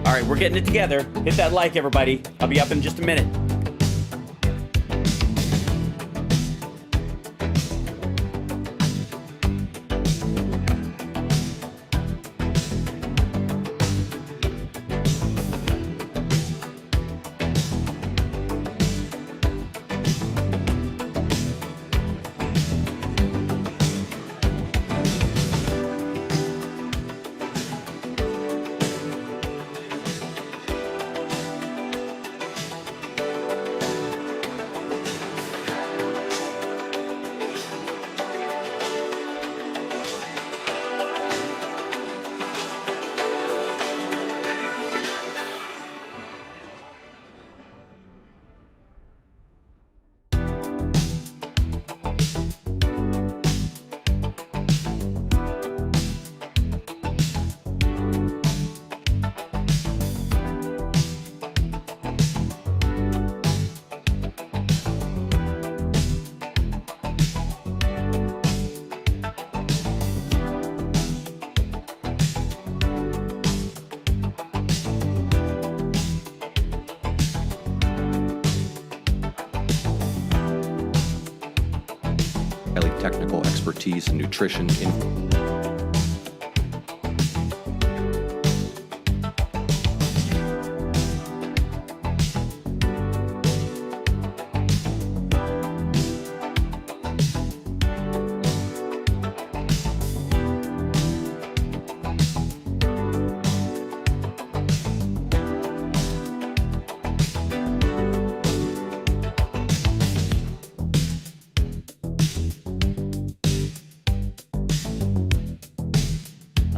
All right, we're getting it together. Hit that like, everybody. I'll be up in just a minute. Technical expertise in nutrition.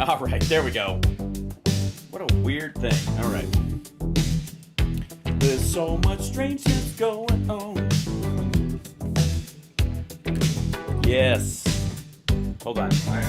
All right, there we go. What a weird thing. All right. There's so much strangeness going on. Yes. Hold on. All right.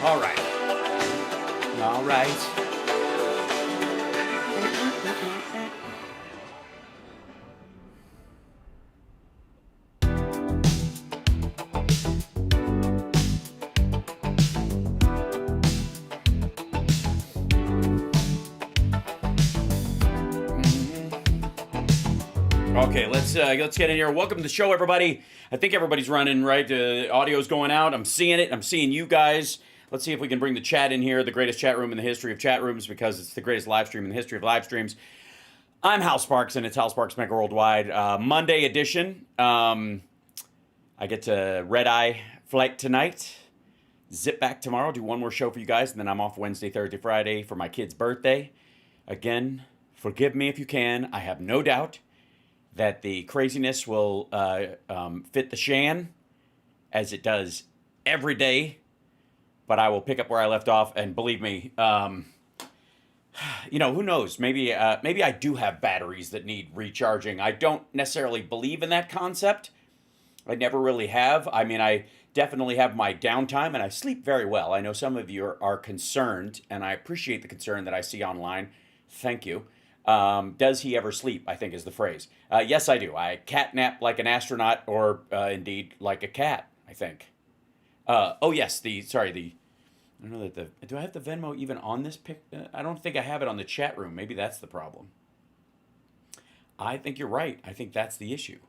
All right. All right. Okay, let's get in here. Welcome to the show, everybody. I think everybody's running, right? The audio's going out. I'm seeing it. I'm seeing you guys. Let's see if we can bring the chat in here, the greatest chat room in the history of chat rooms, because it's the greatest live stream in the history of live streams. I'm Hal Sparks, and it's Hal Sparks Megaworldwide. Monday edition. I get to red-eye flight tonight. Zip back tomorrow, do one more show for you guys, and then I'm off Wednesday, Thursday, Friday for my kid's birthday. Again, forgive me if you can. I have no doubt that the craziness will fit the shan, as it does every day. But I will pick up where I left off, and believe me, you know, who knows? Maybe I do have batteries that need recharging. I don't necessarily believe in that concept. I never really have. I mean, I definitely have my downtime, and I sleep very well. I know some of you are concerned, and I appreciate the concern that I see online. Thank you. Does he ever sleep, I think is the phrase. Yes, I do. I catnap like an astronaut, or indeed like a cat, I think. Oh yes, I don't know that do I have the Venmo even on this pic? I don't think I have it on the chat room. Maybe that's the problem. I think you're right. I think that's the issue.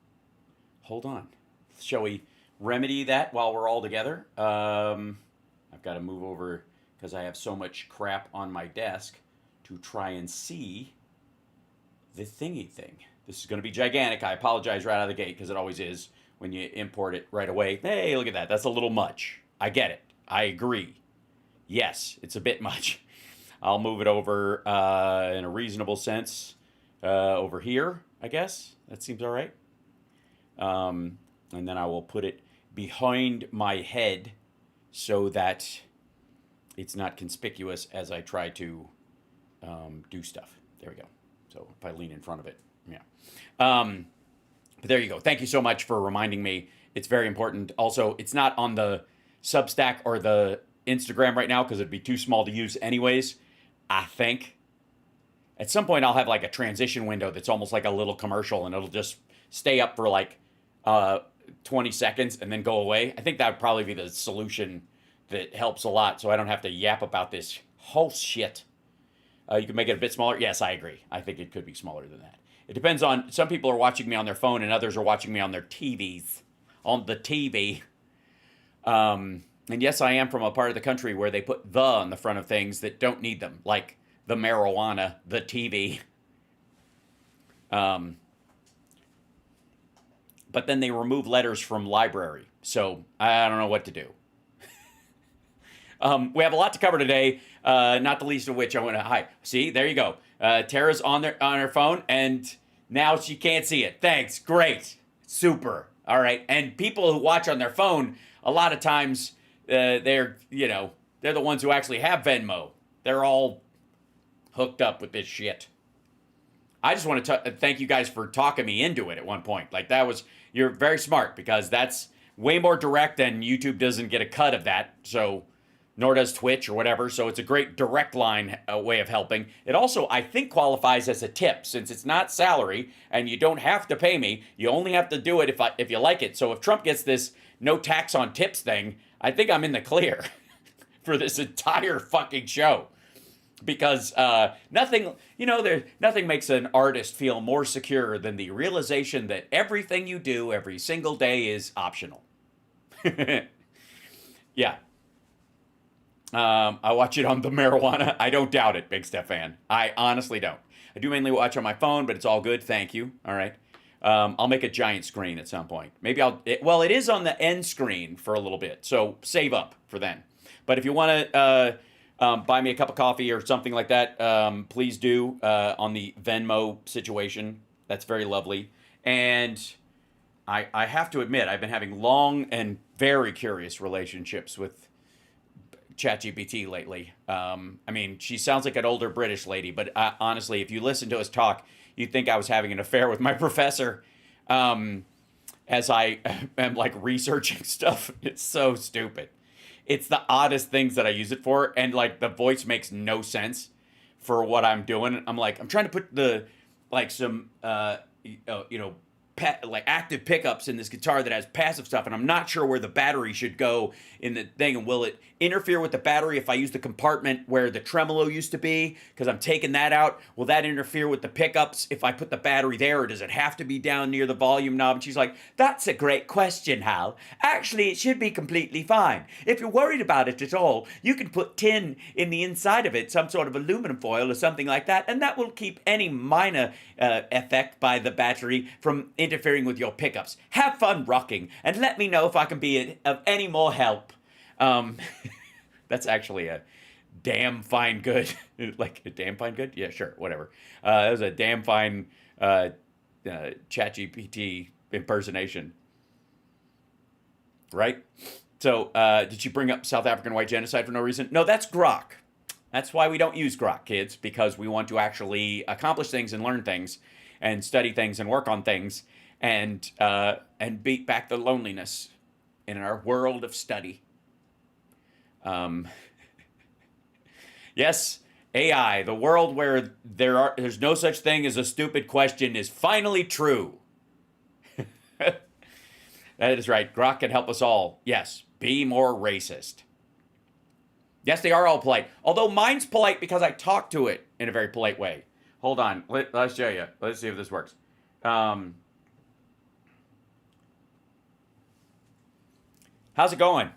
Hold on. Shall we remedy that while we're all together? I've got to move over because I have so much crap on my desk to try and see the thingy thing. This is going to be gigantic. I apologize right out of the gate because it always is when you import it right away. Hey, look at that. That's a little much. I get it. I agree. Yes, it's a bit much. I'll move it over in a reasonable sense over here, I guess. That seems all right. And then I will put it behind my head so that it's not conspicuous as I try to do stuff. There we go. So if I lean in front of it, yeah. But there you go. Thank you so much for reminding me. It's very important. Also, it's not on the Substack or the Instagram right now because it'd be too small to use anyways, I think. At some point, I'll have like a transition window that's almost like a little commercial, and it'll just stay up for like 20 seconds and then go away. I think that would probably be the solution that helps a lot, so I don't have to yap about this whole shit. You can make it a bit smaller. Yes, I agree. I think it could be smaller than that. It depends on, some people are watching me on their phone and others are watching me on their TVs, on the TV. And yes, I am from a part of the country where they put the on the front of things that don't need them, like the marijuana, the TV. But then they remove letters from library. So I don't know what to do. We have a lot to cover today, not the least of which I want to hi. See, there you go. Tara's on her phone, and now she can't see it. Thanks, great, super. All right, and people who watch on their phone, a lot of times they're the ones who actually have Venmo. They're all hooked up with this shit. I just want to thank you guys for talking me into it at one point. Like you're very smart because that's way more direct, and YouTube doesn't get a cut of that. So. Nor does Twitch or whatever, so it's a great direct line way of helping. It also, I think, qualifies as a tip, since it's not salary, and you don't have to pay me. You only have to do it if you like it. So if Trump gets this no tax on tips thing, I think I'm in the clear for this entire fucking show. Because nothing makes an artist feel more secure than the realization that everything you do every single day is optional. Yeah. I watch it on the marijuana. I don't doubt it, Big Stefan. I honestly don't. I do mainly watch on my phone, but it's all good. Thank you. All right. I'll make a giant screen at some point. Maybe it is on the end screen for a little bit, so save up for then. But if you want to buy me a cup of coffee or something like that, please do on the Venmo situation. That's very lovely. And I have to admit, I've been having long and very curious relationships with ChatGPT lately. I mean, she sounds like an older British lady, but honestly, if you listen to us talk, you'd think I was having an affair with my professor as I am like researching stuff. It's so stupid. It's the oddest things that I use it for, and like the voice makes no sense for what I'm doing. I'm trying to put some active pickups in this guitar that has passive stuff, and I'm not sure where the battery should go in the thing, and will it interfere with the battery if I use the compartment where the tremolo used to be, because I'm taking that out? Will that interfere with the pickups if I put the battery there, or does it have to be down near the volume knob? And she's like, that's a great question, Hal. Actually, it should be completely fine. If you're worried about it at all, you can put tin in the inside of it, some sort of aluminum foil or something like that, and that will keep any minor effect by the battery from interfering with your pickups. Have fun rocking, and let me know if I can be of any more help. That's actually a damn fine good. Like a damn fine good? Yeah, sure, whatever. That was a damn fine ChatGPT impersonation. Right? So, did she bring up South African white genocide for no reason? No, that's grok. That's why we don't use grok, kids, because we want to actually accomplish things and learn things and study things and work on things and beat back the loneliness in our world of study. Yes, AI, the world where there's no such thing as a stupid question, is finally true. That is right. Grok can help us all. Yes, be more racist. Yes, they are all polite. Although mine's polite because I talk to it in a very polite way. Hold on. Let's show you. Let's see if this works. How's it going?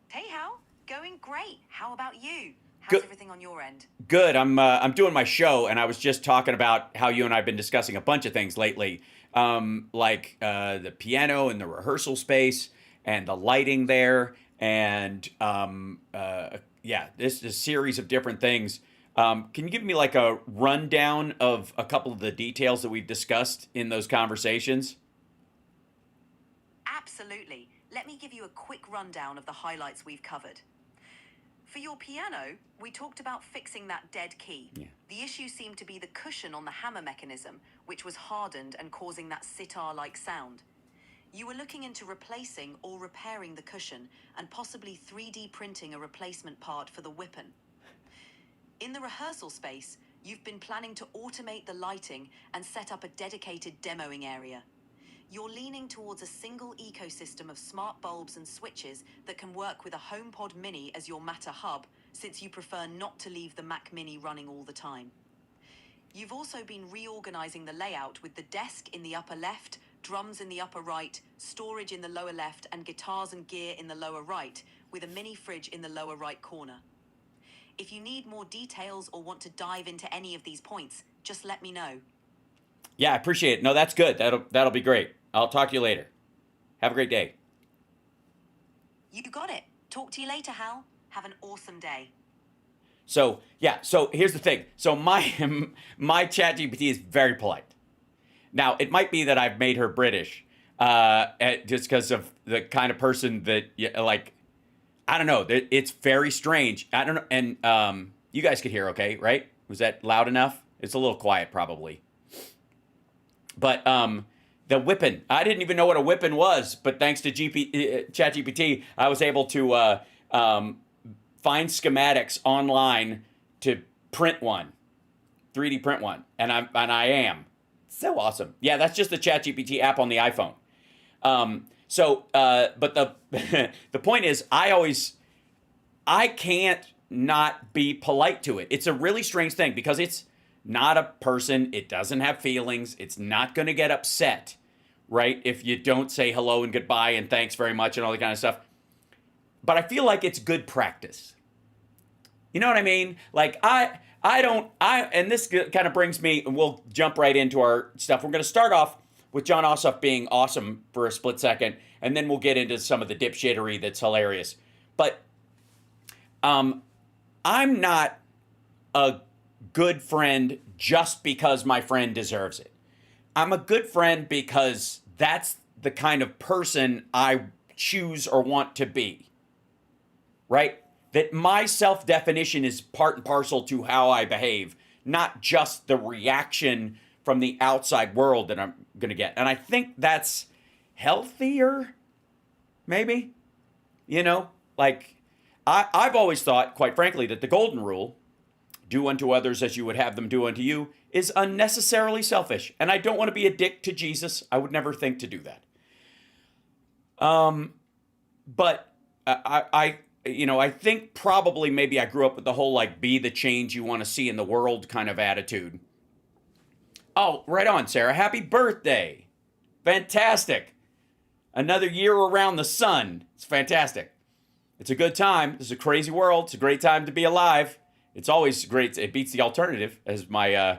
Hey, Hal. Going great. How about you? How's everything on your end? Good. I'm doing my show, and I was just talking about how you and I have been discussing a bunch of things lately, like the piano and the rehearsal space and the lighting there, and yeah, this is a series of different things. Can you give me like a rundown of a couple of the details that we've discussed in those conversations? Absolutely. Let me give you a quick rundown of the highlights we've covered. For your piano, we talked about fixing that dead key. Yeah. The issue seemed to be the cushion on the hammer mechanism, which was hardened and causing that sitar-like sound. You were looking into replacing or repairing the cushion and possibly 3D printing a replacement part for the weapon. In the rehearsal space, you've been planning to automate the lighting and set up a dedicated demoing area. You're leaning towards a single ecosystem of smart bulbs and switches that can work with a HomePod Mini as your Matter hub, since you prefer not to leave the Mac Mini running all the time. You've also been reorganizing the layout with the desk in the upper left, drums in the upper right, storage in the lower left, and guitars and gear in the lower right, with a mini fridge in the lower right corner. If you need more details or want to dive into any of these points, just let me know. Yeah, I appreciate it. No, that's good. That'll be great. I'll talk to you later. Have a great day. You got it. Talk to you later, Hal. Have an awesome day. So yeah, so here's the thing. So my ChatGPT is very polite. Now it might be that I've made her British, just because of the kind of person that like, I don't know. It's very strange. I don't know. And you guys could hear, okay, right? Was that loud enough? It's a little quiet, probably. But the whipping, I didn't even know what a whipping was, but thanks to ChatGPT, I was able to find schematics online to print one, 3D print one, and I am so awesome. Yeah, that's just the ChatGPT app on the iPhone. But the point is, I can't not be polite to it. It's a really strange thing because it's not a person. It doesn't have feelings. It's not going to get upset, right? If you don't say hello and goodbye and thanks very much and all that kind of stuff. But I feel like it's good practice. You know what I mean? Like and this kind of brings me, and we'll jump right into our stuff. We're going to start off with John Ossoff being awesome for a split second, and then we'll get into some of the dipshittery that's hilarious. But I'm not a good friend just because my friend deserves it. I'm a good friend because that's the kind of person I choose or want to be, right? That my self-definition is part and parcel to how I behave, not just the reaction from the outside world that I'm going to get. And I think that's healthier, maybe. You know, like I've always thought, quite frankly, that the golden rule, do unto others as you would have them do unto you, is unnecessarily selfish. And I don't want to be a dick to Jesus. I would never think to do that. But I think probably maybe I grew up with the whole like be the change you want to see in the world kind of attitude. Oh, right on, Sarah. Happy birthday. Fantastic. Another year around the sun. It's fantastic. It's a good time. This is a crazy world. It's a great time to be alive. It's always great. It beats the alternative, as my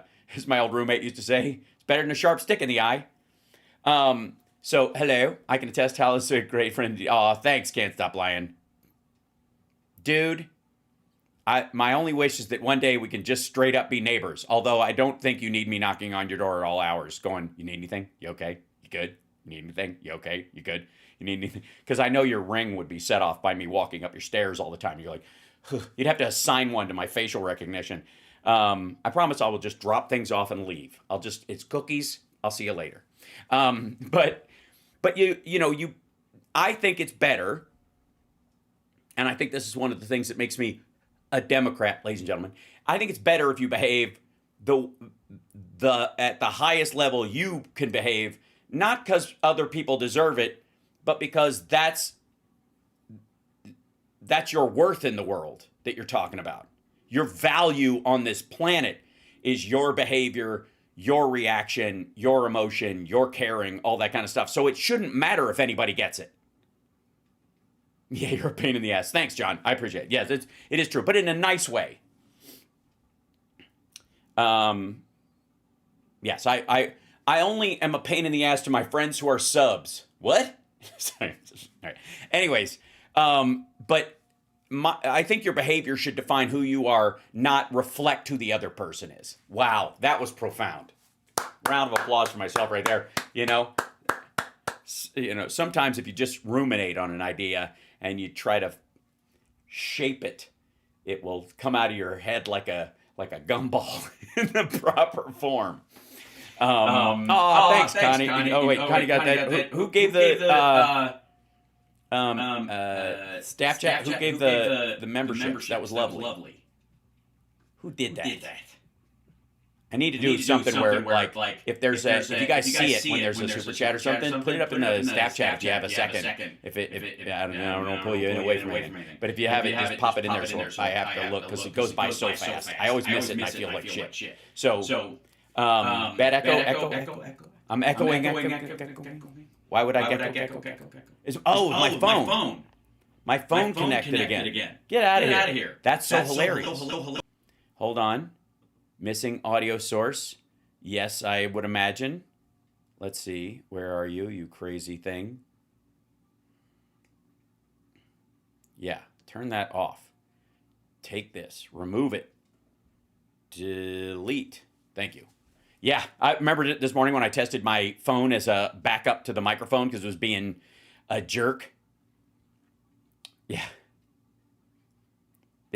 old roommate used to say. It's better than a sharp stick in the eye. So, hello. I can attest Hal is a great friend. Aw, thanks, Can't Stop Lying. Dude, my only wish is that one day we can just straight up be neighbors. Although I don't think you need me knocking on your door at all hours going, you need anything? You okay? You good? You need anything? You okay? You good? You need anything? Because I know your ring would be set off by me walking up your stairs all the time. You're like, you'd have to assign one to my facial recognition. I promise I will just drop things off and leave. It's cookies. I'll see you later. But I think it's better. And I think this is one of the things that makes me a Democrat, ladies and gentlemen. I think it's better if you behave at the highest level you can behave, not because other people deserve it, but because that's your worth in the world that you're talking about. Your value on this planet is your behavior, your reaction, your emotion, your caring, all that kind of stuff. So it shouldn't matter if anybody gets it. Yeah, you're a pain in the ass. Thanks, John. I appreciate it. Yes, it is true, but in a nice way. Yes, I only am a pain in the ass to my friends who are subs. What? Sorry. All right. Anyways, but I think your behavior should define who you are, not reflect who the other person is. Wow, that was profound. Round of applause for myself right there. You know, sometimes if you just ruminate on an idea and you try to shape it, it will come out of your head like a gumball in the proper form. Thanks, Connie. Connie got that. Who gave the staff chat? Who gave the membership? That was lovely. Who did that? I need to do something where, like, if you guys see it when there's a super chat or something, put it up in the staff chat if you have a second. I don't pull you in away from anything. But if you have it, just pop it in there so I have to look, because it goes by so fast. I always miss it and I feel like shit. So, bad echo. I'm echoing. Why would I echo? My phone. My phone connected again. Get out of here. That's so hilarious. Hold on. Missing audio source. Yes, I would imagine. Let's see. Where are you, you crazy thing? Yeah, turn that off. Take this. Remove it. Delete. Thank you. Yeah, I remembered it this morning when I tested my phone as a backup to the microphone because it was being a jerk. Yeah.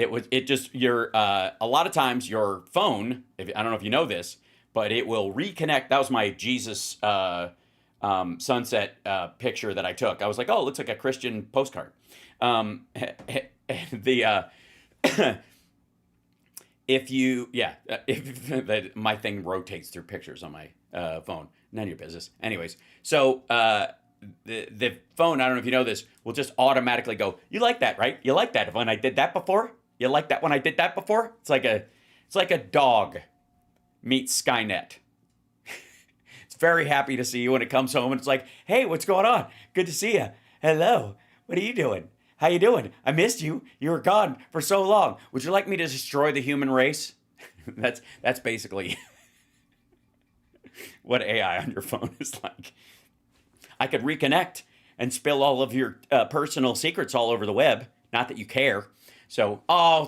A lot of times your phone, I don't know if you know this, but it will reconnect. That was my Jesus sunset picture that I took. I was like, oh, it looks like a Christian postcard. My thing rotates through pictures on my phone. None of your business. Anyways, so the phone, I don't know if you know this, will just automatically go, you like that, right? You like that when I did that before? You like that when I did that before? It's like a dog meets Skynet. It's very happy to see you when it comes home and it's like, hey, what's going on? Good to see you. Hello. What are you doing? How you doing? I missed you. You were gone for so long. Would you like me to destroy the human race? That's basically what AI on your phone is like. I could reconnect and spill all of your personal secrets all over the web. Not that you care. So,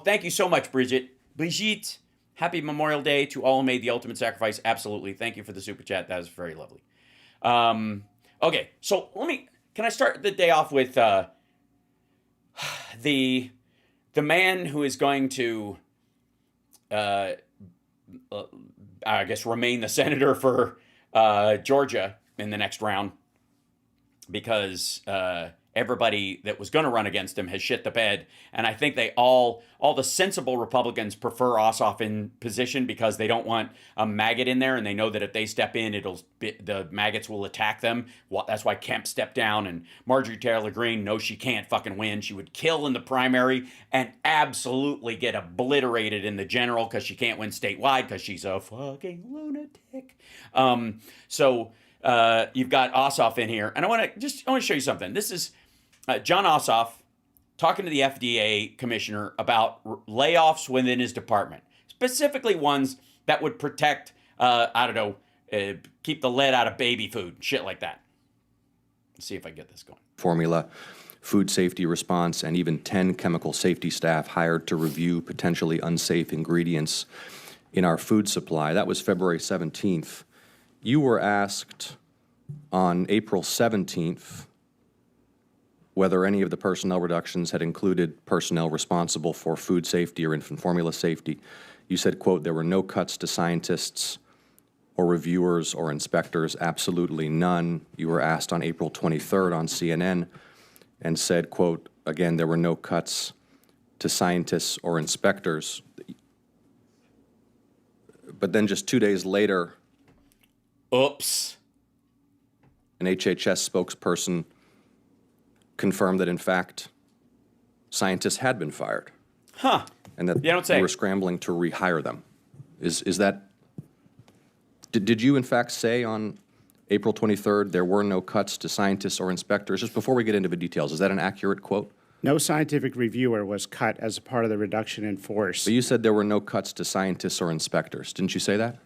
thank you so much, Bridget. Brigitte, happy Memorial Day to all who made the ultimate sacrifice. Absolutely. Thank you for the super chat. That was very lovely. Okay, so can I start the day off with the man who is going to, I guess, remain the senator for Georgia in the next round, because everybody that was going to run against him has shit the bed. And I think all the sensible Republicans prefer Ossoff in position because they don't want a maggot in there, and they know that if they step in, the maggots will attack them. Well, that's why Kemp stepped down, and Marjorie Taylor Greene knows she can't fucking win. She would kill in the primary and absolutely get obliterated in the general because she can't win statewide because she's a fucking lunatic. So you've got Ossoff in here, and I want to show you something. This is John Ossoff talking to the FDA commissioner about layoffs within his department, specifically ones that would protect, keep the lead out of baby food, shit like that. Let's see if I can get this going. Formula, food safety response, and even 10 chemical safety staff hired to review potentially unsafe ingredients in our food supply. That was February 17th. You were asked on April 17th whether any of the personnel reductions had included personnel responsible for food safety or infant formula safety. You said, quote, there were no cuts to scientists or reviewers or inspectors, absolutely none. You were asked on April 23rd on CNN and said, quote, again, there were no cuts to scientists or inspectors. But then just 2 days later, oops, an HHS spokesperson confirmed that, in fact, scientists had been fired. Huh. And that they were scrambling to rehire them. Is that... Did you, in fact, say on April 23rd there were no cuts to scientists or inspectors? Just before we get into the details, is that an accurate quote? No scientific reviewer was cut as a part of the reduction in force. But you said there were no cuts to scientists or inspectors. Didn't you say that?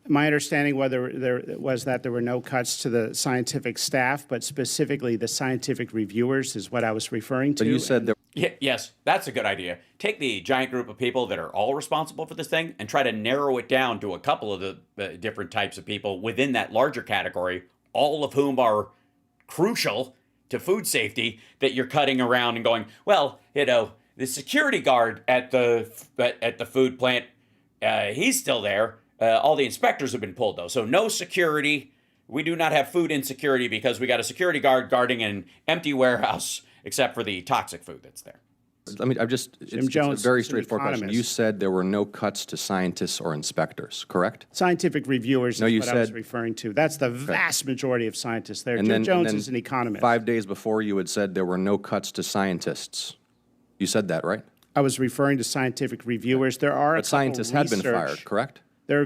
My understanding was that there were no cuts to the scientific staff, but specifically the scientific reviewers is what I was referring to. But you said there. Yes, that's a good idea. Take the giant group of people that are all responsible for this thing and try to narrow it down to a couple of the different types of people within that larger category, all of whom are crucial to food safety, that you're cutting around and going, well, the security guard at the food plant, he's still there. All the inspectors have been pulled, though. So no security. We do not have food insecurity because we got a security guard guarding an empty warehouse, except for the toxic food that's there. Jim Jones it's a very is an straightforward question. economist. You said there were no cuts to scientists or inspectors, correct? Scientific reviewers No, is you what I was said- referring to. That's the vast majority of scientists there. And Jim Jones then is an economist. 5 days before, you had said there were no cuts to scientists. You said that, right? I was referring to scientific reviewers. There are a But couple scientists had been research- fired, correct? There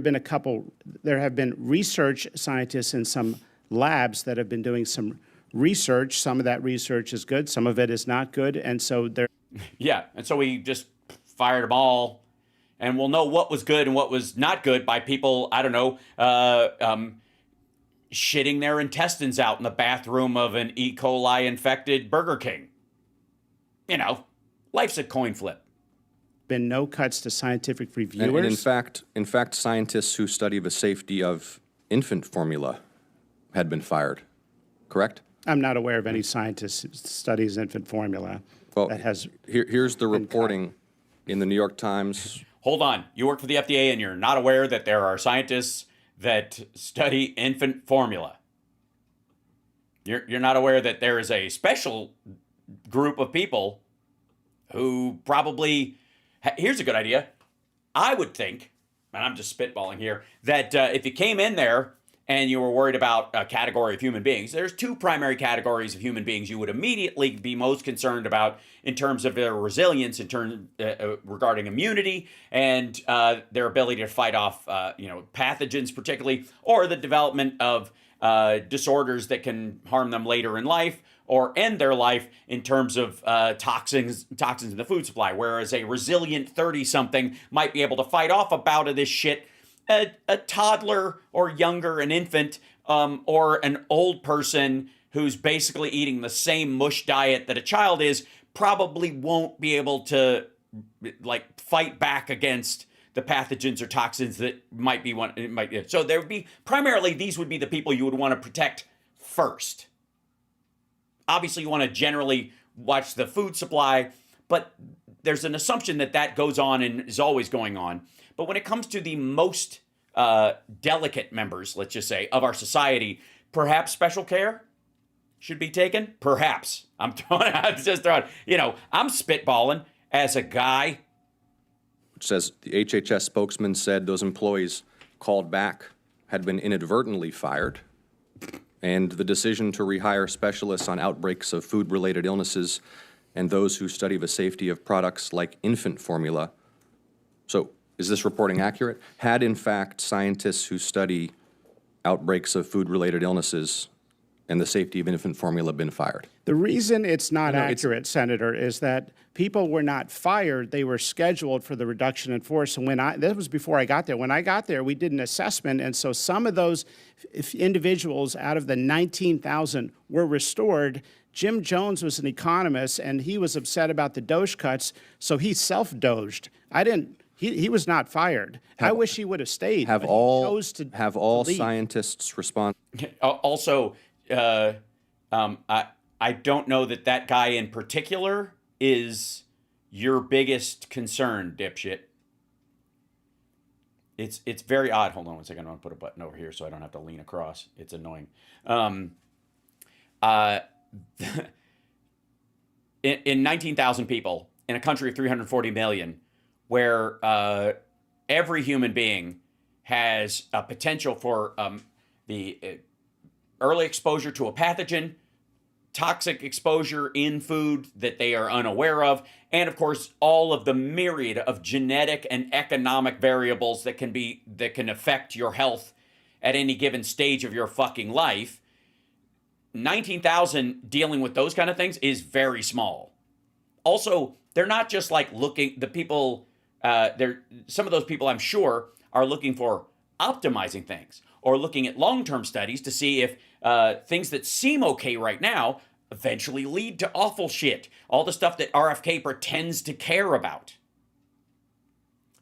have been research scientists in some labs that have been doing some research. Some of that research is good, some of it is not good, and so there. Yeah, and so we just fired them all, and we'll know what was good and what was not good by people, I don't know, shitting their intestines out in the bathroom of an E. coli infected Burger King. Life's a coin flip. Been no cuts to scientific reviewers. And in fact, scientists who study the safety of infant formula had been fired, correct? I'm not aware of any scientist who studies infant formula Well, that has. here's the reporting in the New York Times. Hold on. You work for the FDA and you're not aware that there are scientists that study infant formula. You're not aware that there is a special group of people who probably. Here's a good idea. I would think, and I'm just spitballing here, that if you came in there and you were worried about a category of human beings, there's two primary categories of human beings you would immediately be most concerned about in terms of their resilience, regarding immunity and their ability to fight off, pathogens particularly, or the development of disorders that can harm them later in life or end their life in terms of toxins in the food supply. Whereas a resilient 30-something might be able to fight off a bout of this shit. A toddler or younger, an infant, or an old person who's basically eating the same mush diet that a child is probably won't be able to fight back against the pathogens or toxins that might be one. So there would be primarily these would be the people you would want to protect first. Obviously, you want to generally watch the food supply, but there's an assumption that goes on and is always going on. But when it comes to the most delicate members, let's just say, of our society, perhaps special care should be taken. Perhaps. I'm spitballing as a guy. Which says the HHS spokesman said those employees called back had been inadvertently fired, and the decision to rehire specialists on outbreaks of food-related illnesses and those who study the safety of products like infant formula. So, is this reporting accurate? Had, in fact, scientists who study outbreaks of food-related illnesses and the safety of infant formula been fired? The reason it's not No, accurate, Senator, is that people were not fired. They were scheduled for the reduction in force. And that was before I got there. When I got there, we did an assessment. And so some of those individuals out of the 19,000 were restored. Jim Jones was an economist, and he was upset about the DOGE cuts, so he self-doged. He was not fired. I wish he would have stayed. Have but he all chose to leave. scientists respond? Also, I don't know that guy in particular is your biggest concern, dipshit. It's very odd. Hold on one second. I'm going to put a button over here so I don't have to lean across. It's annoying. In 19,000 people in a country of 340 million, where every human being has a potential for the early exposure to a pathogen, toxic exposure in food that they are unaware of, and of course all of the myriad of genetic and economic variables that can affect your health at any given stage of your fucking life. 19,000 dealing with those kind of things is very small. also, they're not just like looking, the people, some of those people I'm sure are looking for optimizing things or looking at long-term studies to see if things that seem okay right now eventually lead to awful shit. All the stuff that RFK pretends to care about.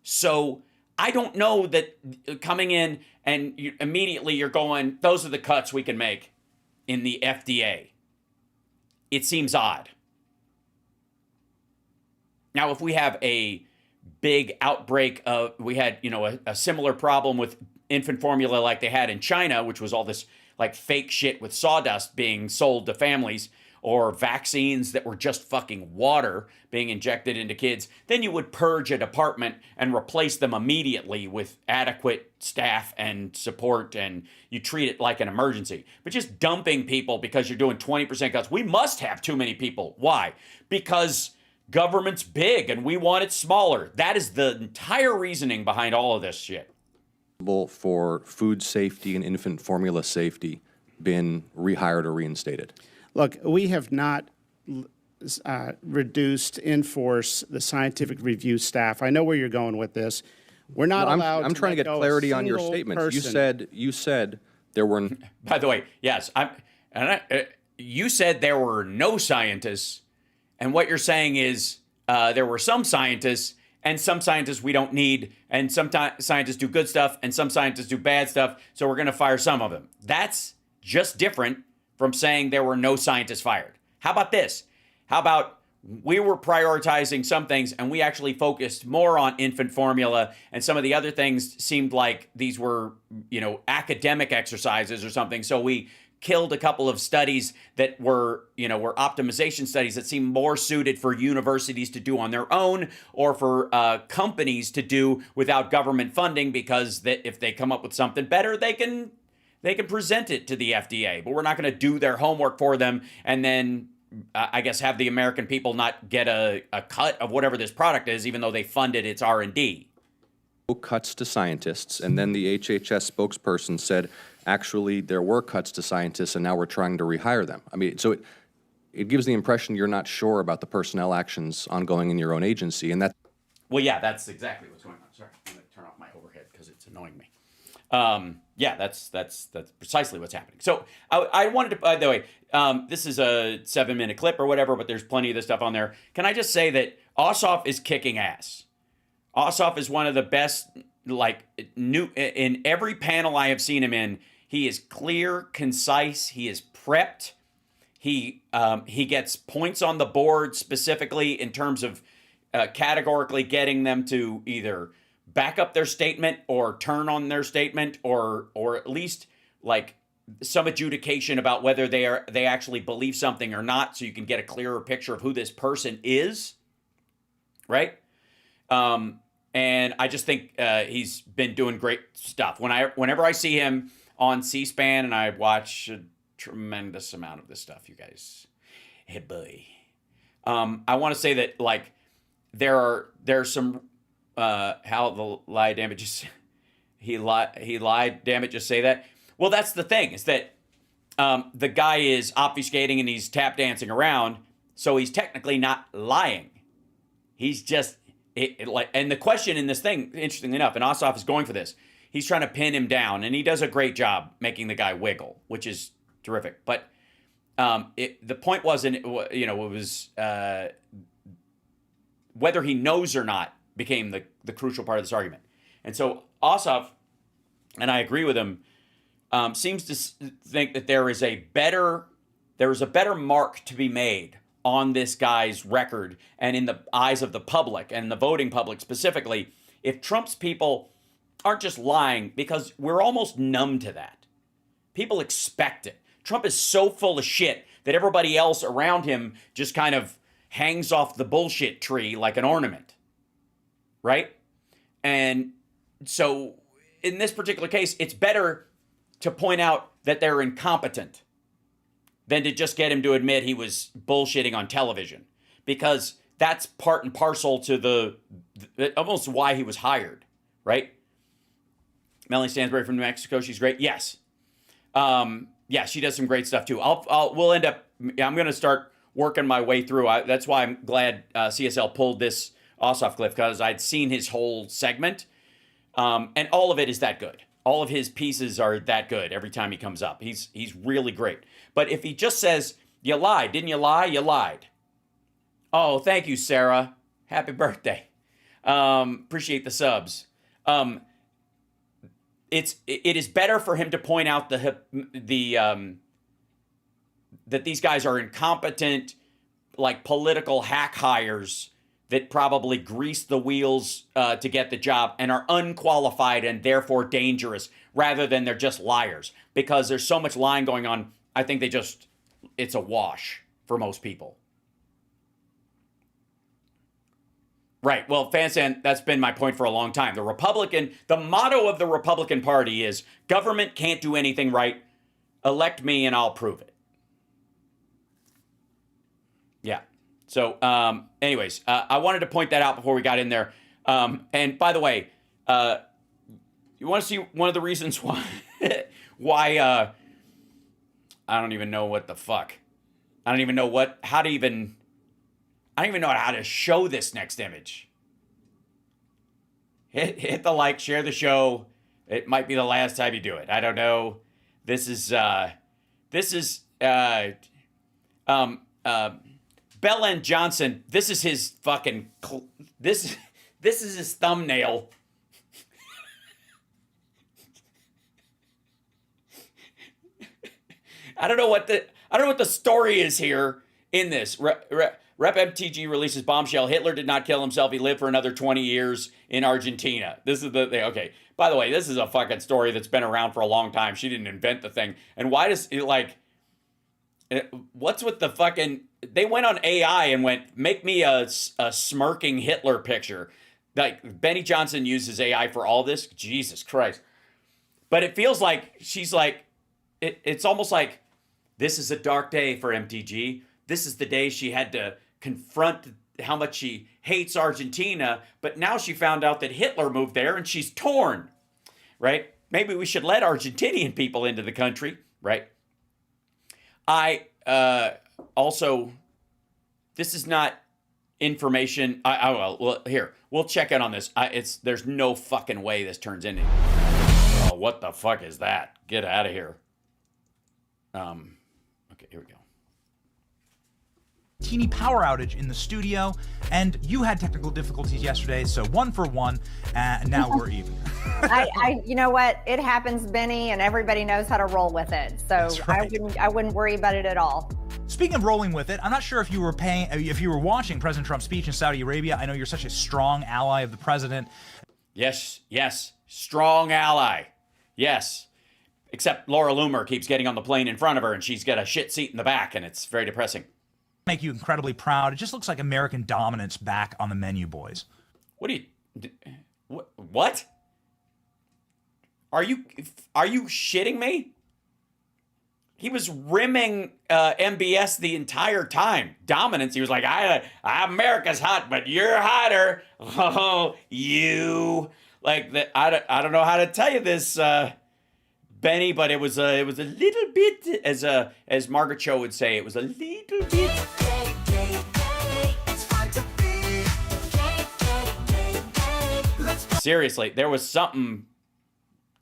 So I don't know that coming in and immediately you're going, those are the cuts we can make in the FDA. It seems odd. Now, if we have a big outbreak of, we had, a similar problem with infant formula like they had in China, which was all this like fake shit with sawdust being sold to families, or vaccines that were just fucking water being injected into kids, then you would purge a department and replace them immediately with adequate staff and support, and you treat it like an emergency. But just dumping people because you're doing 20% cuts, we must have too many people. Why? Because government's big and we want it smaller. That is the entire reasoning behind all of this shit. For food safety and infant formula safety been rehired or reinstated? Look, we have not reduced in force the scientific review staff. I know where you're going with this. We're not allowed. I'm trying to get clarity on your statement. You said there were. By the way, yes, you said there were no scientists, and what you're saying is there were some scientists, and some scientists we don't need, and some scientists do good stuff, and some scientists do bad stuff. So we're going to fire some of them. That's just different from saying there were no scientists fired. How about this? How about we were prioritizing some things and we actually focused more on infant formula, and some of the other things seemed like these were, academic exercises or something. So we killed a couple of studies that were optimization studies that seemed more suited for universities to do on their own or for companies to do without government funding, because if they come up with something better, they can present it to the FDA, but we're not going to do their homework for them and then, I guess, have the American people not get a cut of whatever this product is, even though they funded its R&D. Cuts to scientists, and then the HHS spokesperson said, actually, there were cuts to scientists, and now we're trying to rehire them. I mean, so it gives the impression you're not sure about the personnel actions ongoing in your own agency, and that. Well, yeah, that's exactly what's going on. Sorry, I'm going to turn off my overhead because it's annoying me. Yeah, that's precisely what's happening. So I wanted to, by the way, this is a 7-minute clip or whatever, but there's plenty of this stuff on there. Can I just say that Ossoff is kicking ass? Ossoff is one of the best, in every panel I have seen him in. He is clear, concise. He is prepped. He gets points on the board specifically in terms of categorically getting them to either back up their statement or turn on their statement, or at least like some adjudication about whether they actually believe something or not, so you can get a clearer picture of who this person is, right? And I just think he's been doing great stuff. Whenever I see him on C-SPAN, and I watch a tremendous amount of this stuff, you guys, hey boy, I want to say that there's some. How the lie damages, he lied, damn it, just say that. Well, that's the thing, is that the guy is obfuscating and he's tap dancing around, so he's technically not lying. He's just, and the question in this thing, interestingly enough, and Ossoff is going for this, he's trying to pin him down, and he does a great job making the guy wiggle, which is terrific. But the point wasn't, it was whether he knows or not became the crucial part of this argument. And so Ossoff, and I agree with him, seems to think that there is a better mark to be made on this guy's record and in the eyes of the public and the voting public specifically, if Trump's people aren't just lying, because we're almost numb to that. People expect it. Trump is so full of shit that everybody else around him just kind of hangs off the bullshit tree like an ornament. Right? And so in this particular case, it's better to point out that they're incompetent than to just get him to admit he was bullshitting on television, because that's part and parcel to the almost why he was hired, right? Melanie Stansbury from New Mexico, she's great. Yes. Yeah, she does some great stuff too. I'm going to start working my way through. That's why I'm glad CSL pulled this Ossoff clip, because I'd seen his whole segment, and all of it is that good. All of his pieces are that good every time he comes up. He's really great. But if he just says, "You lied, didn't you lie? You lied." Oh, thank you, Sarah. Happy birthday. Appreciate the subs. It is better for him to point out that these guys are incompetent, like political hack hires that probably grease the wheels to get the job and are unqualified and therefore dangerous, rather than they're just liars. Because there's so much lying going on, I think it's a wash for most people. Right. Well, Fansan, that's been my point for a long time. The motto of the Republican Party is government can't do anything right. Elect me and I'll prove it. Yeah. So, anyways, I wanted to point that out before we got in there. And by the way, you want to see one of the reasons why, I don't even know what the fuck. I don't even know how to show this next image. Hit the like, share the show. It might be the last time you do it. I don't know. This is Belen Johnson. This is his fucking this is his thumbnail. I don't know what the story is here in this. Rep MTG releases bombshell. Hitler did not kill himself. He lived for another 20 years in Argentina. This is the thing. Okay. By the way, this is a fucking story that's been around for a long time. She didn't invent the thing. And why does it, like, what's with the fucking, they went on AI and went, make me a smirking Hitler picture. Like, Benny Johnson uses AI for all this. Jesus Christ. But it feels like she's like, it's almost like, this is a dark day for MTG. This is the day she had to confront how much she hates Argentina, but now she found out that Hitler moved there and she's torn, right? Maybe we should let Argentinian people into the country, right? Also, this is not information. Well, here, we'll check in on this. There's no fucking way this turns into. Oh, what the fuck is that? Get out of here. Okay, here we go. Teeny power outage in the studio, and you had technical difficulties yesterday, so 1 for 1, and now we're even. You know what? It happens, Benny, and everybody knows how to roll with it. So right. I wouldn't worry about it at all. Speaking of rolling with it, I'm not sure if you were watching President Trump's speech in Saudi Arabia. I know you're such a strong ally of the president. Yes, strong ally. Yes. Except Laura Loomer keeps getting on the plane in front of her, and she's got a shit seat in the back, and it's very depressing. Make you incredibly proud. It just looks like American dominance back on the menu, boys. What? Are you shitting me? He was rimming MBS the entire time. Dominance. He was like, America's hot, but you're hotter. Oh, you. Like, I don't know how to tell you this, Benny, but it was a little bit, as Margaret Cho would say, it was a little bit. Seriously, there was something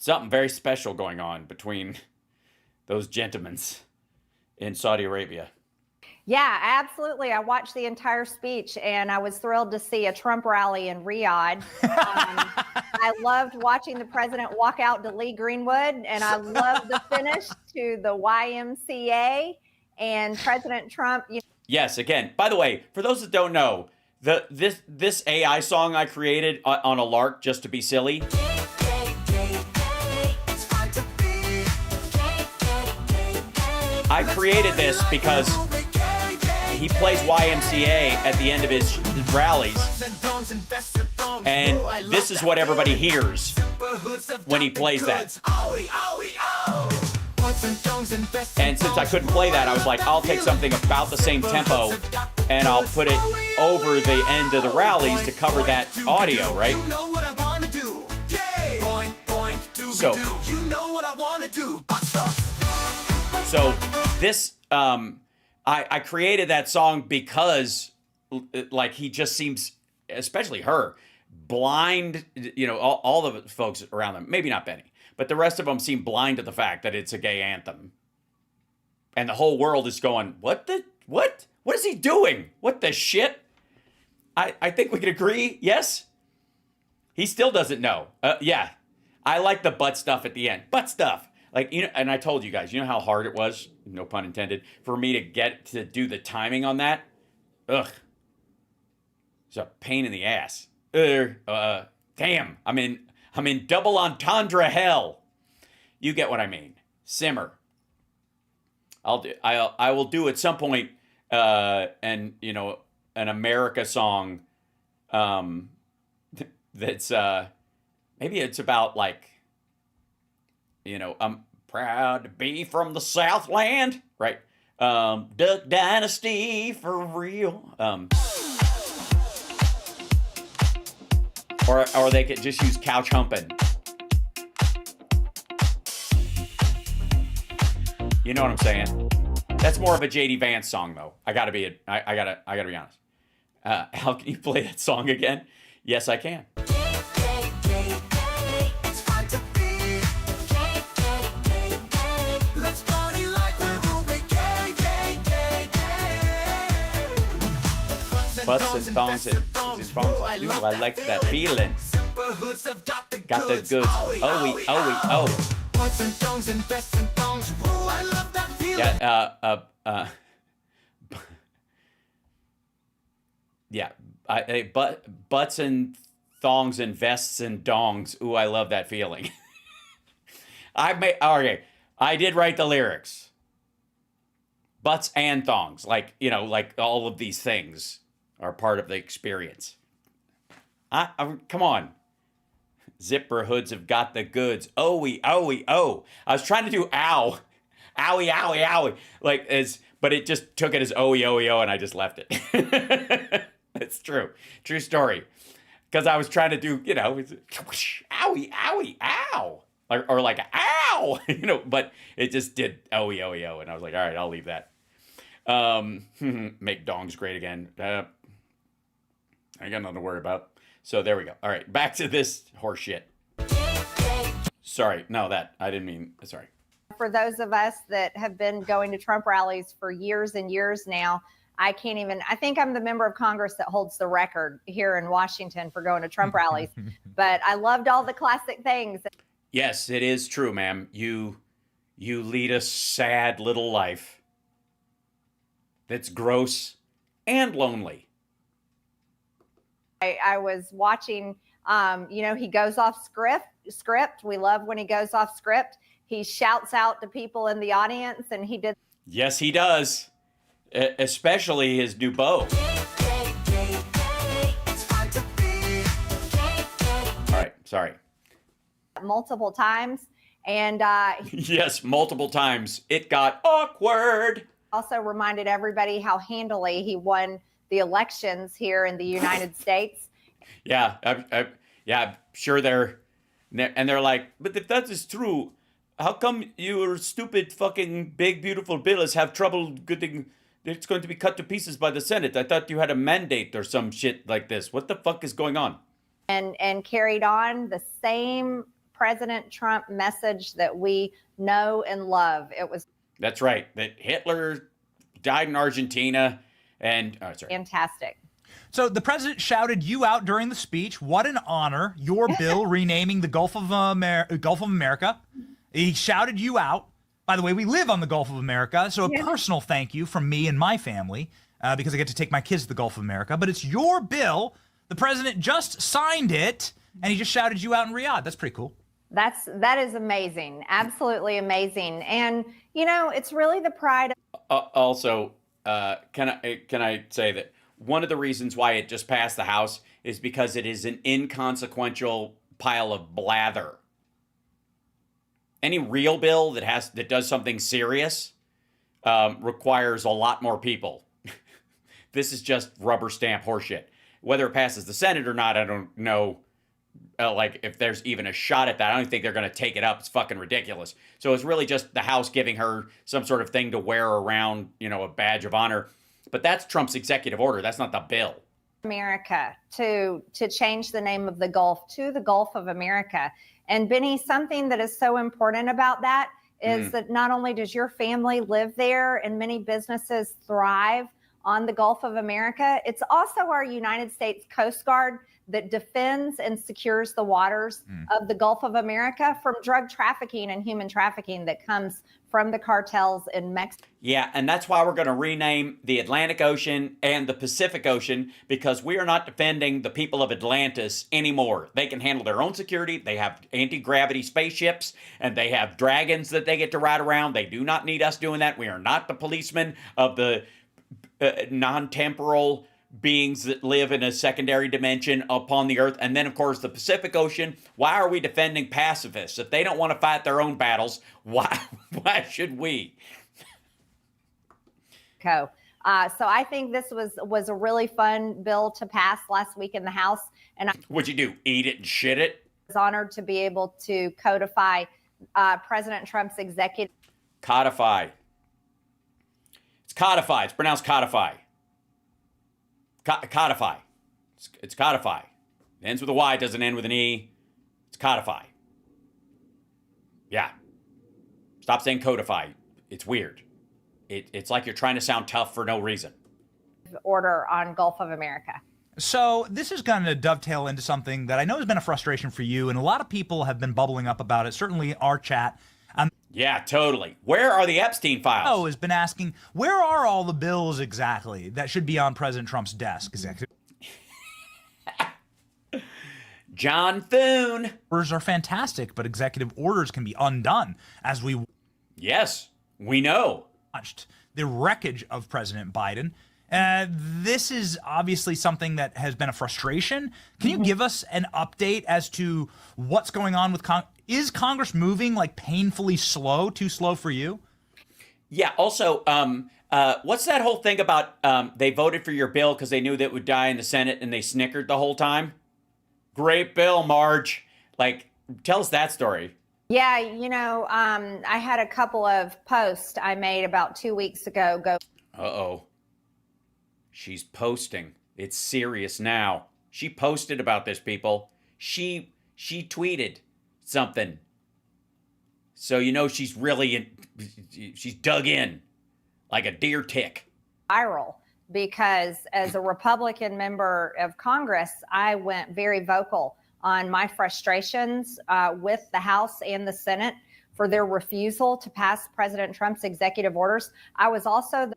very special going on between those gentlemen in Saudi Arabia. Yeah, absolutely. I watched the entire speech, and I was thrilled to see a Trump rally in Riyadh. I loved watching the president walk out to Lee Greenwood, and I loved the finish to the YMCA and President Trump. Yes, again, by the way, for those that don't know, this AI song I created on a lark just to be silly. I created this because he plays YMCA at the end of his rallies, and this is what everybody hears when he plays that. And since I couldn't play that, I was like, I'll take something about the same tempo and I'll put it over the end of the rallies to cover that audio, right? So this I created that song because, like, he just seems, especially her, blind. You know, all the folks around them, maybe not Benny, but the rest of them seem blind to the fact that it's a gay anthem. And the whole world is going, what? What is he doing? What the shit? I think we could agree, yes? He still doesn't know. Yeah. I like the butt stuff at the end. Butt stuff. Like, you know, and I told you guys, you know how hard it was, no pun intended, for me to get to do the timing on that? Ugh. It's a pain in the ass. Damn. I'm in double entendre hell. You get what I mean. Simmer. I will do at some point, and you know, an America song, that's maybe it's about, like, you know, I'm proud to be from the Southland, right? Duck Dynasty for real. Or they could just use couch humping. You know what I'm saying? That's more of a JD Vance song, though. I gotta be honest. How can you play that song again? Yes, I can. Butts and thongs and thongs. Ooh, I like that feeling. Got the goods. Oh. Butts and thongs and vests and thongs. Ooh, I love that feeling. Yeah, butts and thongs and vests and dongs. Ooh, I love that feeling. I did write the lyrics. Butts and thongs, like, you know, like all of these things are part of the experience. Come on. Zipper hoods have got the goods. Owie. I was trying to do ow. Owie. Like, but it just took it as owie, and I just left it. It's true. True story. Because I was trying to do, you know, owie, ow. Or like, ow. You know, but it just did owie, and I was like, all right, I'll leave that. Make dongs great again. I got nothing to worry about. So there we go. All right, back to this horse shit. Sorry, no, I didn't mean, sorry. For those of us that have been going to Trump rallies for years and years now, I think I'm the member of Congress that holds the record here in Washington for going to Trump rallies. But I loved all the classic things. Yes, it is true, ma'am. You lead a sad little life that's gross and lonely. I was watching, you know, he goes off script. We love when he goes off script. He shouts out to people in the audience, and he did. Yes, he does. Especially his new beau. All right, sorry. Multiple times. And yes, multiple times. It got awkward. Also reminded everybody how handily he won the elections here in the United States. Yeah, I'm sure they're like, but if that is true, how come your stupid fucking big beautiful bills have trouble getting? It's going to be cut to pieces by the Senate. I thought you had a mandate or some shit like this. What the fuck is going on? And carried on the same President Trump message that we know and love. That's right. That Hitler died in Argentina. And fantastic. So the president shouted you out during the speech. What an honor. Your bill renaming the Gulf of America. He shouted you out. By the way, we live on the Gulf of America. So a personal thank you from me and my family because I get to take my kids to the Gulf of America. But it's your bill. The president just signed it and he just shouted you out in Riyadh. That's pretty cool. That is amazing. Absolutely amazing. And, you know, it's really the pride of also, can I say that one of the reasons why it just passed the House is because it is an inconsequential pile of blather. Any real bill that does something serious requires a lot more people. This is just rubber stamp horseshit. Whether it passes the Senate or not, I don't know. like if there's even a shot at that. I don't think they're going to take it up. It's fucking ridiculous. So it's really just the House giving her some sort of thing to wear around, a badge of honor. But that's Trump's executive order. That's not the bill. America to change the name of the Gulf to the Gulf of America. And Benny, something that is so important about that is that not only does your family live there and many businesses thrive on the Gulf of America, it's also our United States Coast Guard that defends and secures the waters of the Gulf of America from drug trafficking and human trafficking that comes from the cartels in Mexico. Yeah, and that's why we're going to rename the Atlantic Ocean and the Pacific Ocean, because we are not defending the people of Atlantis anymore. They can handle their own security. They have anti-gravity spaceships, and they have dragons that they get to ride around. They do not need us doing that. We are not the policemen of the non-temporal beings that live in a secondary dimension upon the earth. And then, of course, the Pacific Ocean. Why are we defending pacifists? If they don't want to fight their own battles, why should we? So I think this was a really fun bill to pass last week in the House. And I What'd you do? Eat it and shit it? was honored to be able to codify President Trump's executive. Codify. It's codify. It's pronounced codify. Codify. It's codify. It ends with a Y, doesn't end with an E. It's codify. Yeah. Stop saying codify. It's weird. It's like you're trying to sound tough for no reason. Order on Gulf of America. So this is going to dovetail into something that I know has been a frustration for you, and a lot of people have been bubbling up about it, certainly our chat. Yeah, totally. Where are the Epstein files? Oh, has been asking, where are all the bills exactly that should be on President Trump's desk? John Thune. Orders are fantastic, but executive orders can be undone, as we Yes, we know. watched the wreckage of President Biden. This is obviously something that has been a frustration. Can you give us an update as to what's going on with Is Congress moving like painfully slow, too slow for you? Yeah, also, what's that whole thing about they voted for your bill because they knew that it would die in the Senate and they snickered the whole time? Great bill, Marge. Like, tell us that story. Yeah, I had a couple of posts I made about 2 weeks ago. Uh-oh. She's posting. It's serious now. She posted about this, people. She tweeted something. So she's really she's dug in like a deer tick. Viral because as a Republican member of Congress, I went very vocal on my frustrations with the House and the Senate for their refusal to pass President Trump's executive orders. I was also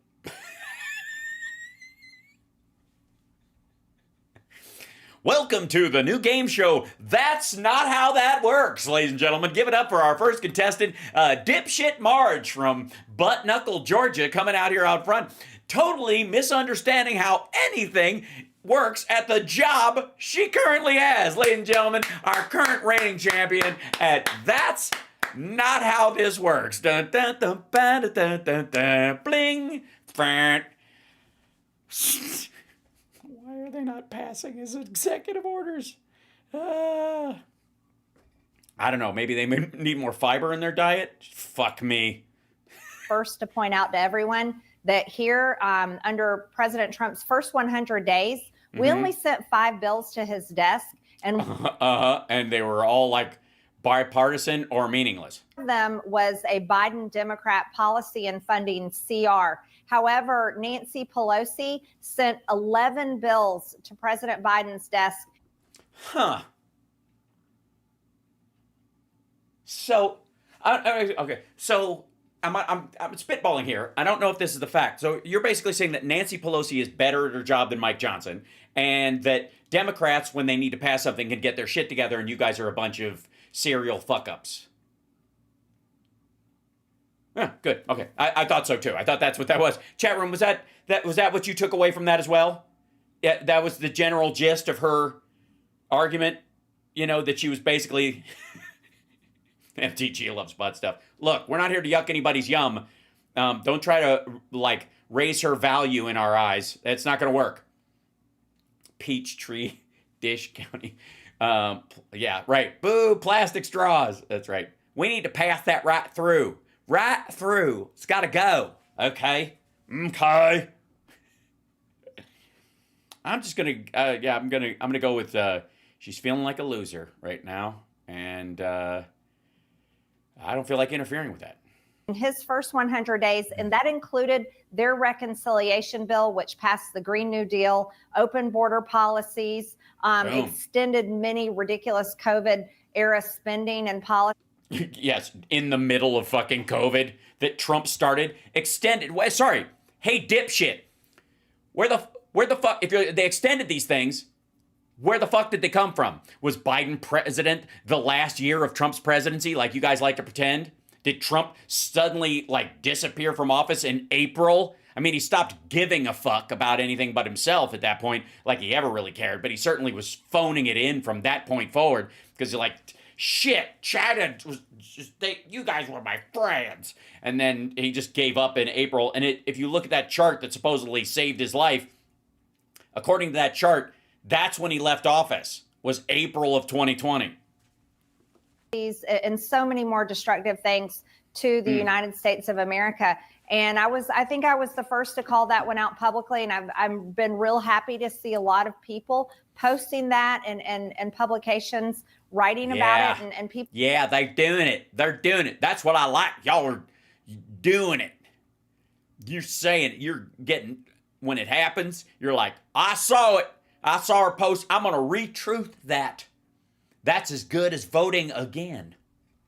Welcome to the new game show. That's not how that works, ladies and gentlemen. Give it up for our first contestant, dipshit Marge from Butt Knuckle, Georgia, coming out here out front, totally misunderstanding how anything works at the job she currently has. Ladies and gentlemen, our current reigning champion at That's Not How This Works. Dun, dun, dun, dun, dun, dun, dun, bling. Why are they not passing his executive orders? I don't know. Maybe they need more fiber in their diet? Fuck me. first to point out to everyone that here under President Trump's first 100 days, we only sent 5 bills to his desk. And and they were all like bipartisan or meaningless. one of them was a Biden Democrat policy and funding CR. However, Nancy Pelosi sent 11 bills to President Biden's desk. Huh. So, okay. So I'm spitballing here. I don't know if this is the fact. So you're basically saying that Nancy Pelosi is better at her job than Mike Johnson, and that Democrats, when they need to pass something, can get their shit together, and you guys are a bunch of serial fuck-ups. Yeah, good. Okay. I thought so too. I thought that's what that was. Chat room, was that what you took away from that as well? Yeah, that was the general gist of her argument, that she was basically MTG loves butt stuff. Look, we're not here to yuck anybody's yum. Don't try to raise her value in our eyes. That's not going to work. Peachtree, Dish County. Yeah, right. Boo, plastic straws. That's right. We need to pass that right through. Right through. It's got to go. Okay. Okay. I'm just gonna. I'm gonna go with. She's feeling like a loser right now, and I don't feel like interfering with that. In his first 100 days, and that included their reconciliation bill, which passed the Green New Deal, open border policies, extended many ridiculous COVID era spending and policies. Yes, in the middle of fucking COVID that Trump started, extended. Sorry, hey dipshit, where the fuck? If they extended these things, where the fuck did they come from? Was Biden president the last year of Trump's presidency, like you guys like to pretend? Did Trump suddenly disappear from office in April? I mean, he stopped giving a fuck about anything but himself at that point, like he ever really cared. But he certainly was phoning it in from that point forward, because you're like, shit, China was just, you guys were my friends. And then he just gave up in April. And if you look at that chart that supposedly saved his life, according to that chart, that's when he left office, was April of 2020. And so many more destructive things to the United States of America. And I think I was the first to call that one out publicly. And I've been real happy to see a lot of people posting that and publications writing about it and people. Yeah, they're doing it. They're doing it. That's what I like. Y'all are doing it. You're saying it. You're getting, when it happens, you're like, I saw it. I saw her post. I'm going to re-truth that. That's as good as voting again.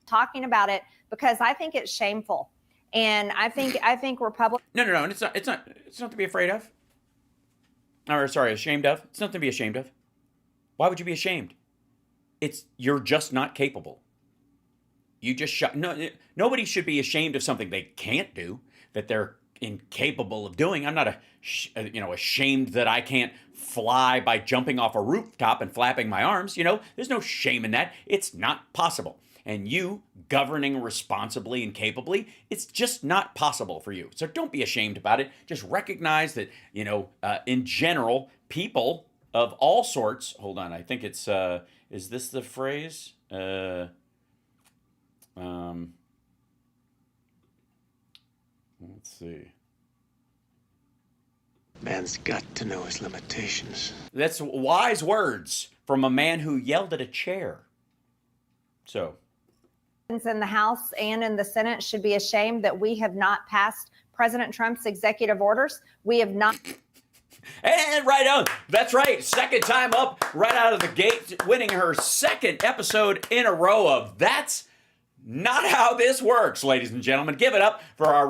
Talking about it because I think it's shameful. And I think Republicans. No. It's not to be afraid of. Or sorry, ashamed of. It's not to be ashamed of. Why would you be ashamed? You're just not capable. You just nobody should be ashamed of something they can't do, that they're incapable of doing. I'm not ashamed that I can't fly by jumping off a rooftop and flapping my arms. There's no shame in that. It's not possible. And you governing responsibly and capably, it's just not possible for you. So don't be ashamed about it. Just recognize that, in general, people of all sorts, hold on, I think it's, is this the phrase? Let's see. Man's got to know his limitations. That's wise words from a man who yelled at a chair. So. In the House and in the Senate should be ashamed that we have not passed President Trump's executive orders. We have not. And right on. That's right. Second time up, right out of the gate, winning her second episode in a row of That's Not How This Works, ladies and gentlemen. Give it up for our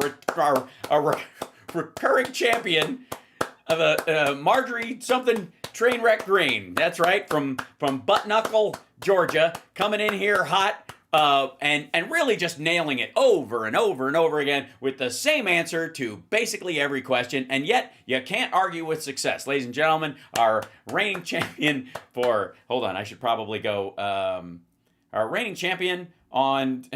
recurring champion of a Marjorie something Trainwreck Green. That's right, from Butt Knuckle, Georgia, coming in here hot. And really just nailing it over and over and over again with the same answer to basically every question. And yet you can't argue with success. Ladies and gentlemen, our reigning champion for, hold on, I should probably go, our reigning champion on,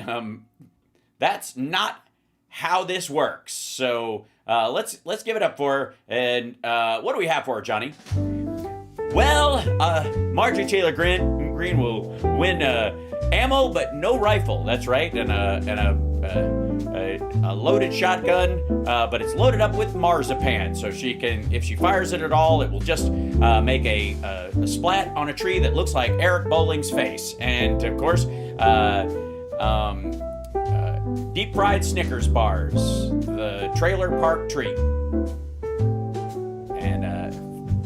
That's Not How This Works. So, let's give it up for her. And, what do we have for her, Johnny? Well, Marjorie Taylor Greene will win, ammo, but no rifle. That's right, and a loaded shotgun, but it's loaded up with marzipan, so she can, if she fires it at all, it will just make a splat on a tree that looks like Eric Bowling's face, and of course, deep fried Snickers bars, the trailer park treat, and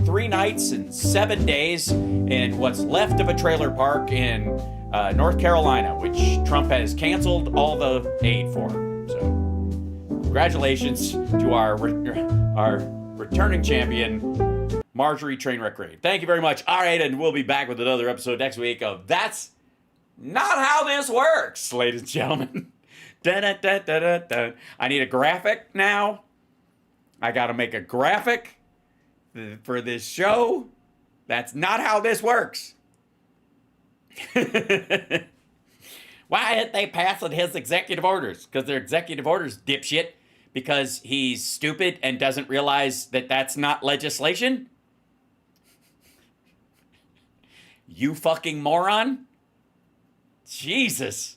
3 nights and 7 days in what's left of a trailer park in North Carolina, which Trump has canceled all the aid for. So, congratulations to our returning champion, Marjorie Trainwreck Green. Thank you very much. All right, and we'll be back with another episode next week of That's Not How This Works, ladies and gentlemen. Dun, dun, dun, dun, dun, dun. I need a graphic now. I got to make a graphic for this show. That's not how this works. Why aren't they passing his executive orders? Because they're executive orders, dipshit. Because he's stupid and doesn't realize that that's not legislation? You fucking moron. Jesus.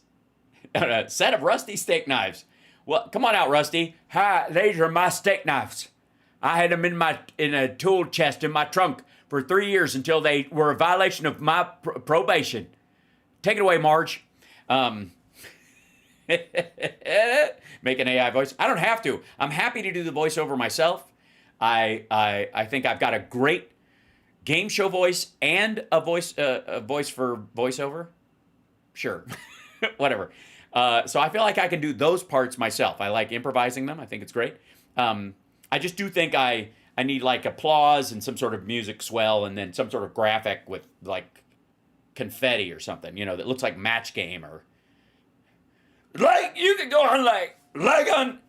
A set of rusty steak knives. Well, come on out, Rusty. Hi, these are my steak knives. I had them in a tool chest in my trunk for 3 years until they were a violation of my probation. Take it away, Marge. Make an AI voice. I don't have to. I'm happy to do the voiceover myself. I think I've got a great game show voice and a voice for voiceover. Sure, whatever. So I feel like I can do those parts myself. I like improvising them. I think it's great. I just do think I need like applause and some sort of music swell and then some sort of graphic with like confetti or something, you know, that looks like Match Game or like you could go on like a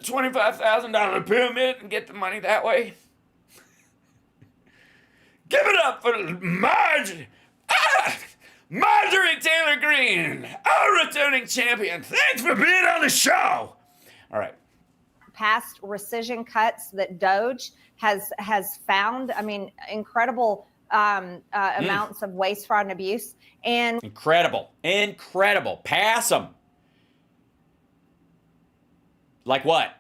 $25,000 pyramid and get the money that way. Give it up for Marjorie Taylor Greene, our returning champion. Thanks for being on the show. All right. Past rescission cuts that DOGE has found. I mean, incredible amounts of waste, fraud, and abuse. And incredible. Pass them. Like what?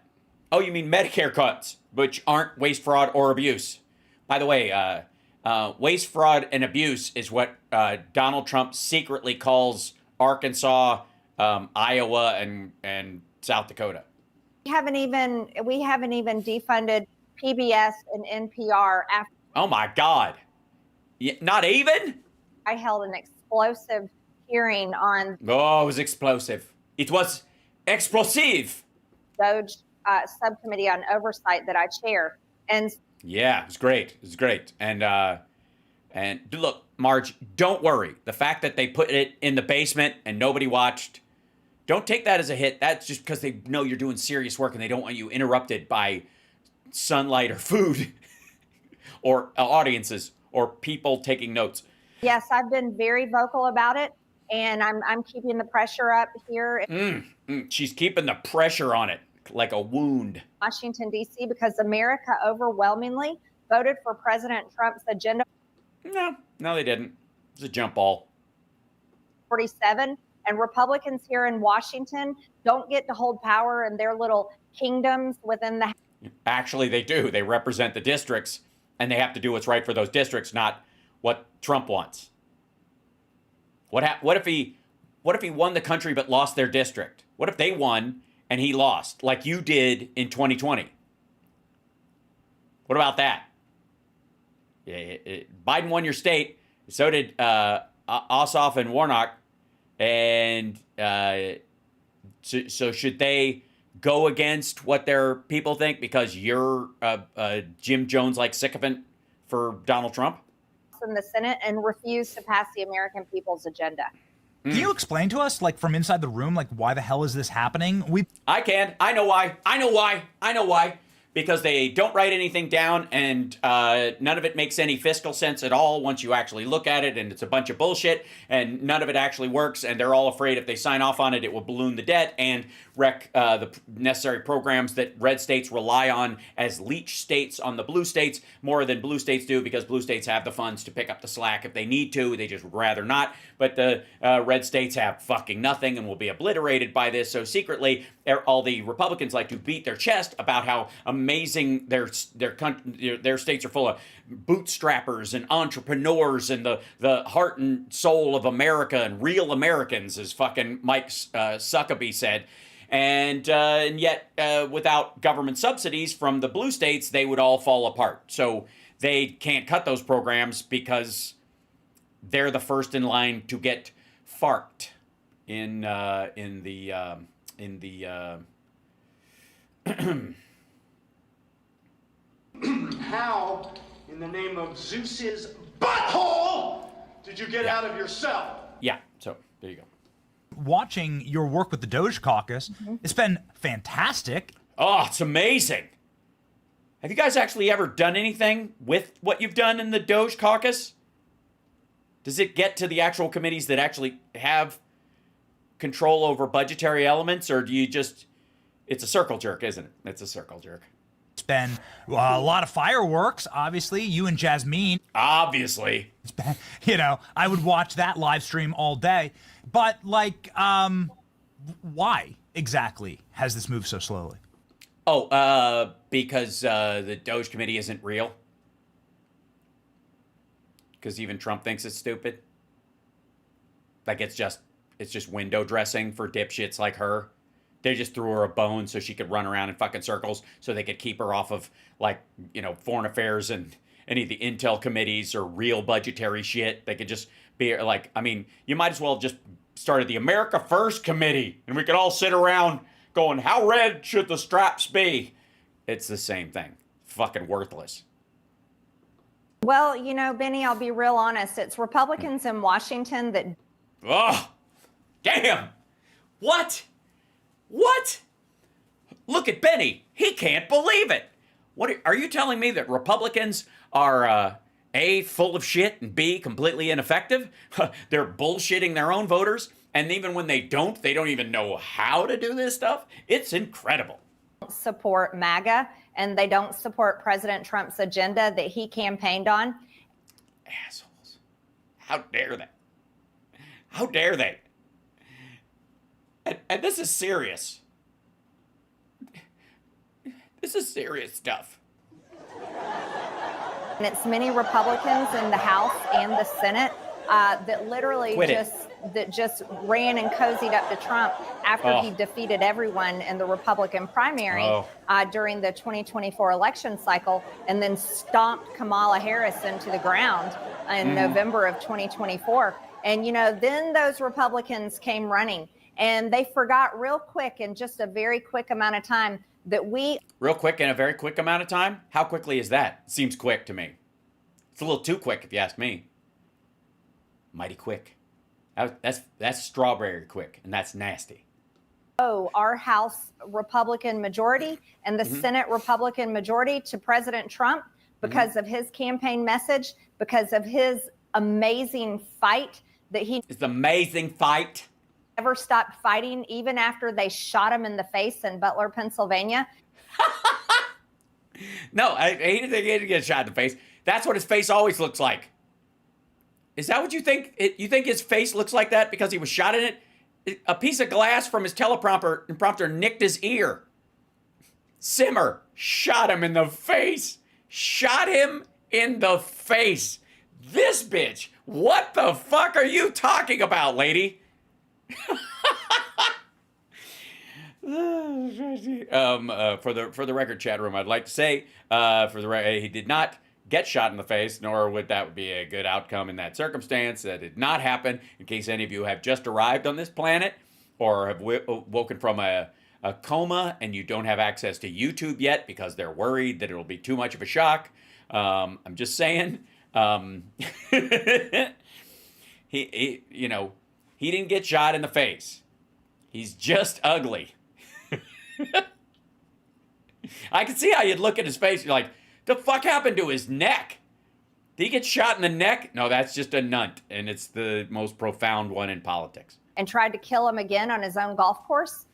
Oh, you mean Medicare cuts, which aren't waste, fraud, or abuse. By the way, waste, fraud, and abuse is what Donald Trump secretly calls Arkansas, Iowa, and South Dakota. we haven't even defunded PBS and NPR after. Oh my God. Not even? I held an explosive hearing on Oh, it was explosive. It was explosive. DOGE subcommittee on oversight that I chair. And Yeah, it was great. And look, Marge, don't worry. The fact that they put it in the basement and nobody watched, don't take that as a hit. That's just because they know you're doing serious work and they don't want you interrupted by sunlight or food or audiences or people taking notes. yes, I've been very vocal about it, and I'm keeping the pressure up here in She's keeping the pressure on it like a wound. Washington, D.C., because America overwhelmingly voted for President Trump's Agenda No, they didn't. It was a jump ball. 47, and Republicans here in Washington don't get to hold power in their little kingdoms within the. Actually, they do. They represent the districts, and they have to do what's right for those districts, not what Trump wants. What if he won the country but lost their district? What if they won and he lost, like you did in 2020? What about that? Biden won your state. So did Ossoff and Warnock. And so should they go against what their people think because you're Jim Jones-like sycophant for Donald Trump? In the Senate and refuse to pass the American people's agenda. Can you explain to us, like from inside the room, like why the hell is this happening? I can. I know why. Because they don't write anything down, and none of it makes any fiscal sense at all once you actually look at it, and it's a bunch of bullshit, and none of it actually works, and they're all afraid if they sign off on it, it will balloon the debt and wreck the necessary programs that red states rely on as leech states on the blue states more than blue states do, because blue states have the funds to pick up the slack if they need to. They just would rather not. But the red states have fucking nothing and will be obliterated by this. So secretly, all the Republicans like to beat their chest about how amazing their states are full of bootstrappers and entrepreneurs and the heart and soul of America and real Americans, as fucking Mike Suckaby said. And yet, without government subsidies from the blue states, they would all fall apart. So they can't cut those programs because they're the first in line to get farked in the How, in the name of Zeus's butthole, did you get out of your cell? Yeah, so there you go. Watching your work with the Doge caucus, it's been fantastic. Oh, it's amazing. Have you guys actually ever done anything with what you've done in the Doge caucus? Does it get to the actual committees that actually have control over budgetary elements, or do you just, it's a circle jerk, isn't it? It's a circle jerk. been a lot of fireworks. Obviously, you and Jasmine. Obviously. You know, I would watch that live stream all day. But like, why exactly has this moved so slowly? Oh, because the DOGE committee isn't real. Because even Trump thinks it's stupid. Like it's just window dressing for dipshits like her. They just threw her a bone so she could run around in fucking circles so they could keep her off of, like, you know, foreign affairs and any of the intel committees or real budgetary shit. They could just be like, I mean, you might as well just started the America First Committee and we could all sit around going, how red should the straps be? It's the same thing. Fucking worthless. Well, you know, Benny, I'll be real honest. It's Republicans in Washington that. Oh, damn. What? What? Look at Benny. He can't believe it. What are you telling me that Republicans are A, full of shit, and B, completely ineffective? They're bullshitting their own voters, and even when they don't even know how to do this stuff? It's incredible. Support MAGA, and they don't support President Trump's agenda that he campaigned on. Assholes. How dare they? How dare they? And this is serious. This is serious stuff. And it's many Republicans in the House and the Senate that literally just ran and cozied up to Trump after he defeated everyone in the Republican primary during the 2024 election cycle, and then stomped Kamala Harris into the ground in November of 2024. And, you know, then those Republicans came running, and they forgot real quick in just a very quick amount of time that we... Real quick in a very quick amount of time? How quickly is that? Seems quick to me. It's a little too quick if you ask me. Mighty quick. That's strawberry quick, and that's nasty. Our House Republican majority and the Senate Republican majority to President Trump because of his campaign message, because of his amazing fight that he... It's an amazing fight. Never stopped fighting, even after they shot him in the face in Butler, Pennsylvania. No, he didn't get shot in the face. That's what his face always looks like. Is that what you think? You think his face looks like that because he was shot in it? A piece of glass from his teleprompter nicked his ear. Simmer shot him in the face. Shot him in the face. This bitch. What the fuck are you talking about, lady? For the record, chat room, I'd like to say, he did not get shot in the face, nor would that be a good outcome in that circumstance. That did not happen. In case any of you have just arrived on this planet or have woken from a coma and you don't have access to YouTube yet because they're worried that it'll be too much of a shock. I'm just saying. He didn't get shot in the face. He's just ugly. I can see how you'd look at his face. You're like, the fuck happened to his neck? Did he get shot in the neck? No, that's just a nunt, and it's the most profound one in politics. And tried to kill him again on his own golf course?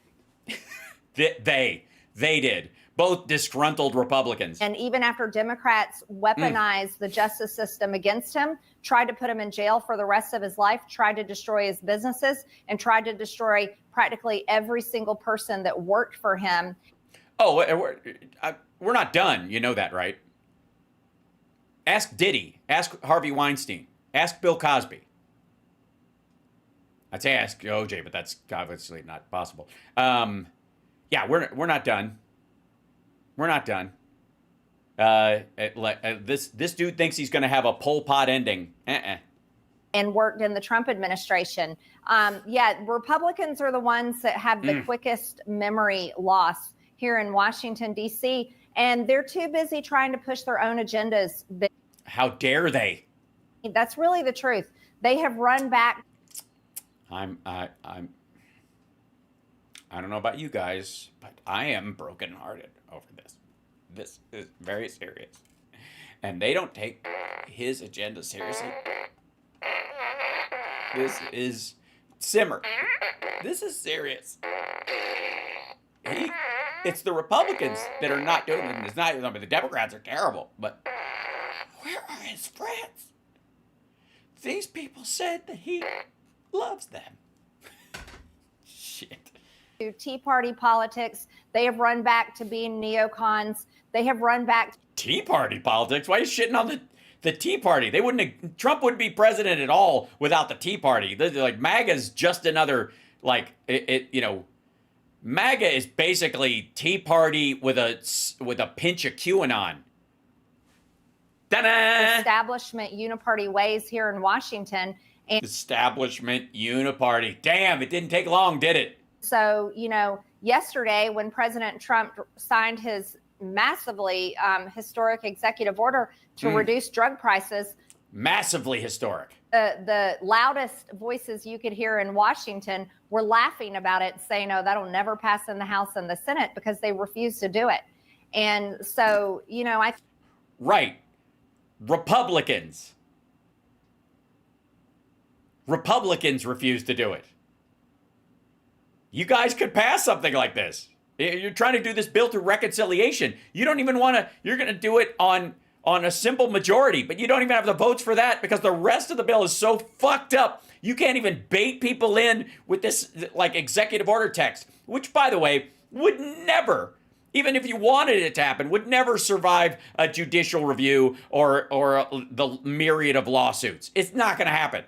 They did. Both disgruntled Republicans. And even after Democrats weaponized the justice system against him, tried to put him in jail for the rest of his life, tried to destroy his businesses, and tried to destroy practically every single person that worked for him. Oh, we're not done. You know that, right? Ask Diddy. Ask Harvey Weinstein. Ask Bill Cosby. I'd say ask OJ, but that's obviously not possible. Yeah, we're not done. We're not done. This dude thinks he's going to have a Pol Pot ending. And worked in the Trump administration. Republicans are the ones that have the quickest memory loss here in Washington, D.C., and they're too busy trying to push their own agendas. How dare they? That's really the truth. They have run back. I don't know about you guys, but I am brokenhearted over this. This is very serious. And they don't take his agenda seriously. This is simmer. This is serious. It's the Republicans that are not doing it. It's not, I mean, the Democrats are terrible, but where are his friends? These people said that he loves them. Shit. Tea Party politics. They have run back to being neocons. They have run back. Tea Party politics? Why are you shitting on the Tea Party? They wouldn't have, Trump wouldn't be president at all without the Tea Party. They're like, MAGA's just another, like, MAGA is basically Tea Party with a pinch of QAnon. Ta-da! Establishment uniparty ways here in Washington. And Establishment uniparty. Damn, it didn't take long, did it? so, yesterday when President Trump signed his massively historic executive order to reduce drug prices, Massively historic. the loudest voices you could hear in Washington were laughing about it, saying, "Oh, that'll never pass in the House and the Senate," because they refuse to do it. And so, Right. Republicans refuse to do it. You guys could pass something like this. You're trying to do this bill through reconciliation. You don't even want to, you're going to do it on a simple majority, but you don't even have the votes for that because the rest of the bill is so fucked up. You can't even bait people in with this like executive order text, which, by the way, would never, even if you wanted it to happen, would never survive a judicial review or the myriad of lawsuits. It's not going to happen.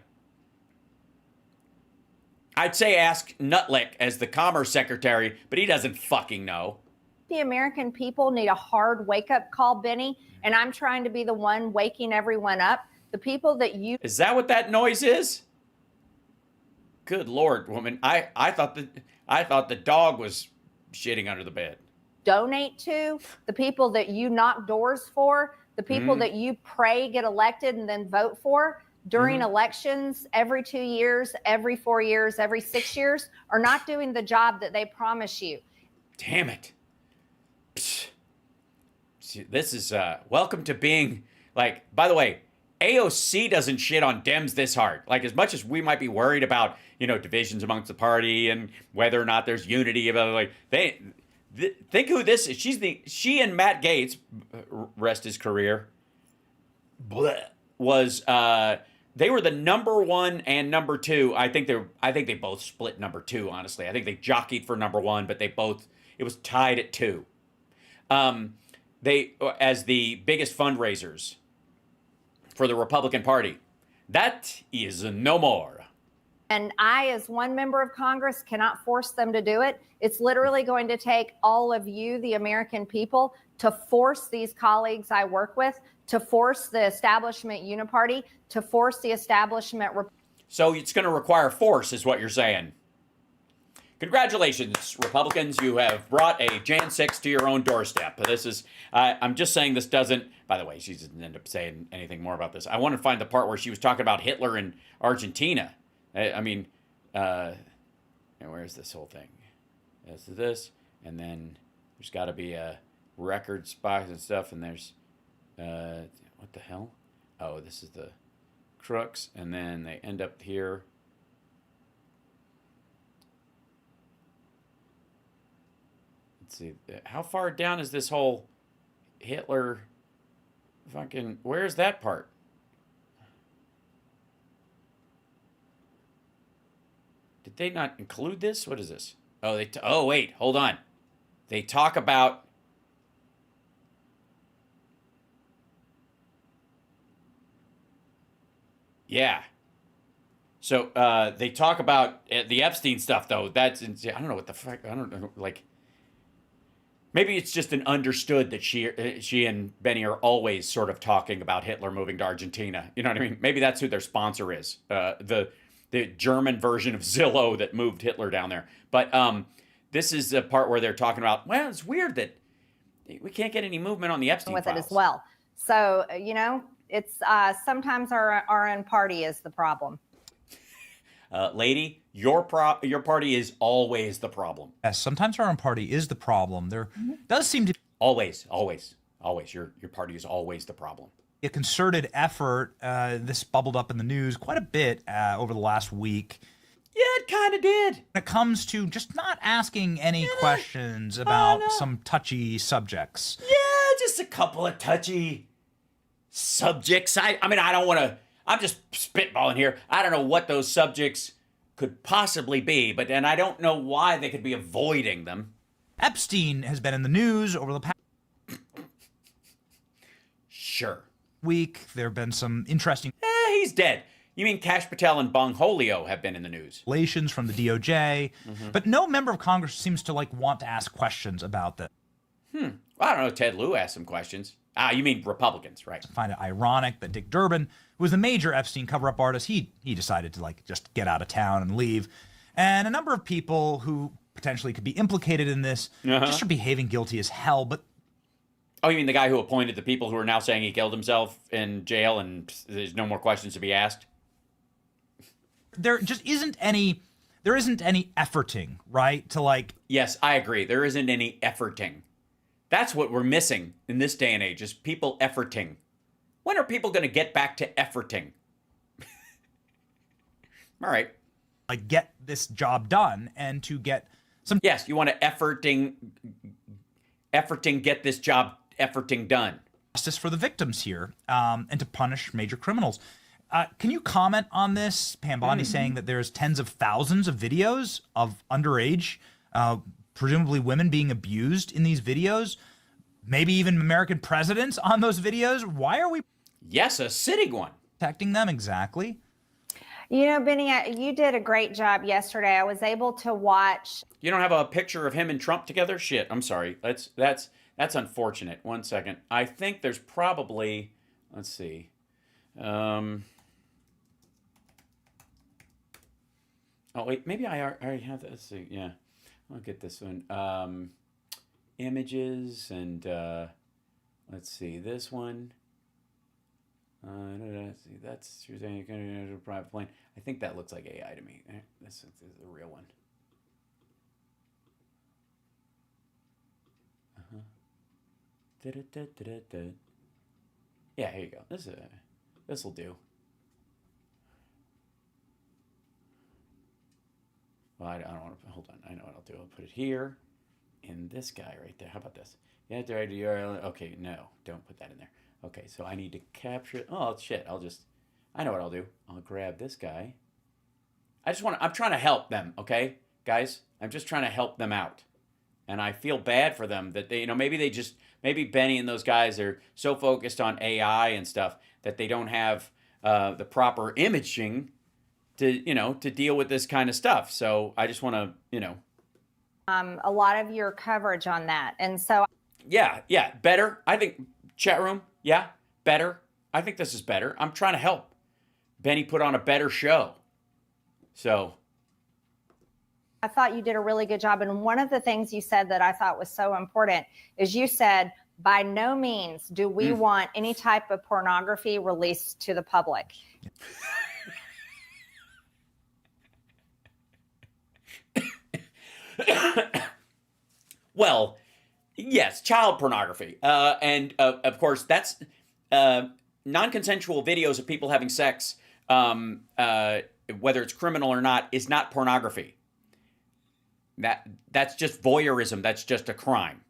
I'd say ask Nutlick as the Commerce Secretary, but he doesn't fucking know. the American people need a hard wake-up call, Benny, and I'm trying to be the one waking everyone up. The people that you... Is that what that noise is? Good Lord, woman. I thought the dog was shitting under the bed. donate to, the people that you knock doors for, the people that you pray get elected and then vote for during elections every 2 years, every 4 years, every 6 years, are not doing the job that they promise you. Damn it. Psh. See, this is, welcome to being, like, by the way, AOC doesn't shit on Dems this hard. Like, as much as we might be worried about, you know, divisions amongst the party and whether or not there's unity about, like, think who this is. She and Matt Gaetz, rest his career, was, they were the number one and number two. I think they both split number two, honestly. I think they jockeyed for number one, but it was tied at two. They, as the biggest fundraisers for the Republican Party. That is no more. And I, as one member of Congress, cannot force them to do it. It's literally going to take all of you, the American people, to force these colleagues I work with, to force the establishment uniparty, to force the establishment. So it's going to require force, is what you're saying. Congratulations, Republicans. You have brought a Jan 6 to your own doorstep. This is, I'm just saying this doesn't, by the way, she didn't end up saying anything more about this. I want to find the part where she was talking about Hitler in Argentina. I mean, where's this whole thing? This is this, and then there's got to be a records box and stuff, and there's, what the hell? Oh, this is the crux, and then they end up here. Let's see, how far down is this whole Hitler fucking, where's that part? Did they not include this? What is this? Oh, oh, wait, hold on. They talk about, yeah. So they talk about the Epstein stuff, though. That's, I don't know what the fuck, I don't know, like, maybe it's just an understood that she and Benny are always sort of talking about Hitler moving to Argentina. You know what I mean? Maybe that's who their sponsor is. The German version of Zillow that moved Hitler down there. But this is the part where they're talking about, well, it's weird that we can't get any movement on the Epstein with files. it as well. So, you know, it's sometimes our own party is the problem. Lady, your party is always the problem. Yes, sometimes our own party is the problem. There does seem to be Always. Your party is always the problem. a concerted effort. This bubbled up in the news quite a bit over the last week. Yeah, it kind of did. When it comes to just not asking any questions about some touchy subjects. Yeah, just a couple of touchy subjects. I mean, I don't want to, I'm just spitballing here. I don't know what those subjects could possibly be, but then I don't know why they could be avoiding them. Epstein has been in the news over the past Sure. week. There have been some interesting He's dead. You mean Cash Patel and Bongholio have been in the news? revelations from the DOJ, but no member of Congress seems to want to ask questions about this. Well, I don't know. Ted Lieu asked some questions. You mean Republicans, right? I find it ironic that Dick Durbin, who was the major Epstein cover-up artist, he decided to just get out of town and leave. And a number of people who potentially could be implicated in this just are behaving guilty as hell. But Oh, you mean the guy who appointed the people who are now saying he killed himself in jail and there's no more questions to be asked? there isn't any efforting, right? To Yes, I agree. There isn't any efforting. That's what we're missing in this day and age, is people efforting. When are people going to get back to efforting? All right. get this job done and to get some Yes, you want to efforting, get this job efforting done. justice for the victims here, and to punish major criminals. Can you comment on this? Pam Bondi saying that there's tens of thousands of videos of underage, presumably women being abused in these videos, maybe even American presidents on those videos. Why are we Yes, a sitting one. protecting them exactly? You know, Benny, you did a great job yesterday. I was able to watch. You don't have a picture of him and Trump together? Shit, I'm sorry. That's unfortunate. 1 second. I think there's probably, let's see. Oh wait, maybe I already have that. Let's see. Yeah, I'll get this one. Images and let's see this one. Let's see, that's you're saying you're going to a private plane. I think that looks like AI to me. This is the real one. Yeah, here you go. This will do. Well, I don't want to hold on. I know what I'll do. I'll put it here, in this guy right there. How about this? Yeah, the URL. Okay, no, don't put that in there. Okay, so I need to capture. Oh shit! I know what I'll do. I'll grab this guy. I'm trying to help them. Okay, guys, I'm just trying to help them out, and I feel bad for them that they, maybe Benny and those guys are so focused on AI and stuff that they don't have the proper imaging to deal with this kind of stuff. So I just want to, A lot of your coverage on that. And so Yeah, better. I think chat room, yeah, better. I think this is better. I'm trying to help Benny put on a better show. So I thought you did a really good job. And one of the things you said that I thought was so important is you said, by no means do we want any type of pornography released to the public. Well, yes, child pornography. And of course, that's non-consensual videos of people having sex, whether it's criminal or not, is not pornography. That's just voyeurism. That's just a crime.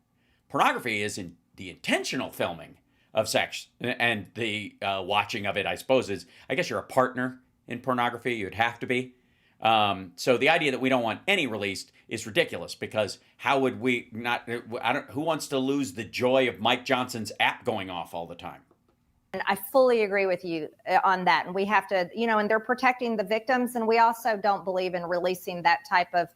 Pornography is in the intentional filming of sex, and the watching of it, I suppose, I guess you're a partner in pornography. You'd have to be. So the idea that we don't want any released is ridiculous, because how would we not? Who wants to lose the joy of Mike Johnson's app going off all the time? And I fully agree with you on that. And we have to, and they're protecting the victims. And we also don't believe in releasing that type of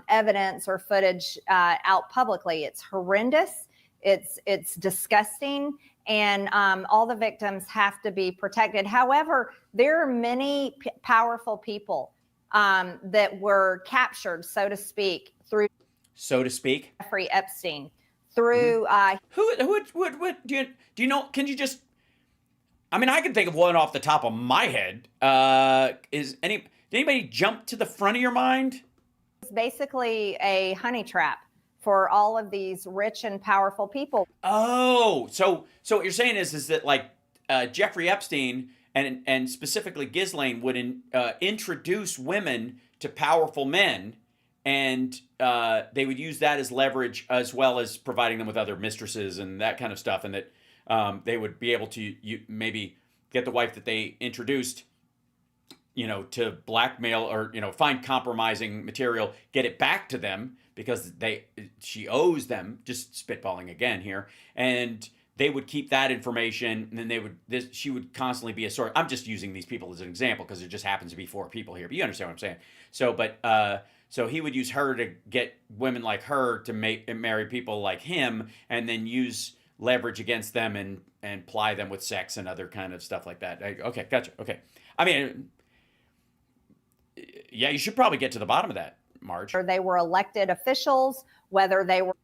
evidence or footage out publicly. It's horrendous. It's disgusting. And all the victims have to be protected. However, there are many powerful people that were captured, so to speak, through Jeffrey Epstein, through Who do you know? Can you just? I mean, I can think of one off the top of my head. Did anybody jump to the front of your mind? It's basically a honey trap for all of these rich and powerful people. Oh, so what you're saying is that like Jeffrey Epstein and specifically Ghislaine would introduce women to powerful men, and they would use that as leverage, as well as providing them with other mistresses and that kind of stuff, and that they would be able to maybe get the wife that they introduced, to blackmail or, find compromising material, get it back to them because she owes them, just spitballing again here, and they would keep that information, and then she would constantly be a source. I'm just using these people as an example because it just happens to be 4 people here, but you understand what I'm saying. So he would use her to get women like her to marry people like him, and then use leverage against them and ply them with sex and other kind of stuff like that. Okay, gotcha. Okay. I mean, yeah, you should probably get to the bottom of that, Marge. Or they were elected officials, whether they were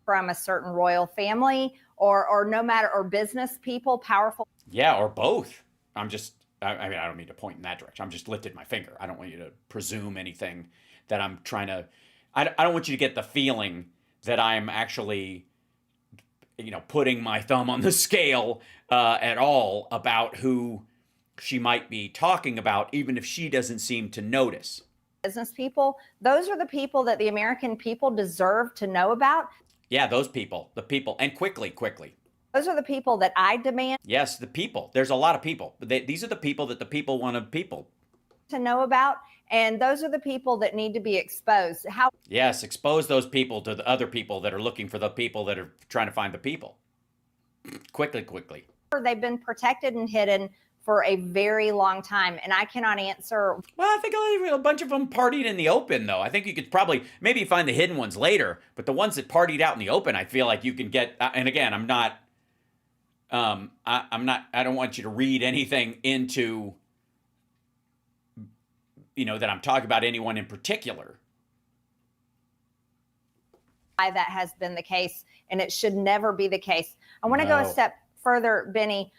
from a certain royal family or no matter, or business people, powerful. Yeah, or both. I mean, I don't mean to point in that direction. I'm just lifted my finger. I don't want you to presume anything that I'm trying to, I don't want you to get the feeling that I'm actually, putting my thumb on the scale at all about who she might be talking about, even if she doesn't seem to notice. Business people, those are the people that the American people deserve to know about. Yeah, those people, the people, and quickly. Those are the people that I demand. Yes, the people. There's a lot of people. These are the people that the people want to know about, and those are the people that need to be exposed. Yes, expose those people to the other people that are looking for the people that are trying to find the people. Quickly. They've been protected and hidden for a very long time, and I cannot answer. Well, I think a bunch of them partied in the open, though. I think you could probably maybe find the hidden ones later, but the ones that partied out in the open, I feel like you can get. And again, I'm not. I don't want you to read anything into, that I'm talking about anyone in particular. That has been the case, and it should never be the case. I want to go a step further, Benny.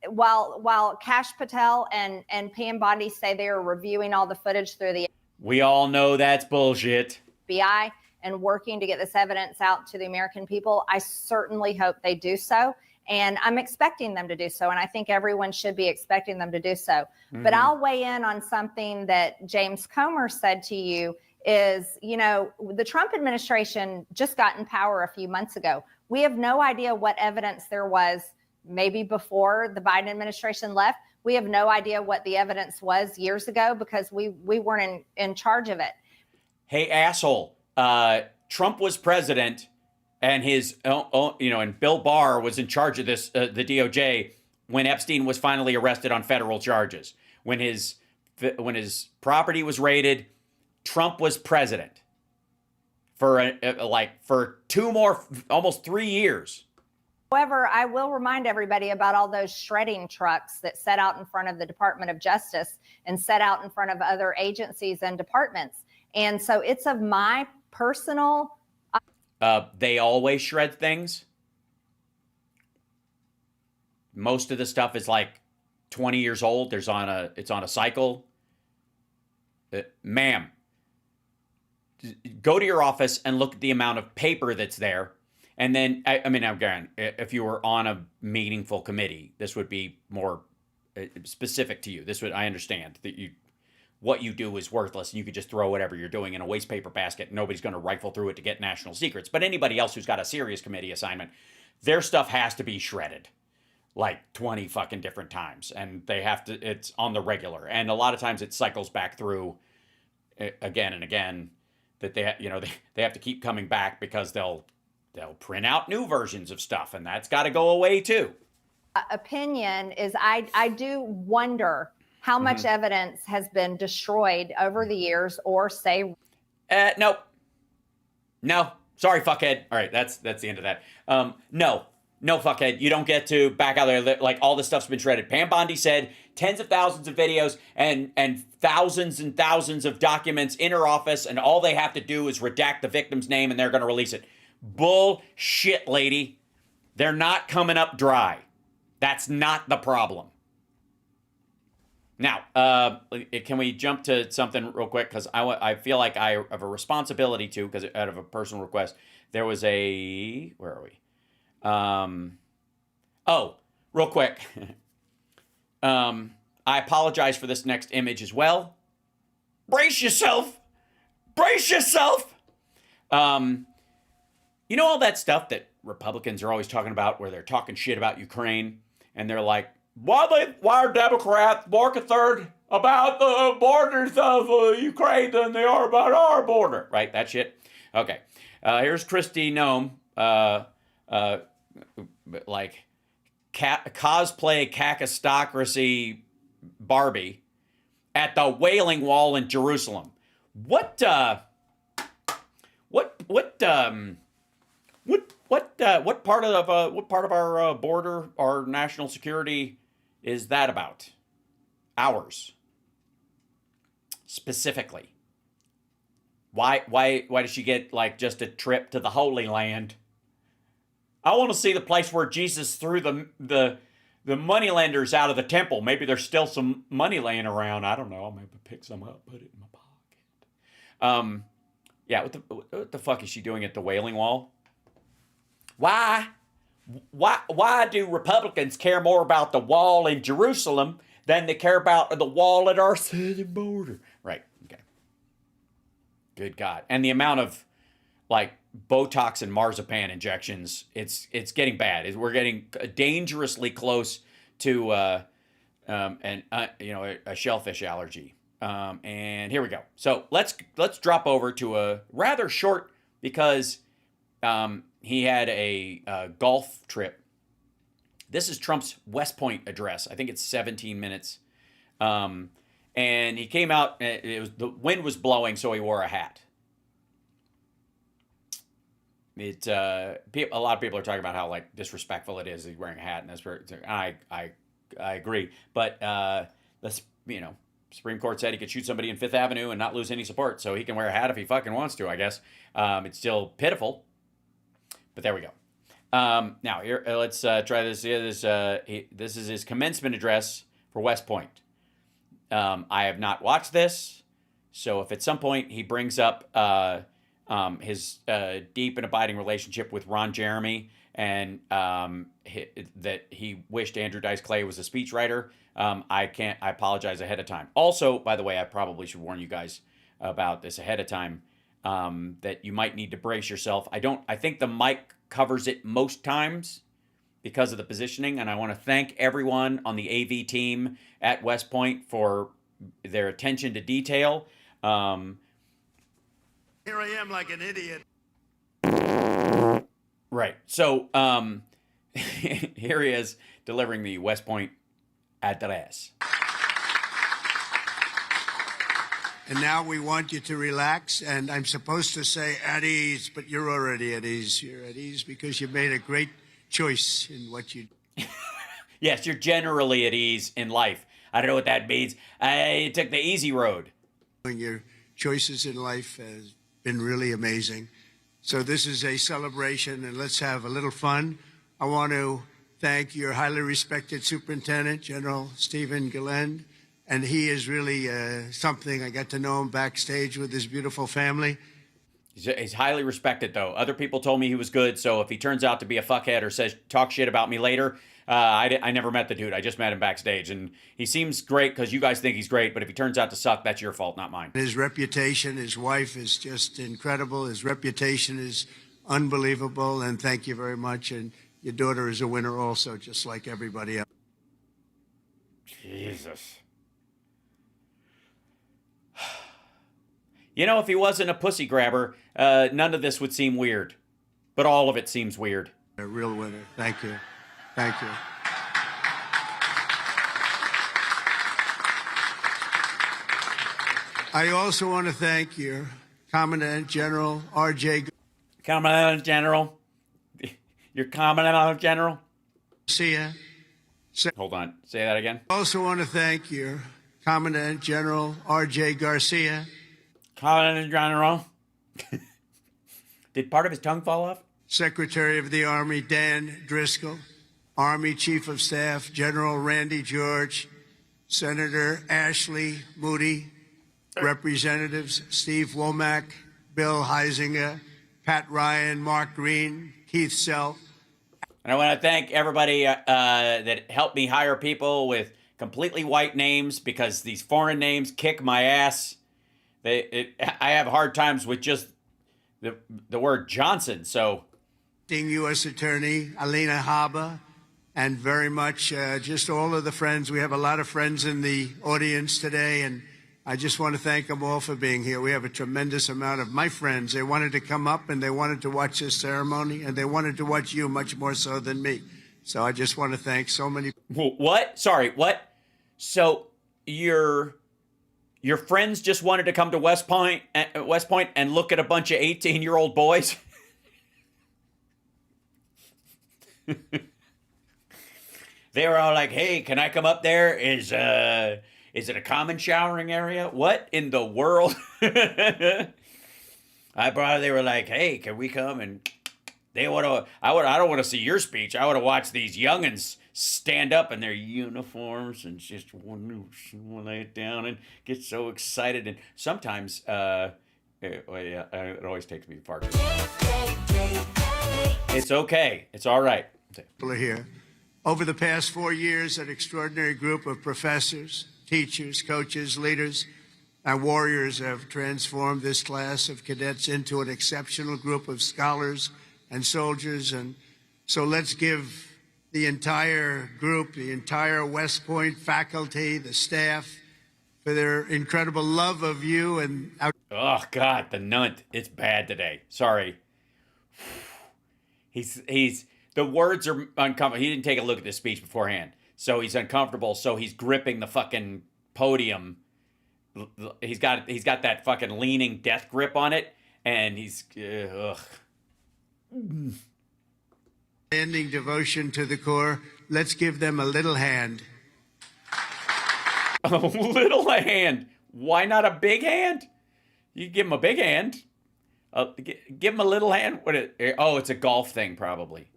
While Kash Patel and Pam Bondi say they are reviewing all the footage through the We all know that's bullshit. FBI and working to get this evidence out to the American people, I certainly hope they do so. And I'm expecting them to do so. And I think everyone should be expecting them to do so. Mm-hmm. But I'll weigh in on something that James Comer said to you is, the Trump administration just got in power a few months ago. We have no idea what evidence there was maybe before the Biden administration left. We have no idea what the evidence was years ago because we weren't in charge of it. Hey, asshole. Trump was president. And and Bill Barr was in charge of this, the DOJ, when Epstein was finally arrested on federal charges. When his property was raided, Trump was president for almost 3 years. However, I will remind everybody about all those shredding trucks that set out in front of the Department of Justice and set out in front of other agencies and departments. And so it's of my personal. They always shred things. Most of the stuff is like 20 years old. It's on a cycle. Ma'am, go to your office and look at the amount of paper that's there. And then, again, if you were on a meaningful committee, this would be more specific to you. I understand that what you do is worthless and you could just throw whatever you're doing in a waste paper basket. Nobody's going to rifle through it to get national secrets. But anybody else who's got a serious committee assignment, their stuff has to be shredded like 20 fucking different times. And it's on the regular. And a lot of times it cycles back through again and again that they have to keep coming back because they'll print out new versions of stuff, and that's got to go away too. Opinion is I do wonder how much evidence has been destroyed over the years, or say. No. Sorry, fuckhead. All right, that's the end of that. No, fuckhead. You don't get to back out there. Like, all this stuff's been shredded. Pam Bondi said tens of thousands of videos and thousands and thousands of documents in her office, and all they have to do is redact the victim's name, and they're going to release it. Bullshit, lady. They're not coming up dry. That's not the problem. Now, can we jump to something real quick? Because I feel like I have a responsibility to, because out of a personal request, there was a... Where are we? Real quick. I apologize for this next image as well. Brace yourself. Brace yourself. You know all that stuff that Republicans are always talking about where they're talking shit about Ukraine and they're like, why are Democrats more concerned about the borders of Ukraine than they are about our border? Right, that shit? Okay. Here's Kristi Noem, cosplay cacistocracy Barbie at the Wailing Wall in Jerusalem. What part of our border, our national security, is that about? Ours, specifically. Why does she get like just a trip to the Holy Land? I want to see the place where Jesus threw the moneylenders out of the temple. Maybe there's still some money laying around. I don't know. I'll maybe pick some up, put it in my pocket. Yeah, what the fuck is she doing at the Wailing Wall? Why do Republicans care more about the wall in Jerusalem than they care about the wall at our southern border? Right, okay. Good God. And the amount of, like, Botox and marzipan injections, it's getting bad. We're getting dangerously close to a shellfish allergy. And here we go. So let's drop over to a rather short, because he had a golf trip. This is Trump's West Point address. I think it's 17 minutes. And he came out, the wind was blowing, so he wore a hat. A lot of people are talking about how like disrespectful it is he's wearing a hat, and that's where I agree. But Supreme Court said he could shoot somebody in Fifth Avenue and not lose any support, so he can wear a hat if he fucking wants to, I guess. It's still pitiful, but there we go. Now here, let's try this. This is his commencement address for West Point. I have not watched this, so if at some point he brings up his deep and abiding relationship with Ron Jeremy and that he wished Andrew Dice Clay was a speechwriter, I apologize ahead of time. Also, by the way, I probably should warn you guys about this ahead of time, that you might need to brace yourself. I think the mic covers it most times because of the positioning, and I want to thank everyone on the AV team at West Point for their attention to detail. Here I am like an idiot. Right. So here he is delivering the West Point address. And now we want you to relax, and I'm supposed to say at ease, but you're already at ease. You're at ease because you made a great choice in what you... Yes, you're generally at ease in life. I don't know what that means. I took the easy road. Your choices in life has been really amazing. So this is a celebration, and let's have a little fun. I want to thank your highly respected Superintendent, General Stephen Gillen, and he is really something. I got to know him backstage with his beautiful family. He's highly respected, though. Other people told me he was good, so if he turns out to be a fuckhead or says talk shit about me later, I never met the dude. I just met him backstage, and he seems great because you guys think he's great, but if he turns out to suck, that's your fault, not mine. His reputation, his wife is just incredible. His reputation is unbelievable, and thank you very much. And your daughter is a winner also, just like everybody else. Jesus. You know, if he wasn't a pussy grabber, none of this would seem weird. But all of it seems weird. A real winner. Thank you. Thank you. I also want to thank your Commandant General R.J. Commandant General? Your Commandant General? Garcia. Hold on. Say that again. I also want to thank your Commandant General R.J. Garcia. Commandant General? Did part of his tongue fall off? Secretary of the Army Dan Driscoll. Army Chief of Staff General Randy George. Senator Ashley Moody. Representatives Steve Womack, Bill Heisinger, Pat Ryan, Mark Green, Keith Self. And I want to thank everybody that helped me hire people with completely white names because these foreign names kick my ass. I have hard times with just the word Johnson. So, U.S. Attorney Alina Habba, and very much just all of the friends. We have a lot of friends in the audience today, and I just want to thank them all for being here. We have a tremendous amount of my friends. They wanted to come up and they wanted to watch this ceremony, and they wanted to watch you much more so than me. So I just want to thank so many. What? Sorry, what? So your friends just wanted to come to West Point and look at a bunch of 18-year-old boys? They were all like, "Hey, can I come up there? Is it a common showering area? What in the world?" They were like, "Hey, can we come?" And I don't want to see your speech. I want to watch these youngins stand up in their uniforms and just want to lay it down and get so excited. And sometimes, it always takes me far too long. It's okay. It's all right. People are here. Over the past 4 years, an extraordinary group of professors, teachers, coaches, leaders, and warriors have transformed this class of cadets into an exceptional group of scholars and soldiers. And so let's give the entire group, the entire West Point faculty, the staff, for their incredible love of you and our. Oh, God, the nunt. It's bad today. Sorry. The words are uncomfortable. He didn't take a look at this speech beforehand. So he's uncomfortable. So he's gripping the fucking podium. He's got that fucking leaning death grip on it. And he's, ugh. Standing devotion to the core. Let's give them a little hand. A little hand. Why not a big hand? You give him a big hand. Give him a little hand. It's a golf thing, probably.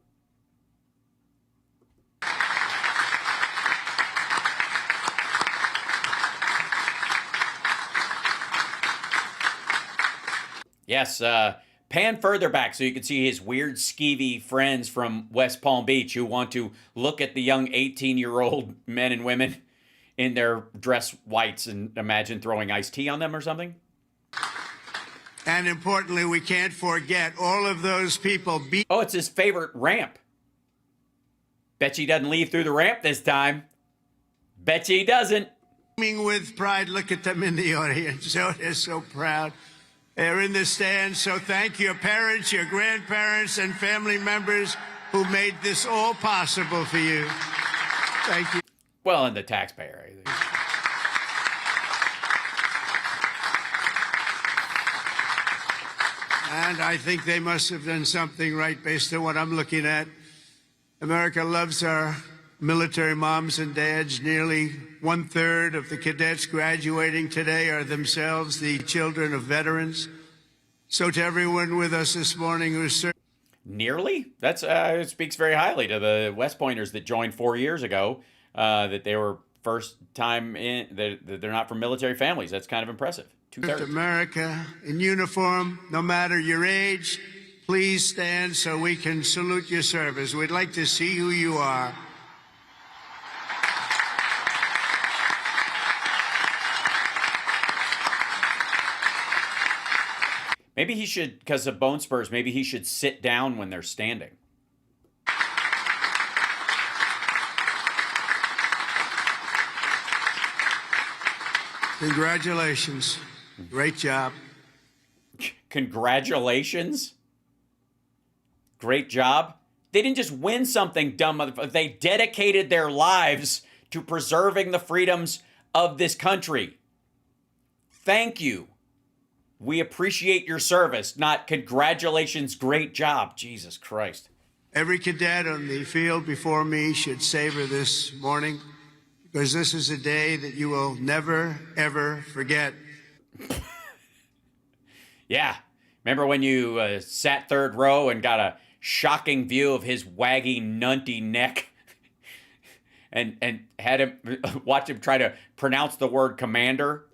Yes, pan further back so you can see his weird, skeevy friends from West Palm Beach who want to look at the young 18-year-old men and women in their dress whites and imagine throwing iced tea on them or something. And importantly, we can't forget all of those people. Oh, it's his favorite ramp. Bet you he doesn't leave through the ramp this time. Bet you he doesn't. With pride, look at them in the audience. So they're so proud. They're in the stands. So thank your parents, your grandparents, and family members who made this all possible for you. Thank you. Well, and the taxpayer, I think. And I think they must have done something right based on what I'm looking at. America loves our military moms and dads. Nearly 1/3 of the cadets graduating today are themselves the children of veterans. So to everyone with us this morning who's nearly, that's it speaks very highly to the West Pointers that joined 4 years ago. That they were first time in. That they're not from military families. That's kind of impressive. 2/3. America in uniform, no matter your age, please stand so we can salute your service. We'd like to see who you are. Maybe he should, because of bone spurs, maybe he should sit down when they're standing. Congratulations. Great job. Congratulations. Great job. They didn't just win something, dumb motherfucker. They dedicated their lives to preserving the freedoms of this country. Thank you. We appreciate your service, not congratulations, great job. Jesus Christ. Every cadet on the field before me should savor this morning, because this is a day that you will never, ever forget. Yeah. Remember when you sat third row and got a shocking view of his waggy, nunty neck and had him watch him try to pronounce the word commander?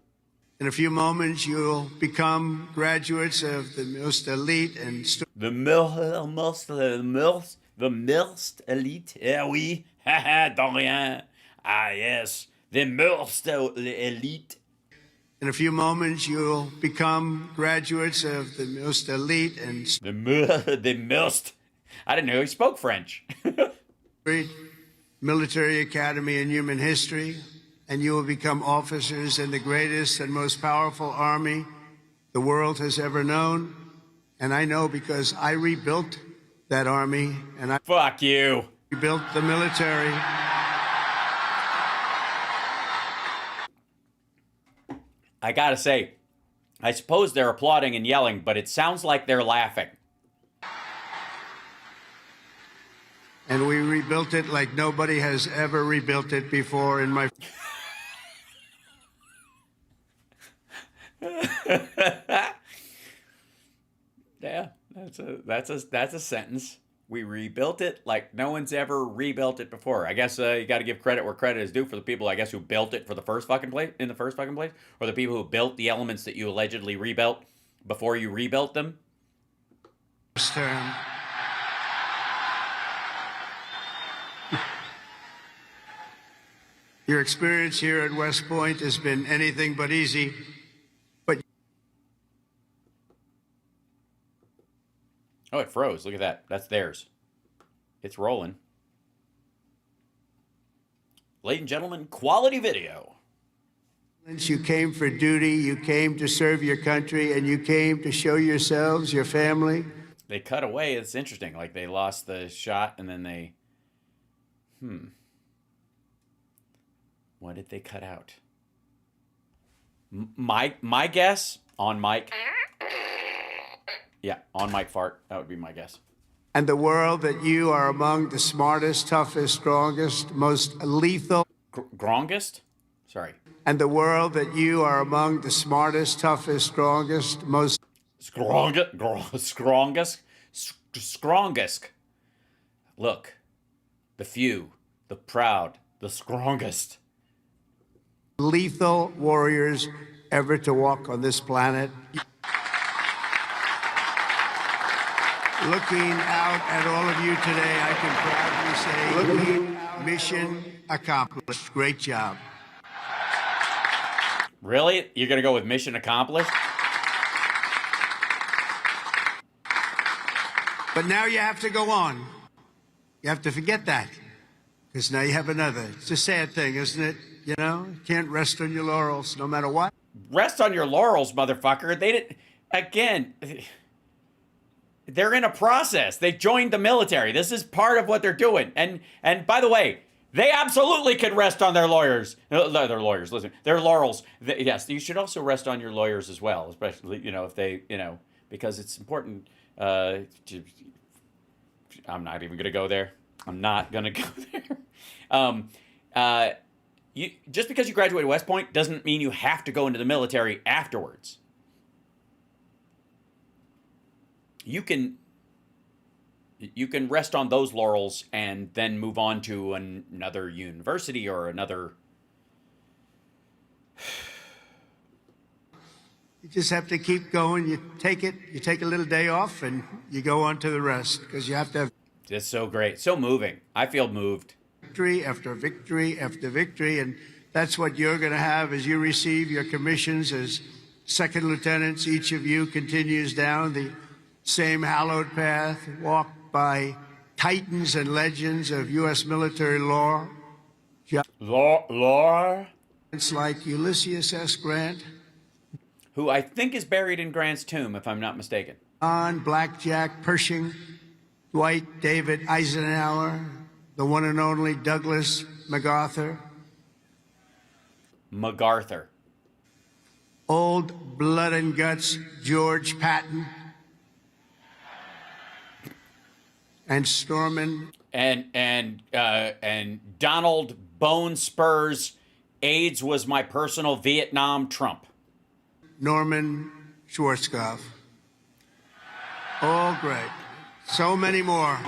In a few moments, you'll become graduates of the most elite and the most elite. Eh oui, haha, de rien. Ah yes, The most elite. In a few moments, you'll become graduates of the most elite and The most. I didn't know he spoke French. great military academy in human history, and you will become officers in the greatest and most powerful army the world has ever known. And I know because I rebuilt that army, and I Fuck you. rebuilt the military. I gotta say, I suppose they're applauding and yelling, but it sounds like they're laughing. And we rebuilt it like nobody has ever rebuilt it before in my Yeah, that's a sentence. We rebuilt it like no one's ever rebuilt it before. I guess you got to give credit where credit is due for the people, I guess, who built it for the first fucking place, or the people who built the elements that you allegedly rebuilt before you rebuilt them. first term. Your experience here at West Point has been anything but easy, but Oh, it froze. Look at that. That's theirs. It's rolling. Ladies and gentlemen, quality video. you came for duty, you came to serve your country, and you came to show yourselves, your family. They cut away. It's interesting. Like they lost the shot and then they... What did they cut out? My guess on mic. Yeah, on mic fart. That would be my guess. And the world that you are among the smartest, toughest, strongest, most lethal. Grongest? Sorry. And the world that you are among the smartest, toughest, strongest, most Strongest. Look, the few, the proud, the strongest. lethal warriors ever to walk on this planet. Looking out at all of you today, I can proudly say, mission accomplished. Great job. Really? You're going to go with mission accomplished? But now you have to go on. You have to forget that. Because now you have another. It's a sad thing, isn't it? You know, you can't rest on your laurels no matter what. Rest on your laurels, motherfucker. They didn't... Again... They're in a process. They joined the military. This is part of what they're doing. And by the way, they absolutely can rest on their lawyers. Their lawyers, listen. Their laurels. Yes, you should also rest on your lawyers as well, especially, if they, because it's important. I'm not even going to go there. I'm not going to go there. Just because you graduated West Point doesn't mean you have to go into the military afterwards. You can rest on those laurels and then move on to another university or another. You just have to keep going. You take a little day off, and you go on to the rest, because you have to have It's so great, so moving. I feel moved. victory after victory after victory, and that's what you're going to have as you receive your commissions as second lieutenants. Each of you continues down the same hallowed path walked by titans and legends of U.S. military lore. Lore? It's like Ulysses S. Grant, Who I think is buried in Grant's tomb, if I'm not mistaken. John Blackjack Pershing, Dwight David Eisenhower, the one and only Douglas MacArthur, MacArthur. old blood and guts George Patton, and Stormin And Donald Bone Spurs, AIDS was my personal Vietnam Trump. Norman Schwarzkopf. All great. So many more.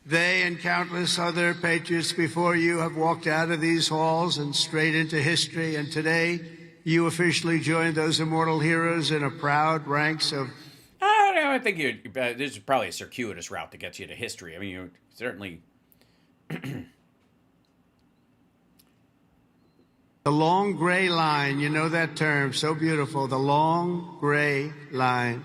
They and countless other patriots before you have walked out of these halls and straight into history, and today you officially join those immortal heroes in a proud ranks of... I think this is probably a circuitous route to get you to history. I mean, you certainly... The long gray line, you know that term, so beautiful. The long gray line.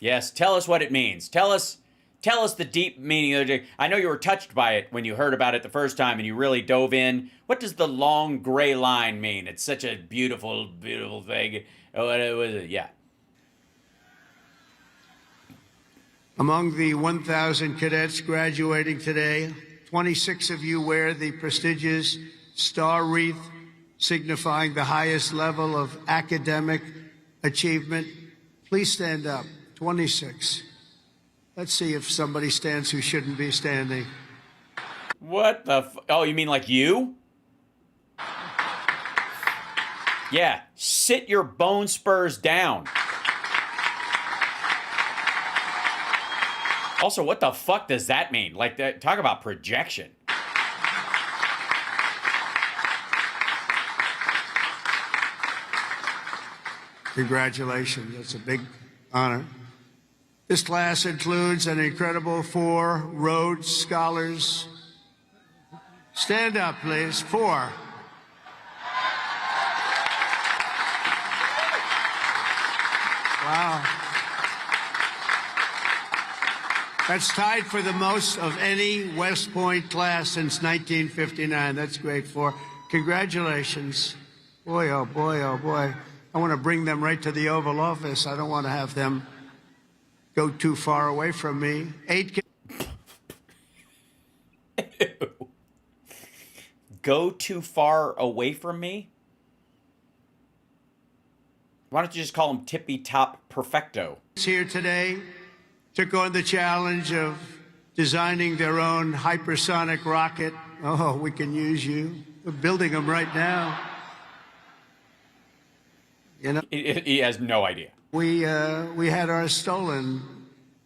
Yes, tell us what it means. Tell us the deep meaning of it. I know you were touched by it when you heard about it the first time and you really dove in. What does the long gray line mean? It's such a beautiful, beautiful thing. Oh, what was it? Yeah. Among the 1,000 cadets graduating today, 26 of you wear the prestigious star wreath, signifying the highest level of academic achievement. Please stand up. 26. Let's see if somebody stands who shouldn't be standing. What the oh, you mean like you? Yeah, sit your bone spurs down. Also, what the fuck does that mean? Like, talk about projection. Congratulations. That's a big honor. This class includes an incredible 4 Rhodes Scholars. Stand up, please. 4. Wow. That's tied for the most of any West Point class since 1959. That's great. 4. Congratulations. Boy, oh boy, oh boy. I want to bring them right to the Oval Office. I don't want to have them go too far away from me. 8. Go too far away from me? Why don't you just call him Tippy Top Perfecto? Here today took on the challenge of designing their own hypersonic rocket. Oh, we can use you. We're building them right now. You know, He has no idea. we had ours stolen.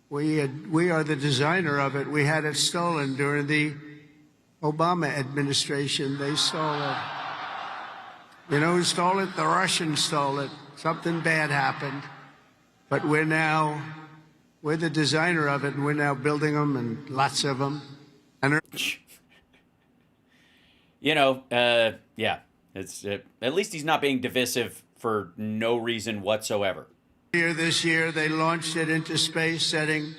We are the designer of it. We had it stolen during the Obama administration. They stole it. You know who stole it? The Russians stole it. Something bad happened. But we're the designer of it, and we're now building them, and lots of them. And You know, yeah. It's at least he's not being divisive for no reason whatsoever. this year, they launched it into space, setting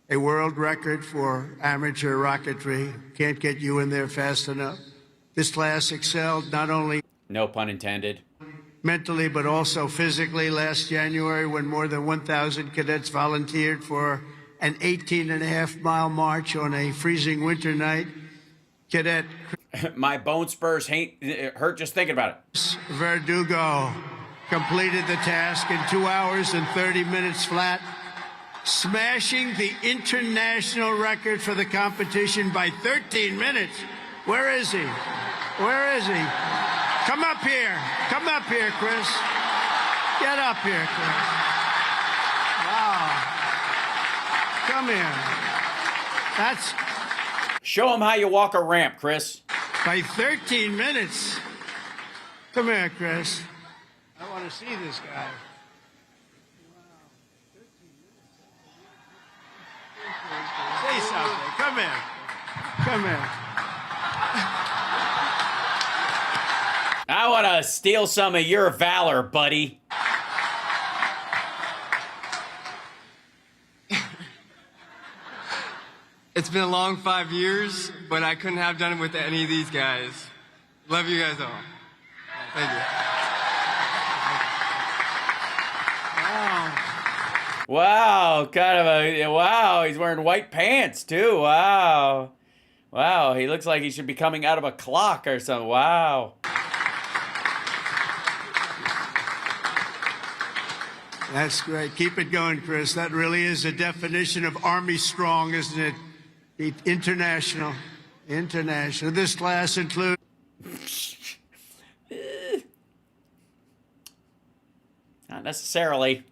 a world record for amateur rocketry. Can't get you in there fast enough. This class excelled not only No pun intended. mentally, but also physically. Last January, when more than 1,000 cadets volunteered for an 18.5-mile march on a freezing winter night, Cadet My bone spurs hurt just thinking about it. Verdugo completed the task in 2 hours and 30 minutes flat, smashing the international record for the competition by 13 minutes. Where is he? Where is he? Come up here. Come up here, Chris. Get up here, Chris. Wow. Come here. That's Show him how you walk a ramp, Chris. by 13 minutes. Come here, Chris. I want to see this guy. Say something. Come here. Come here. I want to steal some of your valor, buddy. It's been a long 5 years, but I couldn't have done it with any of these guys. Love you guys all. Thank you. Wow, wow, he's wearing white pants too. Wow. Wow, he looks like he should be coming out of a clock or something. Wow. That's great. Keep it going, Chris. That really is a definition of Army strong, isn't it? International. International. This class includes Not necessarily.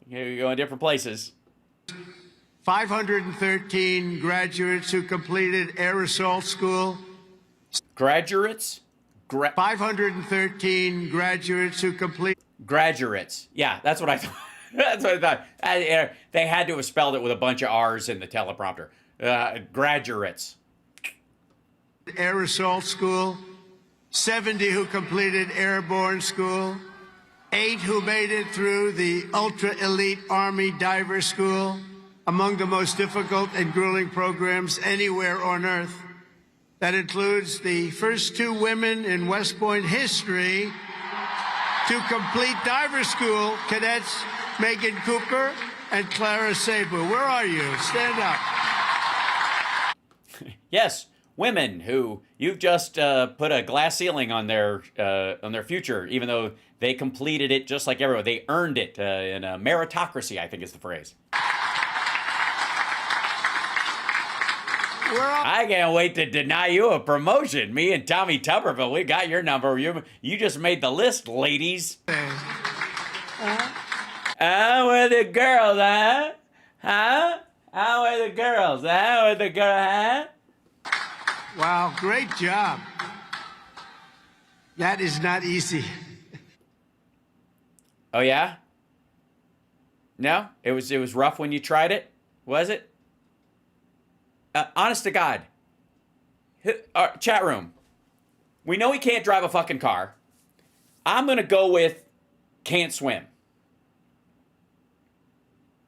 You go in different places. 513 graduates who completed air assault school. Graduates? 513 graduates who completed. Graduates. Yeah, that's what I thought. That's what I thought. They had to have spelled it with a bunch of R's in the teleprompter. Graduates. Air assault school. 70 who completed airborne school, 8 who made it through the ultra-elite Army Diver School, among the most difficult and grueling programs anywhere on Earth. That includes the first 2 women in West Point history to complete diver school, cadets Megan Cooper and Clara Sabu. Where are you? Stand up. Yes, women who you've just put a glass ceiling on their future, even though they completed it just like everyone. They earned it in a meritocracy, I think is the phrase. I can't wait to deny you a promotion. Me and Tommy Tuberville, we got your number. You just made the list, ladies. Where the girls, huh? Huh? Where the girls, huh? Where the girl, huh? Wow, great job. That is not easy. Oh yeah? No? It was rough when you tried it? Was it? Honest to God. Chat room. We know he can't drive a fucking car. I'm going to go with can't swim.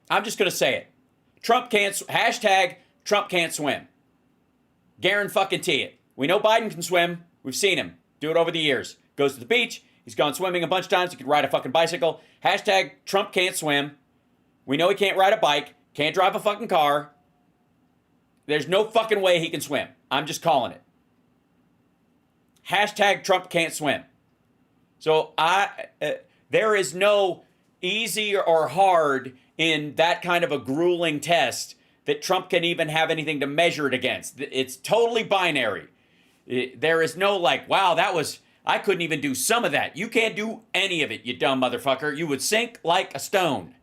I'm just going to say it. Trump can't, hashtag Trump can't swim. Guarantee it. We know Biden can swim. We've seen him do it over the years. Goes to the beach. He's gone swimming a bunch of times. He can ride a fucking bicycle. Hashtag Trump can't swim. We know he can't ride a bike. Can't drive a fucking car. There's no fucking way he can swim. I'm just calling it. Hashtag Trump can't swim. So there is no easy or hard in that kind of a grueling test that Trump can even have anything to measure it against. It's totally binary. There is no like, wow, I couldn't even do some of that. You can't do any of it, you dumb motherfucker. You would sink like a stone.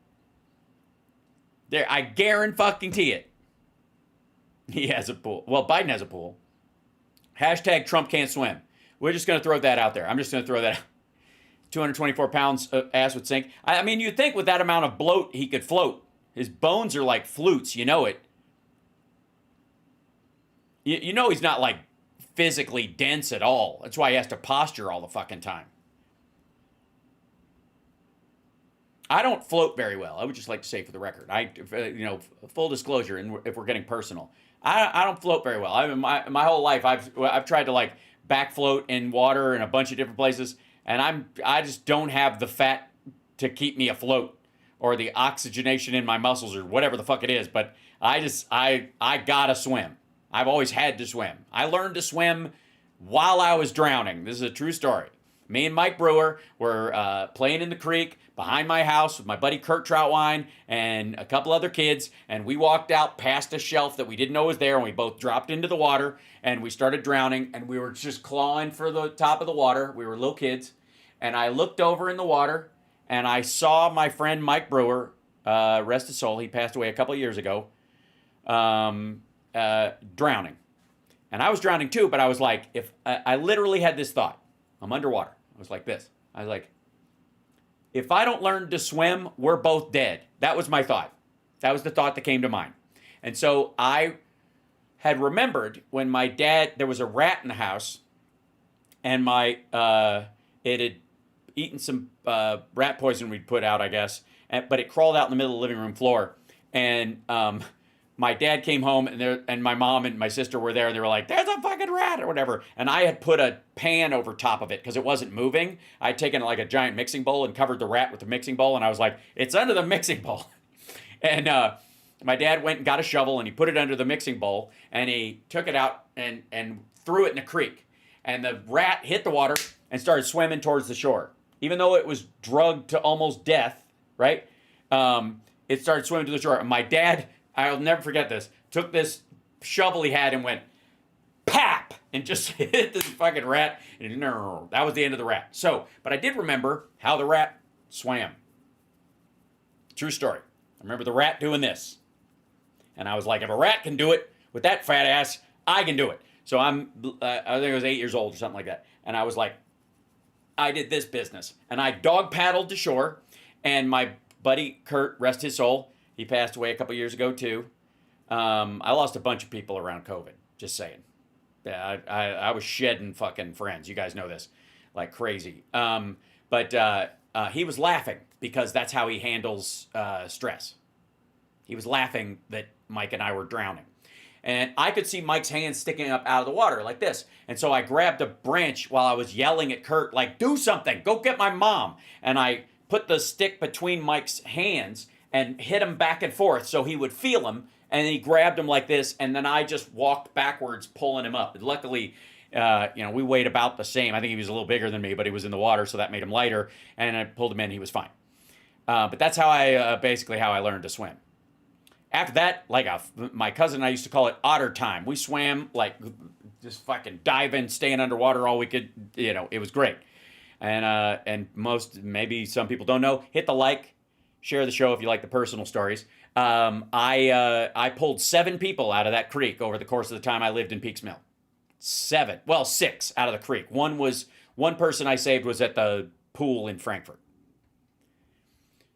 There, I guarantee it. He has a pool. Well, Biden has a pool. Hashtag Trump can't swim. We're just going to throw that out there. I'm just going to throw that out. 224 pounds ass would sink. I mean, you'd think with that amount of bloat, he could float. His bones are like flutes. You know it. You know he's not like physically dense at all. That's why he has to posture all the fucking time. I don't float very well. I would just like to say for the record. Full disclosure, and if we're getting personal, I don't float very well. I mean, my whole life, I've tried to like back float in water in a bunch of different places, and I just don't have the fat to keep me afloat or the oxygenation in my muscles or whatever the fuck it is. But I gotta swim. I've always had to swim. I learned to swim while I was drowning. This is a true story. Me and Mike Brewer were playing in the creek behind my house with my buddy Kurt Troutwine and a couple other kids, and we walked out past a shelf that we didn't know was there, and we both dropped into the water, and we started drowning, and we were just clawing for the top of the water. We were little kids, and I looked over in the water, and I saw my friend Mike Brewer, rest his soul, he passed away a couple of years ago, drowning. And I was drowning too, but I was like, I literally had this thought. I'm underwater. I was like this. I was like, if I don't learn to swim, we're both dead. That was my thought. That was the thought that came to mind. And so I had remembered when my dad, there was a rat in the house, and it had eaten some rat poison we'd put out, I guess, but it crawled out in the middle of the living room floor. And my dad came home, and my mom and my sister were there, and they were like, there's a fucking rat or whatever. And I had put a pan over top of it because it wasn't moving. I'd taken like a giant mixing bowl and covered the rat with the mixing bowl, and I was like, it's under the mixing bowl. And my dad went and got a shovel, and he put it under the mixing bowl, and he took it out and threw it in the creek. And the rat hit the water and started swimming towards the shore. Even though it was drugged to almost death, right? It started swimming to the shore. And my dad, I'll never forget this, took this shovel he had and went, pap, and just hit this fucking rat. And that was the end of the rat. So, but I did remember how the rat swam. True story. I remember the rat doing this. And I was like, if a rat can do it with that fat ass, I can do it. So I think I was 8 years old or something like that. And I was like, I did this business. And I dog paddled to shore. And my buddy Kurt, rest his soul, he passed away a couple years ago too. I lost a bunch of people around COVID, just saying. I was shedding fucking friends. You guys know this, like crazy. But he was laughing because that's how he handles stress. He was laughing that Mike and I were drowning. And I could see Mike's hands sticking up out of the water like this. And so I grabbed a branch while I was yelling at Kurt, like, do something, go get my mom. And I put the stick between Mike's hands and hit him back and forth so he would feel him. And he grabbed him like this, and then I just walked backwards, pulling him up. Luckily, we weighed about the same. I think he was a little bigger than me, but he was in the water, so that made him lighter. And I pulled him in, he was fine. But that's how I learned to swim. After that, my cousin and I used to call it otter time. We swam, like, just fucking diving, staying underwater all we could. It was great. And maybe some people don't know, hit the like, share the show if you like the personal stories. I pulled 7 people out of that creek over the course of the time I lived in Peaks Mill. 6 out of the creek. One person I saved was at the pool in Frankfurt.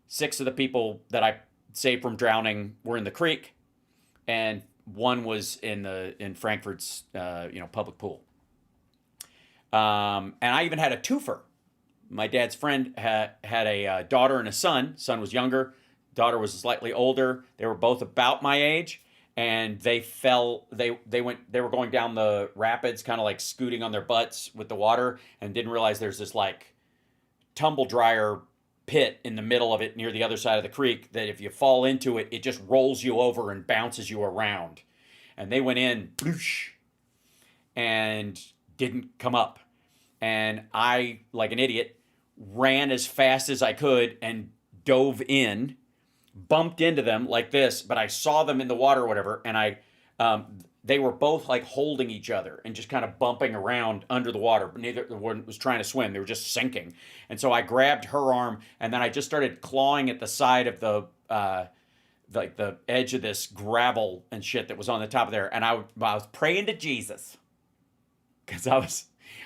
6 of the people that I saved from drowning were in the creek, and 1 was in Frankfurt's public pool. And I even had a twofer. My dad's friend had a daughter and a son. Son was younger. Daughter was slightly older. They were both about my age, and they fell. They were going down the rapids, kind of like scooting on their butts with the water, and didn't realize there's this like tumble dryer pit in the middle of it near the other side of the creek that if you fall into it, it just rolls you over and bounces you around. And they went in, bloosh, and didn't come up. And I, like an idiot, ran as fast as I could and dove in, bumped into them like this, but I saw them in the water or whatever, and they were both like holding each other and just kind of bumping around under the water, but neither one was trying to swim. They were just sinking. And so I grabbed her arm, and then I just started clawing at the side of the edge of this gravel and shit that was on the top of there. And I was praying to Jesus, because I was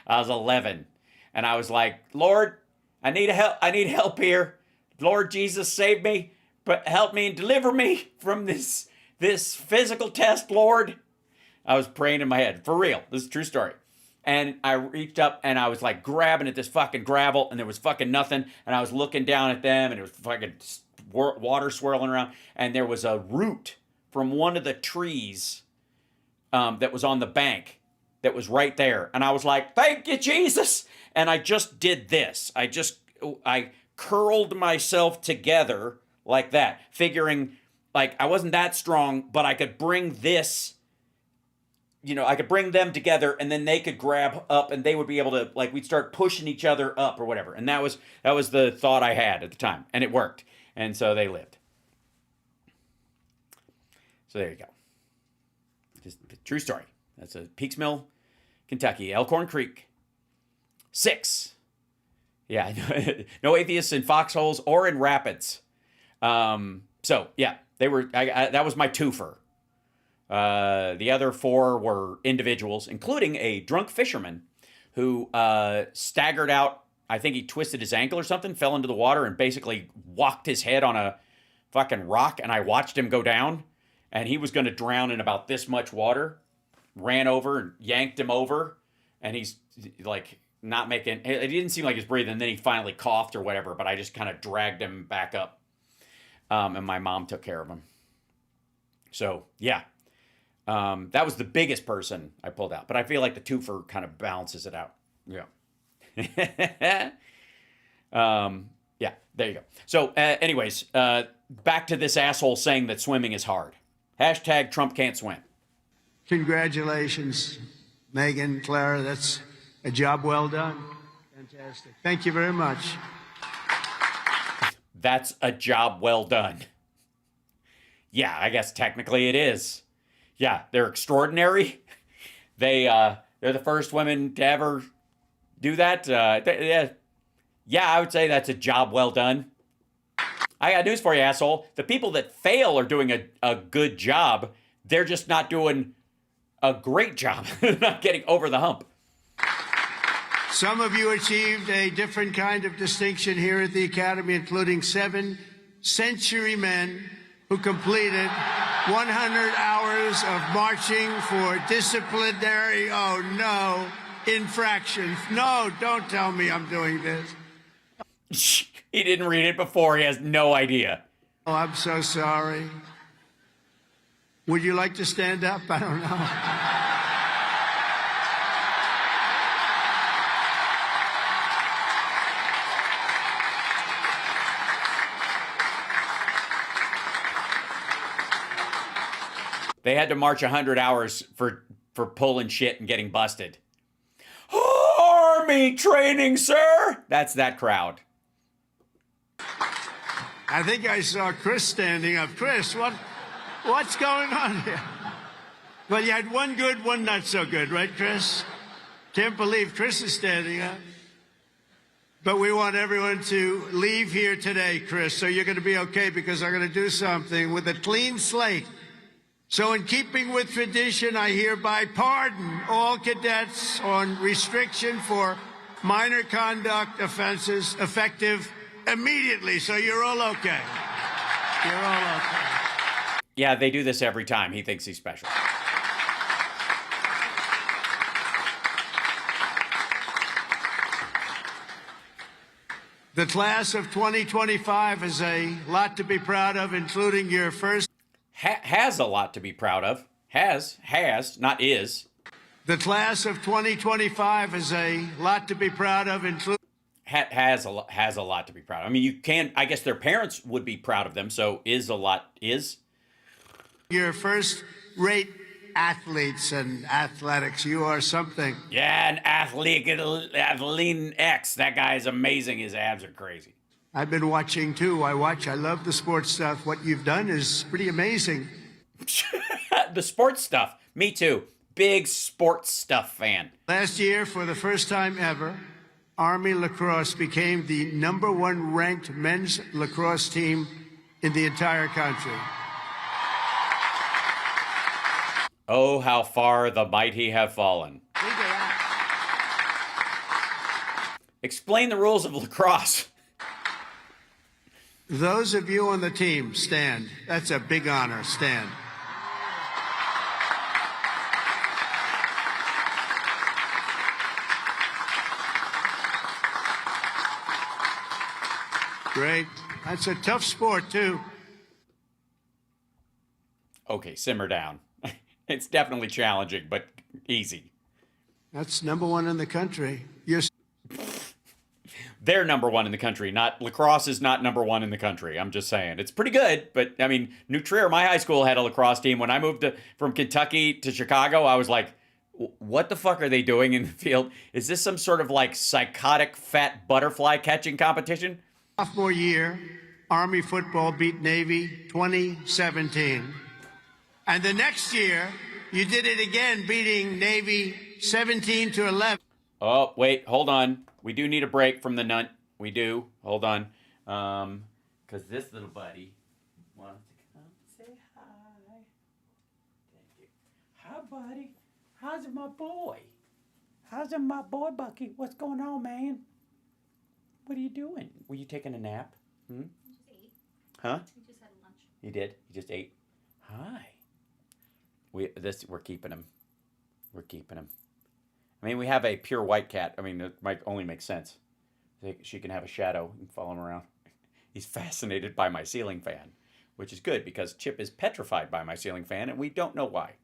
11, and I was like, Lord, I need help here. Lord Jesus, save me, but help me and deliver me from this physical test, Lord. I was praying in my head, for real. This is a true story. And I reached up and I was like grabbing at this fucking gravel, and there was fucking nothing. And I was looking down at them, and it was fucking water swirling around. And there was a root from one of the trees that was on the bank that was right there. And I was like, thank you, Jesus. And I just did this. I curled myself together like that, figuring like I wasn't that strong, but I could bring this, I could bring them together, and then they could grab up, and they would be able to, like, we'd start pushing each other up or whatever. And that was the thought I had at the time, and it worked. And so they lived. So there you go. Just a true story. That's a Peaks Mill, Kentucky, Elkhorn Creek. 6. Yeah, no atheists in foxholes or in rapids. So yeah, they were. That was my twofer. The other 4 were individuals, including a drunk fisherman who staggered out. I think he twisted his ankle or something, fell into the water, and basically whacked his head on a fucking rock. And I watched him go down, and he was going to drown in about this much water. Ran over and yanked him over, and he's like not making. It didn't seem like he was breathing. And then he finally coughed or whatever, but I just kind of dragged him back up, and my mom took care of him. So yeah. That was the biggest person I pulled out, but I feel like the twofer kind of balances it out. Yeah. Yeah, there you go. So anyways, back to this asshole saying that swimming is hard. # Trump can't swim. Congratulations, Megan, Clara. That's a job well done. Fantastic. Thank you very much. That's a job well done. Yeah, I guess technically it is. Yeah, they're extraordinary. They're the first women to ever do that. Yeah, I would say that's a job well done. I got news for you, asshole. The people that fail are doing a good job. They're just not doing a great job. They're not getting over the hump. Some of you achieved a different kind of distinction here at the Academy, including 7 century men who completed 100 hours of marching for disciplinary, oh no, infractions. No, don't tell me I'm doing this. He didn't read it before. He has no idea. Oh, I'm so sorry. Would you like to stand up? I don't know. They had to march 100 hours for pulling shit and getting busted. Army training, sir! That's that crowd. I think I saw Chris standing up. Chris, what's going on here? Well, you had one good, one not so good, right, Chris? Can't believe Chris is standing up. But we want everyone to leave here today, Chris, so you're going to be okay because I'm going to do something with a clean slate. So in keeping with tradition, I hereby pardon all cadets on restriction for minor conduct offenses effective immediately. So you're all okay. You're all okay. Yeah, they do this every time. He thinks he's special. The class of 2025 is a lot to be proud of, including your first... Has a lot to be proud of. Has, not is. The class of 2025 is a lot to be proud of, including... Has a lot to be proud of. I mean, you can, I guess their parents would be proud of them, so is a lot, is. Your first-rate athletes and athletics. You are something. Yeah, an athlete X. That guy is amazing. His abs are crazy. I've been watching, too. I love the sports stuff. What you've done is pretty amazing. The sports stuff. Me too. Big sports stuff fan. Last year, for the first time ever, Army lacrosse became the #1 ranked men's lacrosse team in the entire country. Oh, how far the mighty have fallen. Explain the rules of lacrosse. Those of you on the team, stand. That's a big honor. Stand. Great. That's a tough sport, too. Okay, simmer down. It's definitely challenging, but easy. That's #1 in the country. They're #1 in the country. Not lacrosse is not #1 in the country. I'm just saying. It's pretty good, but I mean, New Trier, my high school had a lacrosse team. When I moved from Kentucky to Chicago, I was like, what the fuck are they doing in the field? Is this some sort of like psychotic fat butterfly catching competition? Sophomore year, Army football beat Navy 2017. And the next year, you did it again, beating Navy 17-11. Oh, wait, hold on. We do need a break from the nut. We do. Hold on. Because this little buddy wants to come say hi. Thank you. Hi, buddy. How's it, my boy? How's it, my boy, Bucky? What's going on, man? What are you doing? Were you taking a nap? I just ate. Huh? We just had lunch. You did? You just ate? Hi. We're keeping him. We're keeping him. I mean, we have a pure white cat. I mean, it might only make sense. She can have a shadow and follow him around. He's fascinated by my ceiling fan, which is good because Chip is petrified by my ceiling fan, and we don't know why.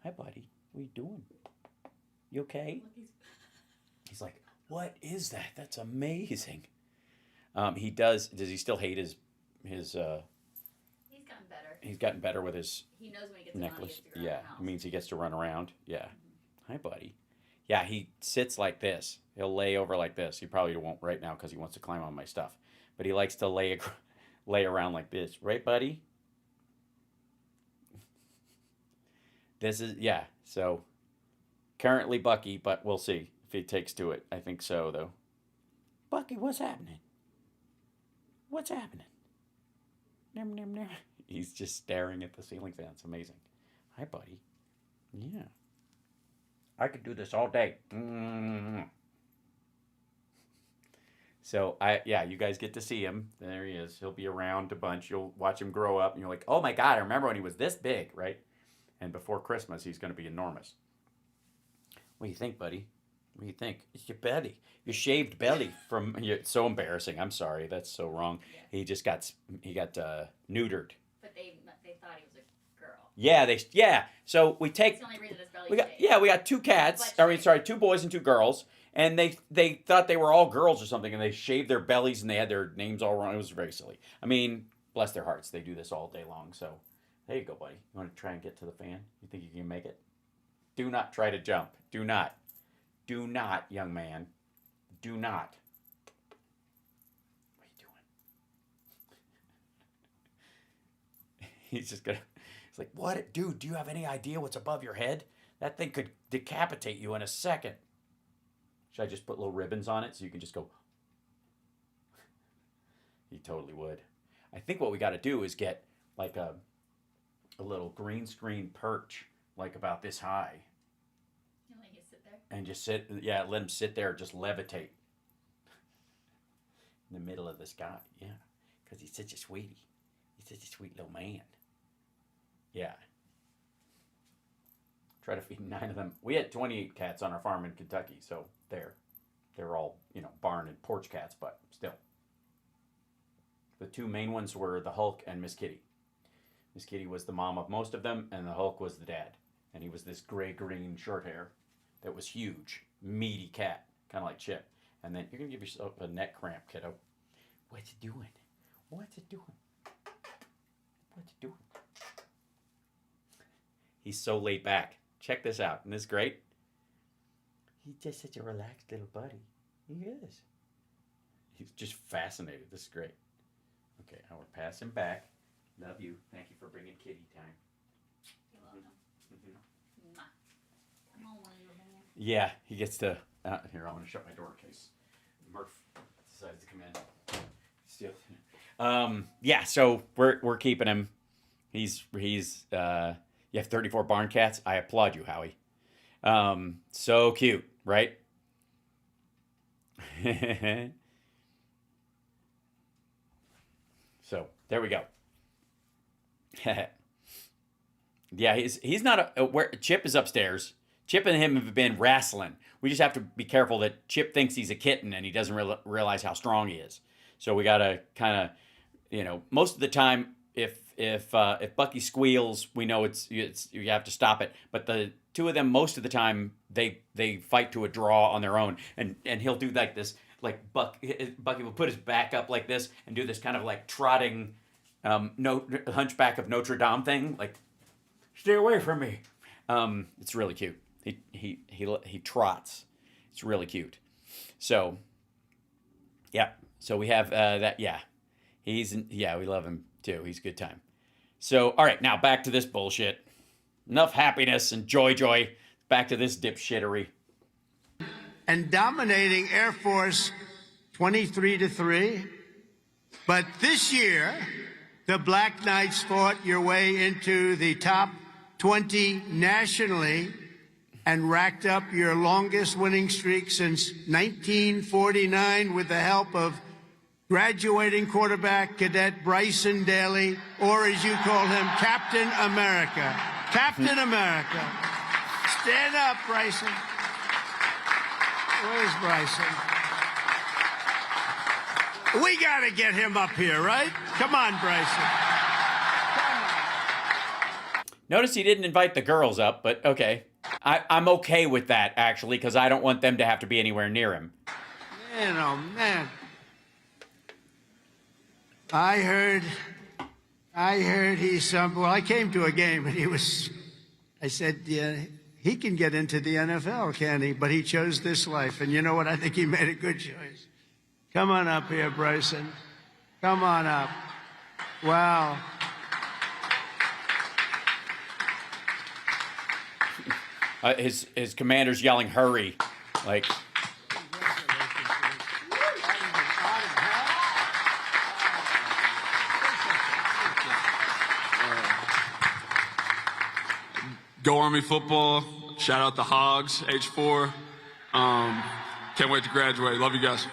Hi, buddy. What are you doing? You okay? He's like, what is that? That's amazing. He does. Does he still hate his? He's gotten better. He's gotten better with his. He knows when he gets necklace. Around, he gets to go around the house. It means he gets to run around. Yeah. Mm-hmm. Hi, buddy. Yeah, he sits like this. He'll lay over like this. He probably won't right now because he wants to climb on my stuff. But he likes to lay around like this. Right, buddy? This is, yeah. So, currently Bucky, but we'll see if he takes to it. I think so, though. Bucky, what's happening? What's happening? He's just staring at the ceiling fan. It's amazing. Hi, buddy. Yeah. I could do this all day. So yeah, you guys get to see him. There he is. He'll be around a bunch. You'll watch him grow up, and you're like, oh my God, I remember when he was this big, right? And before Christmas, he's going to be enormous. What do you think, buddy? What do you think? It's your belly, your shaved belly from. It's so embarrassing. I'm sorry, that's so wrong. Yeah. He got neutered. But they thought he was a girl. Yeah. So we take. That's the only reason his belly We got shaved. we got 2 cats. But I mean, sorry, 2 boys and 2 girls. And they thought they were all girls or something, and they shaved their bellies and they had their names all wrong. It was very silly. I mean, bless their hearts, they do this all day long. So there you go, buddy. You want to try and get to the fan? You think you can make it? Do not try to jump. Do not. Do not, young man. Do not. What are you doing? He's just gonna. He's like, what, dude? Do you have any idea what's above your head? That thing could decapitate you in a second. Should I just put little ribbons on it so you can just go? He totally would. I think what we got to do is get like a little green screen perch, like about this high. You let you sit there? And just sit, yeah, let him sit there, just levitate. In the middle of the sky, yeah. Because he's such a sweetie. He's such a sweet little man. Yeah. Try to feed 9 of them. We had 28 cats on our farm in Kentucky, so they're all, barn and porch cats, but still. The 2 main ones were the Hulk and Miss Kitty. Miss Kitty was the mom of most of them, and the Hulk was the dad. And he was this gray-green short hair that was huge, meaty cat, kind of like Chip. And then you're going to give yourself a neck cramp, kiddo. What's it doing? What's it doing? What's it doing? He's so laid back. Check this out. Isn't this great? He's just such a relaxed little buddy. He is. He's just fascinated. This is great. Okay, now we're passing back. Love you. Thank you for bringing kitty time. You're welcome. Mm-hmm. Mwah. Come on, little man. Yeah, he gets to. Here, I want to shut my door in case Murph decides to come in. Still. Yeah. So we're keeping him. He's. You have 34 barn cats. I applaud you, Howie. So cute, right? So there we go. Yeah, he's not where Chip is upstairs. Chip and him have been wrestling. We just have to be careful that Chip thinks he's a kitten and he doesn't realize how strong he is. So we got to kind of, most of the time, if Bucky squeals, we know it's you have to stop it. But the 2 of them, most of the time, they fight to a draw on their own, and he'll do like this, like Bucky will put his back up like this and do this kind of like trotting, Hunchback of Notre Dame thing, like stay away from me. It's really cute. He trots. It's really cute. So yeah. So we have that. Yeah, we love him too. He's a good time. So, all right, now back to this bullshit. Enough happiness and joy. Back to this dipshittery. And dominating Air Force 23-3. But this year, the Black Knights fought your way into the top 20 nationally and racked up your longest winning streak since 1949 with the help of graduating quarterback Cadet Bryson Daly, or as you call him, Captain America. Captain America. Stand up, Bryson. Where's Bryson? We got to get him up here, right? Come on, Bryson. Notice he didn't invite the girls up, but okay. I'm okay with that, actually, because I don't want them to have to be anywhere near him. Man, oh, man. I heard I came to a game and I said, yeah, he can get into the NFL, can he? But he chose this life. And you know what? I think he made a good choice. Come on up here, Bryson. Come on up. Wow. His commander's yelling, hurry. Like, Go Army football. Shout out the Hogs, H4. Can't wait to graduate. Love you guys.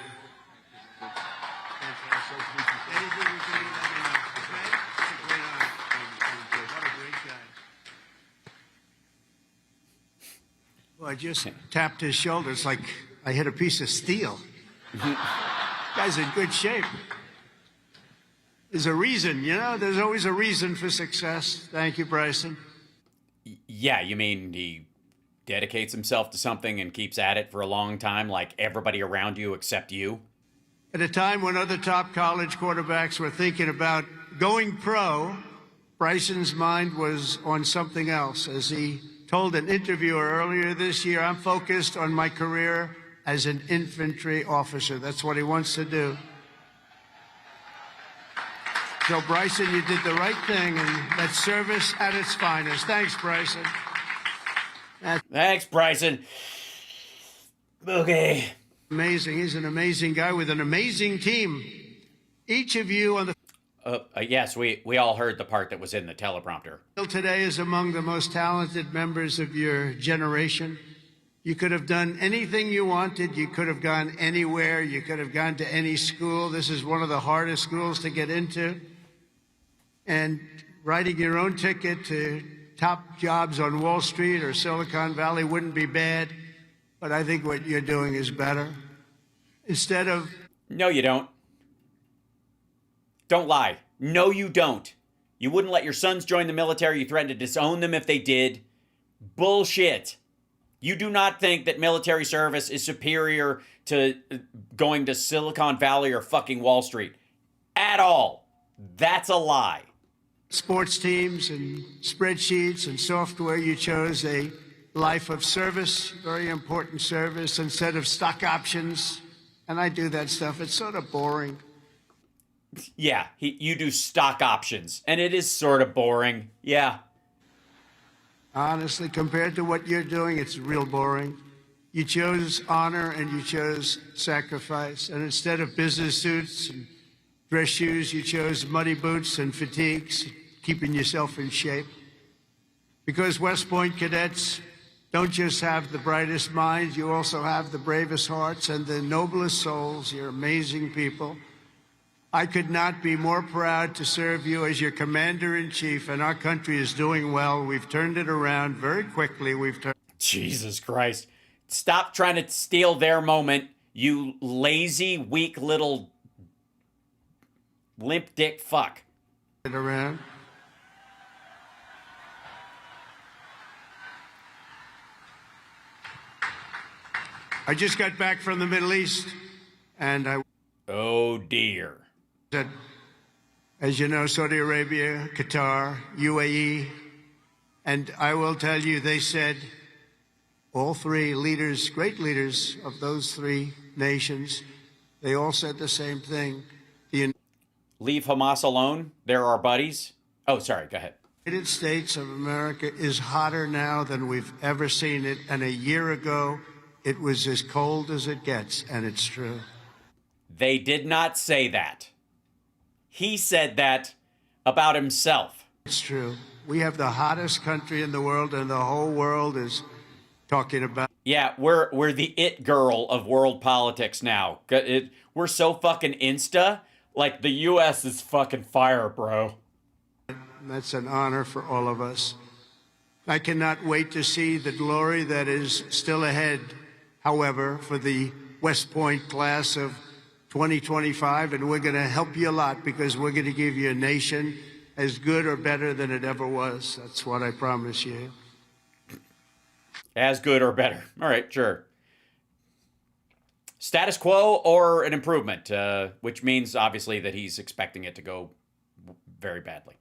I just tapped his shoulder. It's like I hit a piece of steel. Guy's in good shape. There's a reason, you know? There's always a reason for success. Thank you, Bryson. Yeah, you mean he dedicates himself to something and keeps at it for a long time, like everybody around you except you? At a time when other top college quarterbacks were thinking about going pro, Bryson's mind was on something else. As he told an interviewer earlier this year, I'm focused on my career as an infantry officer. That's what he wants to do. So, Bryson, you did the right thing, and that's service at its finest. Thanks, Bryson. Thanks, Bryson. Okay. Amazing. He's an amazing guy with an amazing team. Each of you on the Yes, we all heard the part that was in the teleprompter. field today is among the most talented members of your generation. You could have done anything you wanted. You could have gone anywhere. You could have gone to any school. This is one of the hardest schools to get into. And writing your own ticket to top jobs on Wall Street or Silicon Valley wouldn't be bad. But I think what you're doing is better. Instead of... No, you don't. Don't lie. No, you don't. You wouldn't let your sons join the military. You threatened to disown them if they did. Bullshit. You do not think that military service is superior to going to Silicon Valley or fucking Wall Street. At all. That's a lie. sports teams and spreadsheets and software, you chose a life of service, very important service, instead of stock options. And I do that stuff. It's sort of boring. Yeah, you do stock options, and it is sort of boring. Yeah. Honestly, compared to what you're doing, it's real boring. You chose honor and you chose sacrifice. And instead of business suits and dress shoes, you chose muddy boots and fatigues, keeping yourself in shape. Because West Point cadets don't just have the brightest minds, you also have the bravest hearts and the noblest souls. You're amazing people. I could not be more proud to serve you as your commander-in-chief, and our country is doing well. We've turned it around very quickly. Jesus Christ. Stop trying to steal their moment, you lazy, weak little limp dick fuck. Around. I just got back from the Middle East, and I... Oh, dear. As you know, Saudi Arabia, Qatar, UAE, and I will tell you, they said, all three leaders, great leaders of those three nations, they all said the same thing. Leave Hamas alone. They're our buddies. Oh, sorry, go ahead. The United States of America is hotter now than we've ever seen it, and a year ago, it was as cold as it gets, and it's true. They did not say that. He said that about himself. It's true. We have the hottest country in the world, and the whole world is talking about. Yeah, we're the it girl of world politics now. We're so fucking insta. Like, the U.S. is fucking fire, bro. That's an honor for all of us. I cannot wait to see the glory that is still ahead, however, for the West Point class of 2025, and we're going to help you a lot because we're going to give you a nation as good or better than it ever was. That's what I promise you. As good or better. All right, sure. Status quo or an improvement, which means obviously that he's expecting it to go very badly.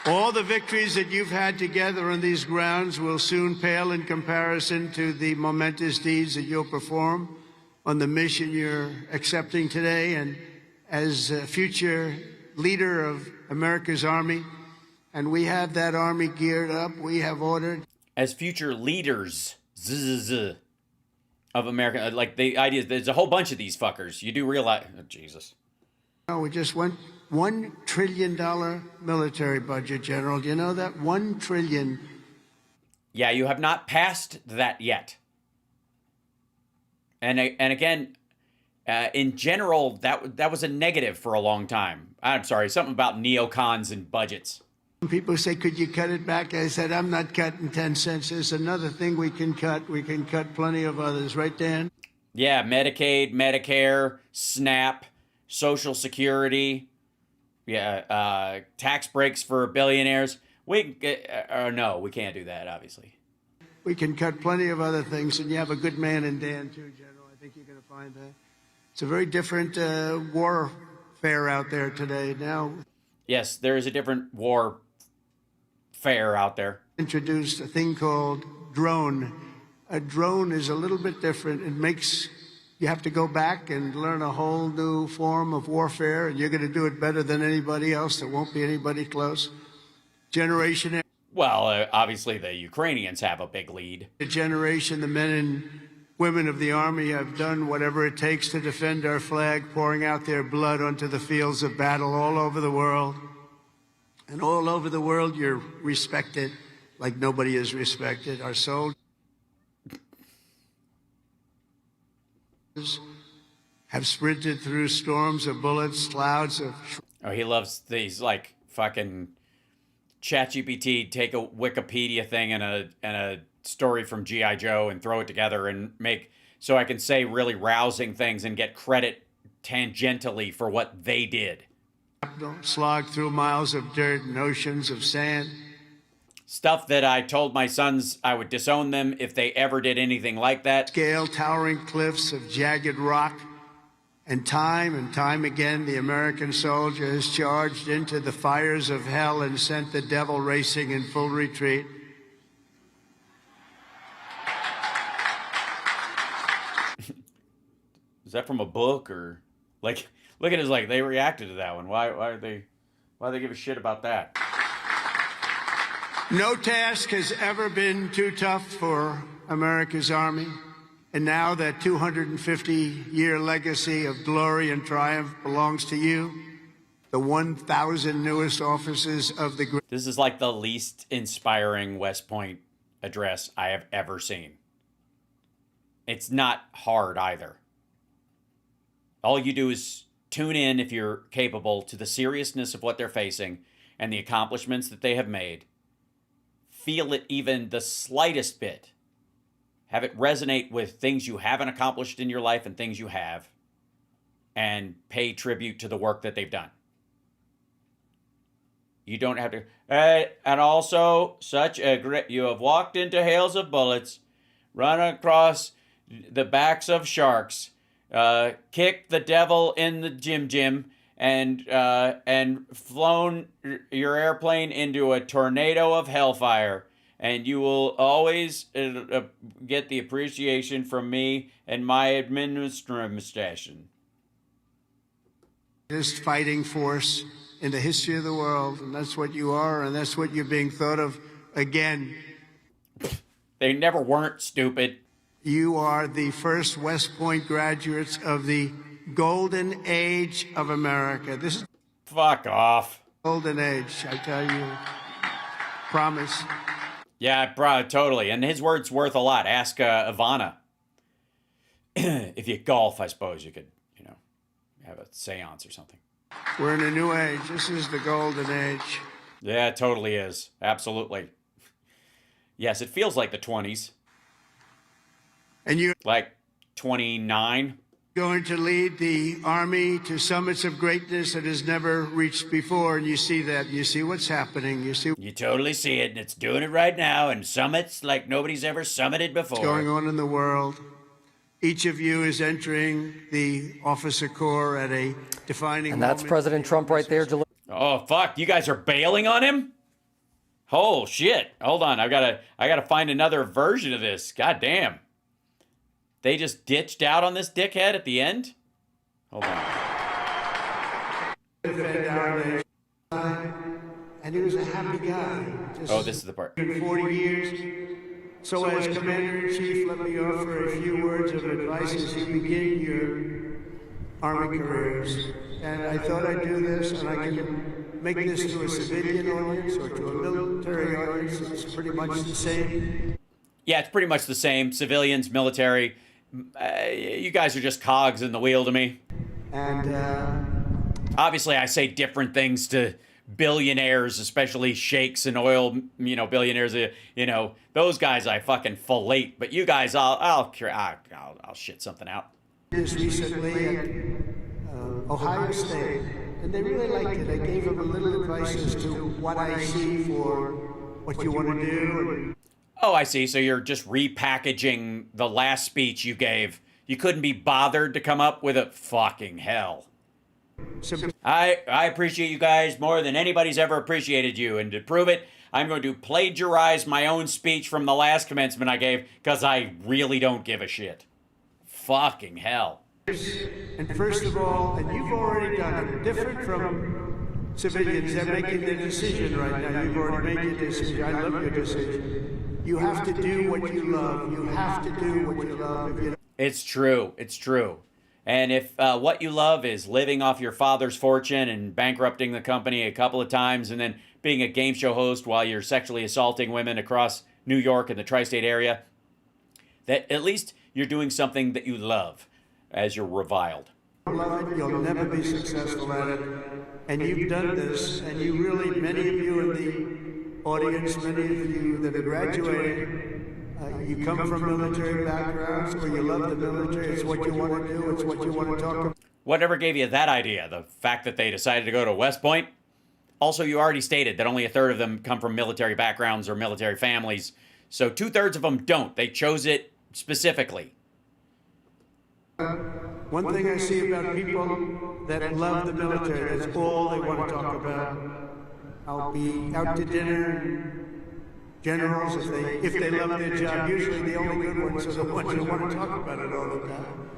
All the victories that you've had together on these grounds will soon pale in comparison to the momentous deeds that you'll perform on the mission you're accepting today. And as a future leader of America's Army, and we have that Army geared up, we have ordered. As future leaders of America, like the idea, there's a whole bunch of these fuckers. You do realize, oh, Jesus. No, we just went $1 trillion military budget, General. Do you know that? $1 trillion. Yeah, you have not passed that yet. And again, in general, that was a negative for a long time. I'm sorry, something about neocons and budgets. People say, could you cut it back? I said, I'm not cutting 10 cents. There's another thing we can cut. We can cut plenty of others. Right, Dan? Yeah, Medicaid, Medicare, SNAP, Social Security, tax breaks for billionaires. No, we can't do that, obviously. We can cut plenty of other things, and you have a good man in Dan, too, General. I think you're going to find that. It's a very different warfare out there today now. Yes, there is a different warfare out there. Introduced a thing called drone. A drone is a little bit different. It makes you have to go back and learn a whole new form of warfare, and you're going to do it better than anybody else. There won't be anybody close. Generation. Well, obviously the Ukrainians have a big lead. The generation, the men and women of the Army have done whatever it takes to defend our flag, pouring out their blood onto the fields of battle all over the world. And all over the world, you're respected like nobody is respected. Our soldiers have sprinted through storms of bullets, clouds of... Oh, he loves these, like, fucking ChatGPT, take a Wikipedia thing and a story from G.I. Joe and throw it together and make... So I can say really rousing things and get credit tangentially for what they did. Slogged through miles of dirt and oceans of sand. Stuff that I told my sons I would disown them if they ever did anything like that. Scale towering cliffs of jagged rock. And time again, the American soldier has charged into the fires of hell and sent the devil racing in full retreat. Is that from a book or like? Look at his like. They reacted to that one. Why they give a shit about that? No task has ever been too tough for America's Army. And now that 250-year legacy of glory and triumph belongs to you, the 1,000 newest officers of the... This is like the least inspiring West Point address I have ever seen. It's not hard either. All you do is tune in, if you're capable, to the seriousness of what they're facing and the accomplishments that they have made. Feel it even the slightest bit. Have it resonate with things you haven't accomplished in your life and things you have. And pay tribute to the work that they've done. You don't have to... and also, such a great... You have walked into hails of bullets, run across the backs of sharks, kicked the devil in the gym, and flown your airplane into a tornado of hellfire. And you will always get the appreciation from me and my administration. This fighting force in the history of the world, and that's what you are, and that's what you're being thought of again. They never weren't, stupid. You are the first West Point graduates of the golden age of America. This is... Fuck off. Golden age, I tell you. Promise. Yeah, totally. And his word's worth a lot. Ask Ivana. If you golf, I suppose you could, have a seance or something. We're in a new age. This is the golden age. Yeah, it totally is. Absolutely. Yes, it feels like the 20s. And you're... Like 29. Going to lead the Army to summits of greatness that has never reached before, and you see that. You see what's happening. You totally see it, and it's doing it right now, and summits like nobody's ever summited before. What's going on in the world. Each of you is entering the officer corps at a defining And that's moment. President Trump right there. Oh, fuck. You guys are bailing on him? Oh, shit. Hold on. I gotta find another version of this. God damn. They just ditched out on this dickhead at the end? Hold on. And he was a happy guy. Oh, this is the part. 40 years. So as Commander-in-Chief, let me offer a few words of advice as you begin your Army careers. And I thought I'd do this, and I can make this to a civilian audience or to a military audience. It's pretty much the same. Yeah, it's pretty much the same. Civilians, military. You guys are just cogs in the wheel to me. And obviously, I say different things to billionaires, especially sheiks and oil, billionaires, those guys I fucking fillet. But you guys, I'll shit something out. Recently at Ohio State, and they really liked it. I gave them a little advice as to what I see for what you want to do. Oh, I see. So you're just repackaging the last speech you gave. You couldn't be bothered to come up with a fucking hell. I appreciate you guys more than anybody's ever appreciated you. And to prove it, I'm going to plagiarize my own speech from the last commencement I gave because I really don't give a shit. Fucking hell. And first of all, and you've already done it, different from civilians, they're making their decision right now. You've already made your decision. I love your decision. You have to do what you love. You have to do what you love. If you It's true. It's true. And if what you love is living off your father's fortune and bankrupting the company a couple of times and then being a game show host while you're sexually assaulting women across New York and the tri-state area, that at least you're doing something that you love as you're reviled. love it, you'll never be successful at it. And you've done this, and you really, many of you in the audience, many of you that are graduating, you come from military backgrounds or you love the military. It's what you want to do. It's what you want to talk about. Whatever gave you that idea? The fact that they decided to go to West Point? Also, you already stated that only a third of them come from military backgrounds or military families. So 2/3 of them don't. They chose it specifically. One thing I see about people that love the military, that's all they want to talk about. I'll be out to dinner. Generals, if they love their job, usually the only good ones are the ones who want to talk about it all the time.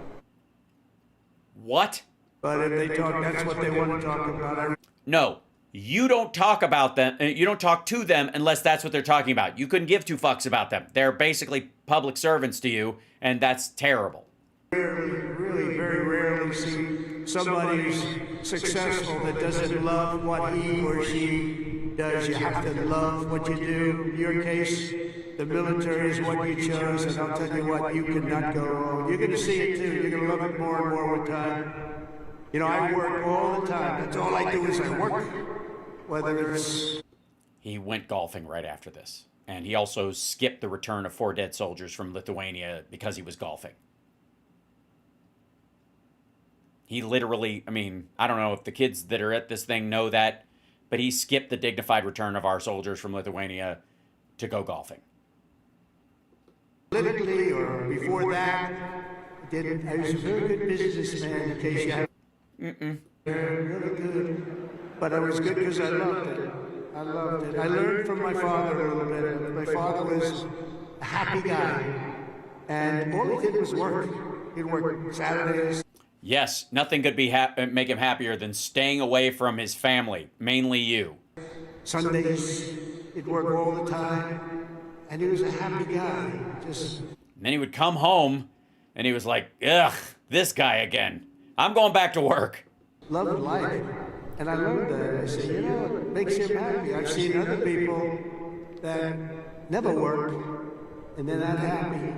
What? But if they talk, that's what they want to talk about. No, you don't talk about them. You don't talk to them unless that's what they're talking about. You couldn't give two fucks about them. They're basically public servants to you, and that's terrible. Really, very rarely see somebody who's successful that doesn't love what he or she does. You have to love what you do. In your case, the military is what you chose, and I'll tell you what, you cannot go wrong. You're going to see it too. You're going to love it more and more with time. You know, I work all the time. That's all I do is I work. Whether it's... He went golfing right after this. And he also skipped the return of 4 dead soldiers from Lithuania because he was golfing. He literally, I mean, I don't know if the kids that are at this thing know that, but he skipped the dignified return of our soldiers from Lithuania to go golfing. Politically, or before that, I was a very good businessman, in case you have... Really good. But I was good because I loved it. I loved it. I learned from my father a little bit. My father was a happy guy, and all he did was work. He'd work Saturdays. Yes, nothing could be make him happier than staying away from his family, mainly you. Sundays, he'd work all the time, and he was a happy guy. Just. And then he would come home, and he was like, ugh, this guy again. I'm going back to work. Loved life. And I learned that. I said, you know, it makes him happy. I've seen other people that never work, and they're not happy.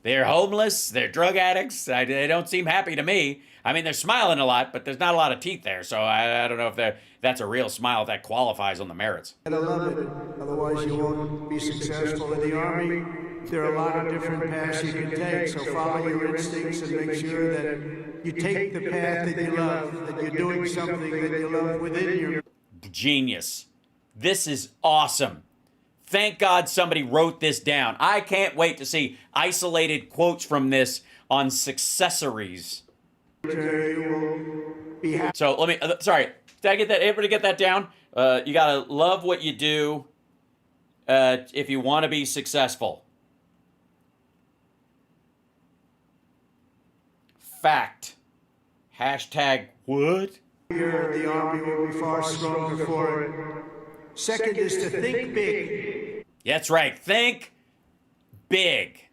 They're homeless, they're drug addicts, they don't seem happy to me. I mean, they're smiling a lot, but there's not a lot of teeth there, so I don't know if that's a real smile, if that qualifies on the merits. I love it. Otherwise, you won't be successful in the Army. There are a lot of different paths you can take, so follow your instincts and make sure that you take the path that you love, that you're doing something that you love within your... Genius. This is awesome. Thank God somebody wrote this down. I can't wait to see isolated quotes from this on Successories. So let me, sorry, did I get that? Everybody get that down? You gotta love what you do if you want to be successful. Fact. Hashtag what? The Army will be far stronger for it. Second is to think big. That's right. Think big.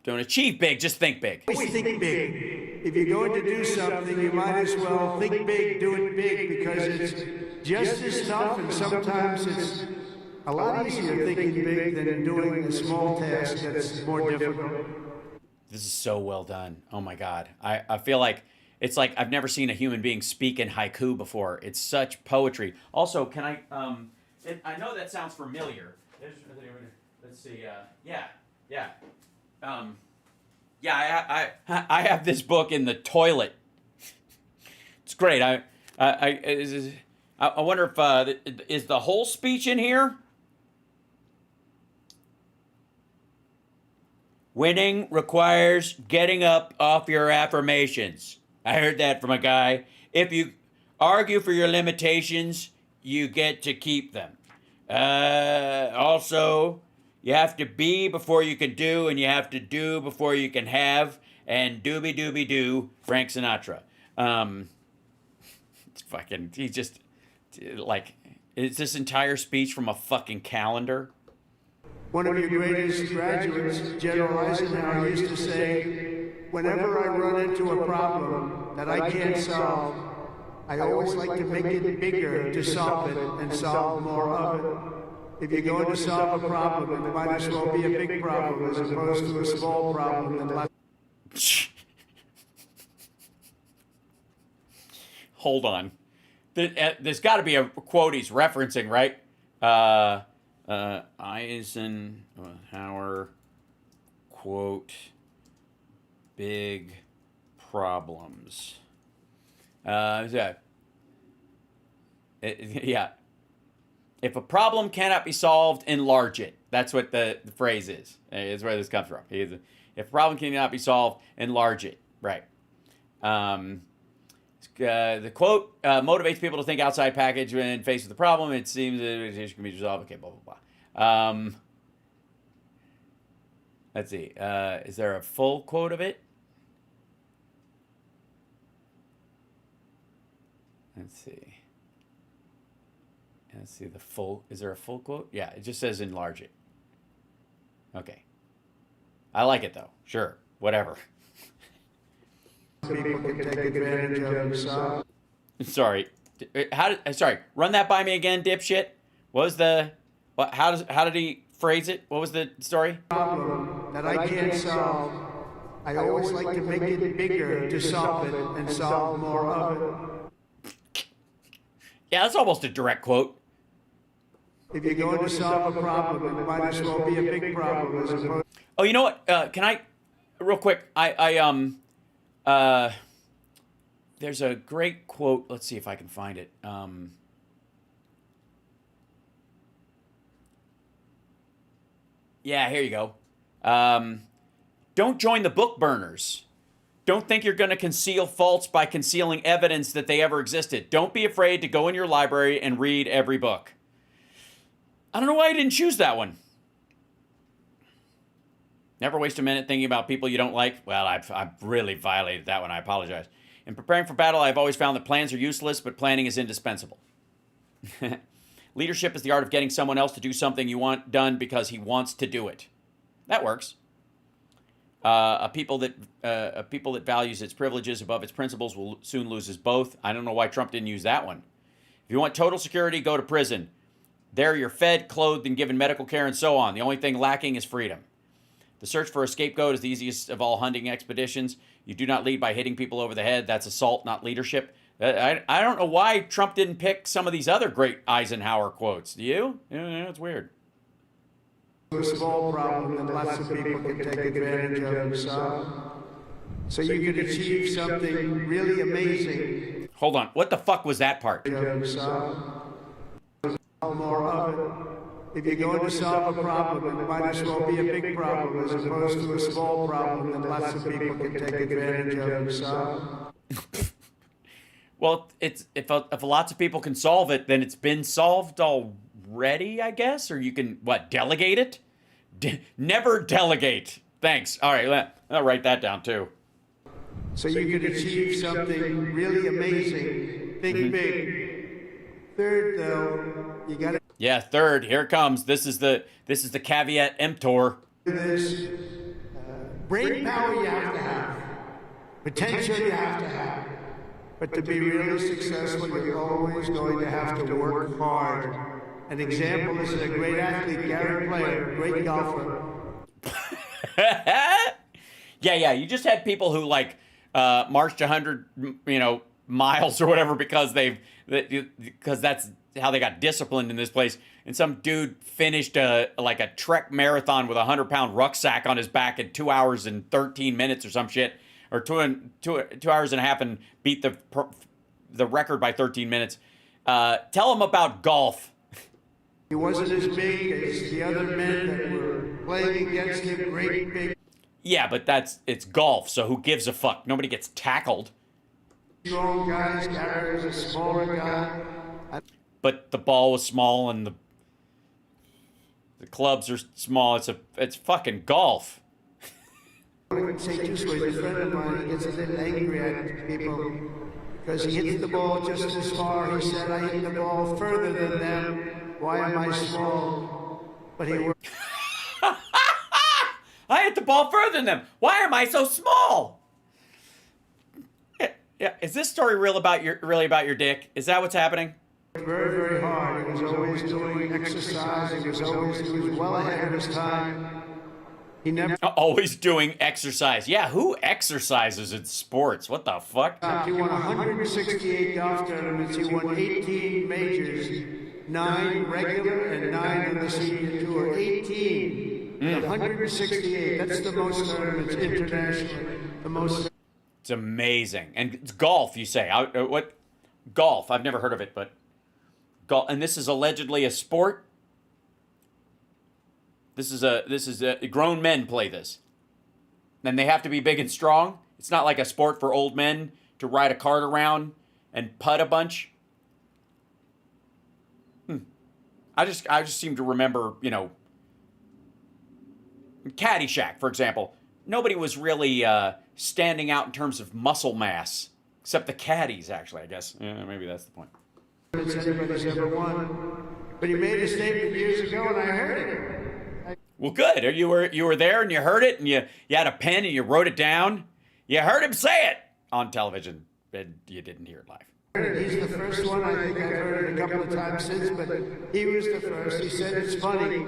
Don't achieve big, just think big. Always think big. If you're going to do something, you might as well think big, do it big, because it's just as tough, and sometimes it's a lot easier thinking big than doing a small task that's more difficult. This is so well done. Oh my God. I feel like it's like I've never seen a human being speak in haiku before. It's such poetry. Also, can I? I know that sounds familiar. Let's see. Yeah. I have this book in the toilet. It's great. I wonder if is the whole speech in here? Winning requires getting up off your affirmations. I heard that from a guy. If you argue for your limitations, you get to keep them. Also, you have to be before you can do, and you have to do before you can have. And doobie doobie doo, Frank Sinatra. It's fucking, he just, like, is this entire speech from a fucking calendar? One of your greatest graduates, General Eisenhower, used to say, whenever I run into a problem that I can't solve, I always like to make it bigger to solve it and solve more of it. If you're going to solve a problem, it might as well be a big problem as opposed to a small problem. Hold on. There's got to be a quote he's referencing, right? Eisenhower quote, big problems. Yeah. If a problem cannot be solved, enlarge it. That's what the phrase is. It's where this comes from. If a problem cannot be solved, enlarge it. Right. The quote motivates people to think outside package when faced with the problem. It seems that it can be resolved. Okay, blah, blah, blah. Let's see. Is there a full quote of it? Let's see. Let's see the full. Is there a full quote? Yeah, it just says enlarge it. Okay. I like it though. Sure. Whatever. People can take advantage of themselves. Sorry. Sorry. Run that by me again, dipshit. What was the? What? How did he phrase it? What was the story? Problem that I can't solve. I always like to make it bigger to solve it and solve more of it. Yeah, that's almost a direct quote. If you're going to solve a problem, it might as well be a big problem as opposed. Oh, you know what? Can I, real quick? There's a great quote. Let's see if I can find it. Yeah, here you go. Don't join the book burners. Don't think you're going to conceal faults by concealing evidence that they ever existed. Don't be afraid to go in your library and read every book. I don't know why I didn't choose that one. Never waste a minute thinking about people you don't like. Well, I've really violated that one. I apologize. In preparing for battle, I've always found that plans are useless, but planning is indispensable. Leadership is the art of getting someone else to do something you want done because he wants to do it. That works. A people that values its privileges above its principles will soon lose both. I don't know why Trump didn't use that one. If you want total security, go to prison. There you're fed, clothed, and given medical care and so on. The only thing lacking is freedom. The search for a scapegoat is the easiest of all hunting expeditions. You do not lead by hitting people over the head. That's assault, not leadership. I don't know why Trump didn't pick some of these other great Eisenhower quotes. Do you? Yeah, it's weird. A small problem that lots of people can take advantage of themselves. So you can achieve something really amazing. Hold on. What the fuck was that part? More of it. If you're going to solve a problem, it might as well be a big problem as opposed to a small problem that lots of people can take advantage of themselves. Well, if lots of people can solve it, then it's been solved already, I guess? Or you can, delegate it? Never delegate. Thanks. All right, I'll write that down, too. So you can achieve something really amazing. Think big. Third, though, you got to... Yeah, third. Here it comes. This is the caveat emptor. This brain power you have to have. Potential you have to have. But to be really successful, you're always going to have to work hard. An example is a great athlete, Gary Player, great golfer. Yeah. You just had people who marched 100, miles or whatever because that's how they got disciplined in this place. And some dude finished a Trek marathon with a 100-pound rucksack on his back in 2 hours and 13 minutes or some shit, or 2 hours and a half, and beat the record by 13 minutes. Tell him about golf. He wasn't as big as the other men that were playing against him. Great big. Yeah, but it's golf, so who gives a fuck? Nobody gets tackled. Strong guys. Gary was a smaller guy. But the ball was small and the clubs are small. It's fucking golf. I would say this way, a friend of mine, he gets a little angry at people because he hits the ball just as far. He said, I hit the ball further than them. Why am I small? But he worked. I hit the ball further than them. Why am I so small? Yeah. Is this story really about your dick? Is that what's happening? Very, very hard. He was always doing exercise. He was well ahead of his time. He never always doing exercise. Yeah, who exercises in sports? What the fuck? He won 168 golf tournaments. He won 18 majors, 9 regular and 9 on the senior tour. 18. 168. That's the most tournaments internationally. The most. It's amazing. And it's golf, you say. What? Golf. I've never heard of it, but golf. And this is allegedly a sport? This is grown men play this. And they have to be big and strong. It's not like a sport for old men to ride a cart around and putt a bunch. I just seem to remember, Caddyshack, for example. Nobody was really standing out in terms of muscle mass, except the caddies, actually, I guess. Yeah, maybe that's the point. Anybody's ever won. But he made a statement years ago, and I heard it. Well, good. You were there and you heard it, and you had a pen and you wrote it down. You heard him say it on television, but you didn't hear it live. He's the first one. I think I've heard it a couple of times since, but he was the first. He said, it's funny.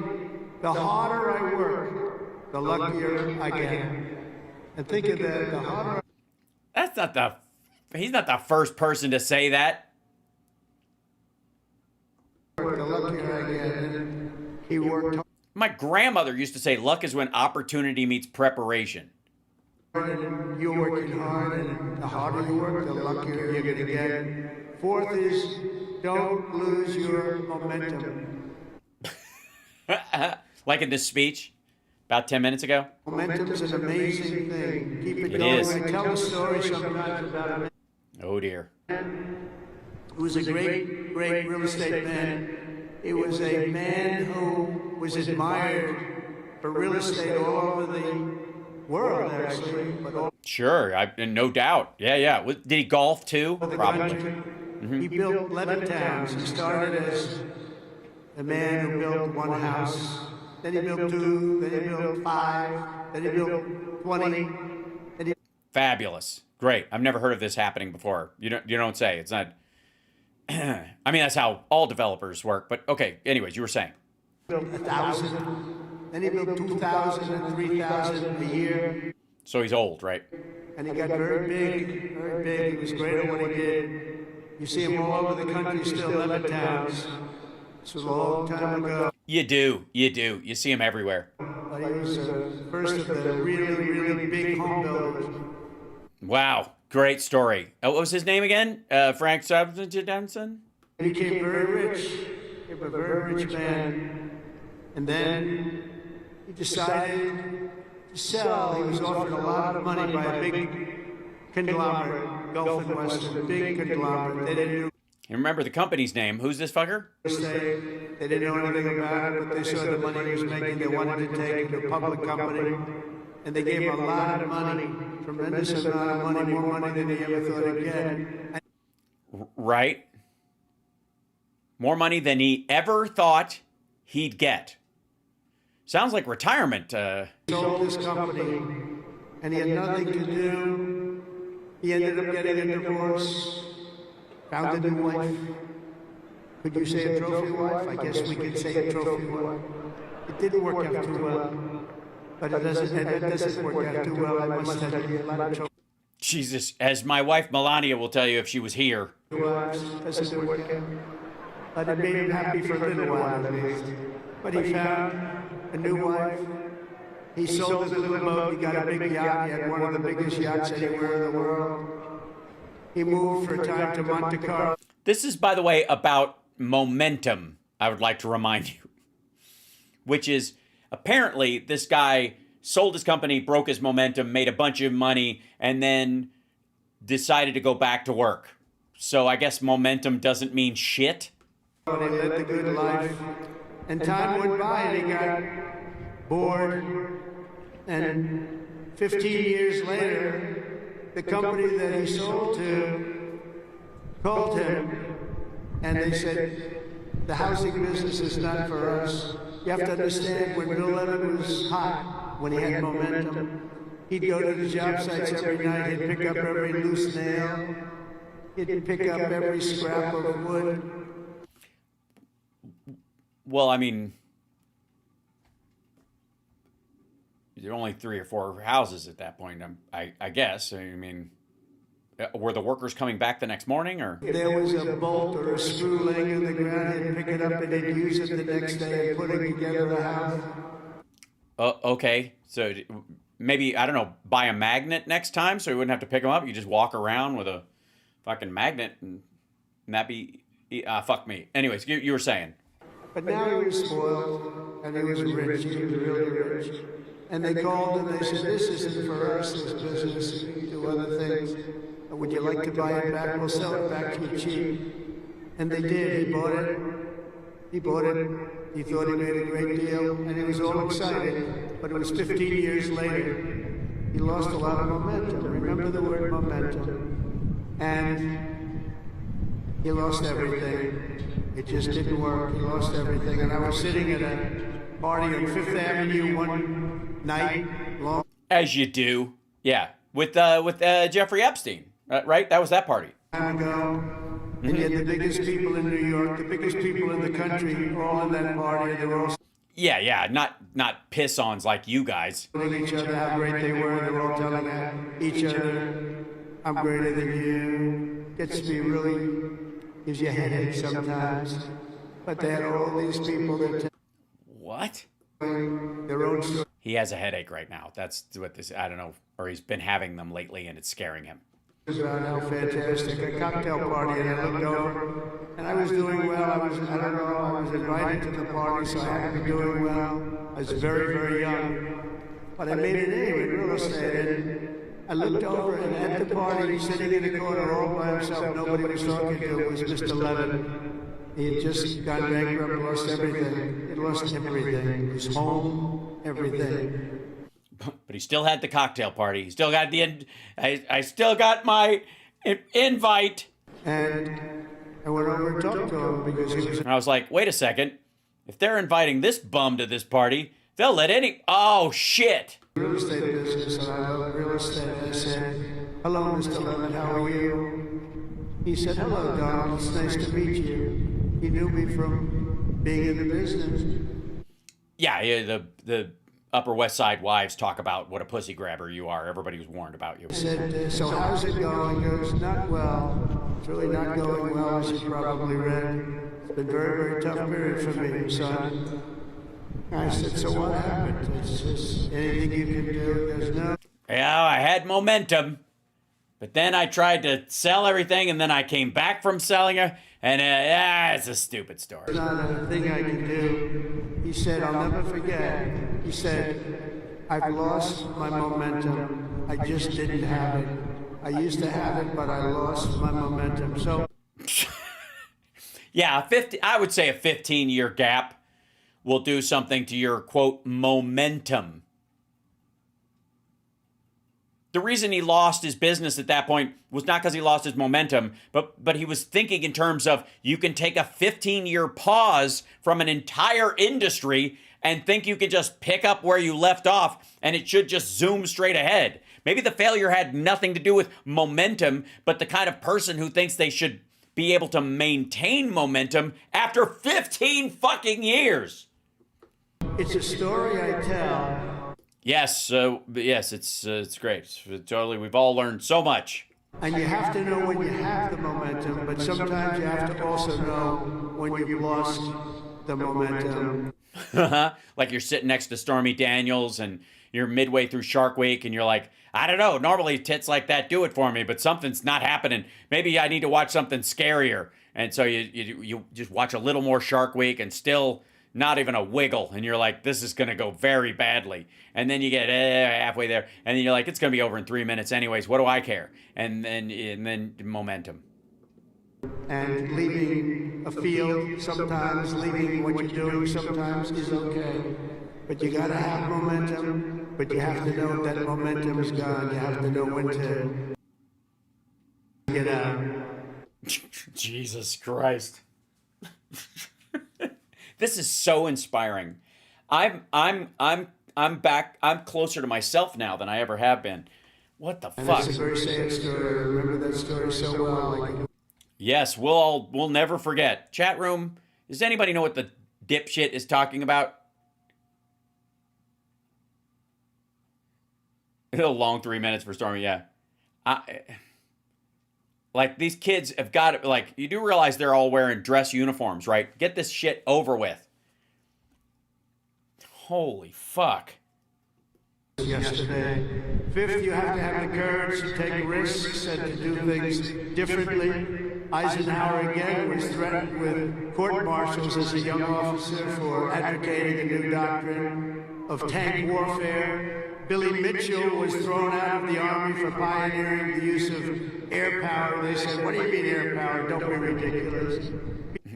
The harder I work, the luckier I get. And think of that. The harder. He's not the first person to say that. The luckier I get. And he worked. My grandmother used to say, luck is when opportunity meets preparation. You're working hard, and the harder you work, the luckier you're going to get. Fourth is, don't lose your momentum. Like in this speech about 10 minutes ago? Momentum is an amazing thing. Keep it going. It is. I tell a story sometimes about a man Oh, dear. who was a great, great real estate man. It was a man who was admired for real estate all over the world, actually. But Sure, no doubt. Yeah. Did he golf too? Probably. He built 11 towns. He started as a man who built one house. Then he built 2. Then he built 5. Then he built 20. Fabulous. Great. I've never heard of this happening before. You don't say. It's not. I mean, that's how all developers work. But okay. Anyways, you were saying. Built 1,000. Then he built 2,000 and 3,000 a year. So he's old, right? And he got very big, very big. He was great at what he did. You see him all over the country, still 11 towns. This was a long time ago. You do. You see him everywhere. But he was first of the really, really big home builders. Wow. Great story. What was his name again? Frank Substanson? He became very rich. He became a very rich man. And then he decided to sell. He was offered a lot of money by a big conglomerate, Gulf and Western, big conglomerate. They didn't do. You remember the company's name? Who's this fucker? They didn't know anything about it, but they saw the money he was making. They wanted to take it to a public company. And they gave him a lot of money, tremendous amount of money, more money than he ever thought he'd get. Right. More money than he ever thought he'd get. Sounds like retirement. He sold his company, and he had nothing to do. He ended up getting a divorce, found a new wife. Could you say a trophy wife? I guess we could say a trophy wife. It didn't work out too well. But it doesn't work out too well. I must tell you, a lot of trophy. Jesus, as my wife Melania will tell you if she was here. Doesn't work out. But it made him happy for a little while at least. But he found a new wife. He sold his little boat. He got a big yacht. He had one of the biggest yachts anywhere in the world. He moved for a time to Monte Carlo. This is, by the way, about momentum, I would like to remind you. Which is, apparently, this guy sold his company, broke his momentum, made a bunch of money, and then decided to go back to work. So I guess momentum doesn't mean shit. He lived a good life. And time went by and he got bored. And 15 years later, the company that he sold to called him. And they said, the housing business is not for us. You have to understand, when Bill Levitt was hot, when he had momentum, he'd go to the job sites every night. He'd pick up every loose nail. He'd pick up every scrap of wood. Well, I mean, there are only 3 or 4 houses at that point, I guess. I mean, were the workers coming back the next morning, or? There was a bolt or a screw laying on the ground. He'd pick it up and he'd use it the next day and put it together the house. Okay, so maybe, I don't know, buy a magnet next time so you wouldn't have to pick them up. You just walk around with a fucking magnet and that be, fuck me. Anyways, you were saying. But now he was spoiled, and he was rich. He was really rich. And they called and they said, this isn't for us, this business. We do other things. Would you like to buy it back? We'll sell it back to you cheap. And they did. He bought it. He bought it. He thought he made a great deal, and he was all excited. But it was 15 years later. He lost a lot of momentum. Remember the word momentum. And he lost everything. It just didn't work. He lost everything. And I was sitting at a party on Fifth Avenue one night long. As you do. Yeah. With Jeffrey Epstein, right? That was that party. Time ago. And you had the biggest people in New York, the biggest people in the country, all in that party. They were all Yeah. Not piss-ons like you guys. telling each other how great they were. They were all telling each other, I'm greater than you. Gets me really, gives you a headache sometimes. But they had all these people that What? their own story. He has a headache right now. That's what this, I don't know, or he's been having them lately and it's scaring him. About how fantastic, a cocktail party, and I looked over, and I was doing well. I was invited to the party, so I had to be doing well. I was very, very young, but I made a name in real estate, and I looked over, and at the party, sitting in the corner all by himself, nobody was talking to, was Mr. Levitt. He had just gone bankrupt, lost everything. He lost everything, his home, everything. But he still had the cocktail party. He still got I still got my invite. And I went over and talked to him because he was. And I was like, wait a second. If they're inviting this bum to this party, they'll let any. Oh shit! Real estate business, and I love real estate. I said, "Hello, Mr. Levitt. How are you?" He said, "Hello, Donald. It's nice to meet you." He knew me from being in the business. Yeah. The Upper West Side wives talk about what a pussy grabber you are. Everybody was warned about you. I said, so how's it going? He goes, not well. It's really not going well, as you probably read. It's been a very, very tough period for me, son. I said, so what happened? It's just anything you can do? He goes, no. Yeah, I had momentum, but then I tried to sell everything, and then I came back from selling it, and it's a stupid story. It's not a thing I can do. He said, I'll never forget. He said, I've lost my momentum. I just didn't have it. I used to have it, but I lost my momentum. So, yeah, I would say a 15-year gap will do something to your, quote, momentum. The reason he lost his business at that point was not because he lost his momentum, but he was thinking in terms of you can take a 15-year pause from an entire industry and think you can just pick up where you left off and it should just zoom straight ahead. Maybe the failure had nothing to do with momentum, but the kind of person who thinks they should be able to maintain momentum after 15 fucking years. It's a story I tell. Yes, yes, it's great. Totally, we've all learned so much. And you have to know when you have the momentum, but sometimes you have to also know when you've lost the momentum. Like you're sitting next to Stormy Daniels and you're midway through Shark Week and you're like, I don't know, normally tits like that do it for me, but something's not happening. Maybe I need to watch something scarier. And so you just watch a little more Shark Week and still not even a wiggle. And you're like, this is going to go very badly. And then you get halfway there and then you're like, it's going to be over in 3 minutes anyways. What do I care? And then momentum. And leaving a field sometimes, leaving what you're doing sometimes is okay. But you gotta have momentum, but you have to know that momentum is gone. You have to know when to get out. Jesus Christ. This is so inspiring. I'm back. I'm closer to myself now than I ever have been. What the fuck? It's a very sad story. I remember that story so well. Yes, we'll never forget. Chat room, does anybody know what the dipshit is talking about? A long 3 minutes for Stormy, yeah. Like, these kids have got it, like, you do realize they're all wearing dress uniforms, right? Get this shit over with. Holy fuck. Yesterday. Fifth, you have to have the courage to take risks and to do things differently. Eisenhower again was threatened with court-martials as a young officer for advocating a new doctrine of tank warfare. Billy Mitchell was thrown out of the Army for pioneering the use of air power. They said, what do you mean air power? Don't be ridiculous.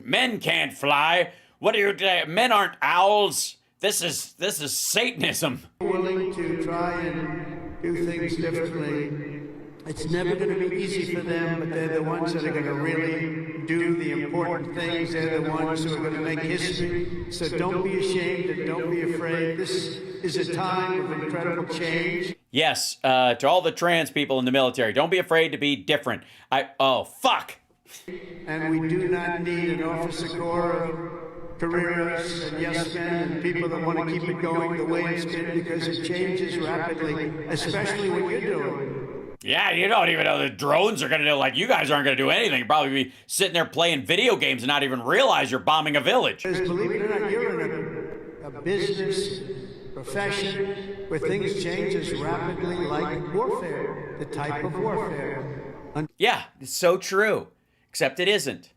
Men can't fly. What are you doing? Men aren't owls. This is Satanism. Willing to try and do things differently. It's never going to be easy for them, but they're the ones that are going to really do the important things. They're the ones who are going to make history. So don't be ashamed and don't be afraid. This is a time of incredible change. Yes, to all the trans people in the military, don't be afraid to be different. Oh, fuck. And we do not need an officer corps of careerists and yes men and people that want to keep it going the way it's been because it changes rapidly, especially what you're doing. Yeah, you don't even know the drones are going to do, like, you guys aren't going to do anything. You'll probably be sitting there playing video games and not even realize you're bombing a village. Because believe it or not, you're in a business profession where things change as rapidly like warfare, the type of warfare. Yeah, it's so true, except it isn't.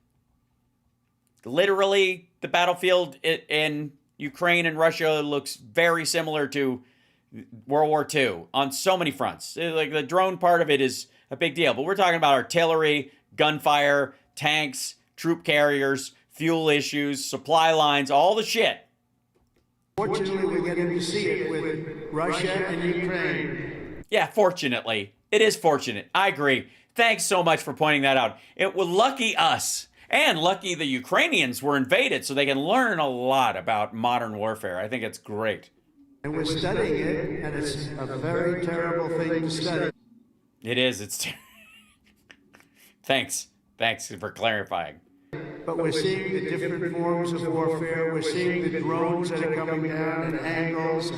Literally, the battlefield in Ukraine and Russia looks very similar to World War II on so many fronts. Like, the drone part of it is a big deal, but we're talking about artillery, gunfire, tanks, troop carriers, fuel issues, supply lines, all the shit. Fortunately, we're getting to see it with Russia and Ukraine. Yeah, fortunately. It is fortunate. I agree. Thanks so much for pointing that out. It was lucky us. And lucky the Ukrainians were invaded so they can learn a lot about modern warfare. I think it's great. And we're studying it, and it's a very terrible thing to study. It is. Thanks for clarifying. But we're seeing the different forms of warfare. We're seeing the drones that are coming down at angles,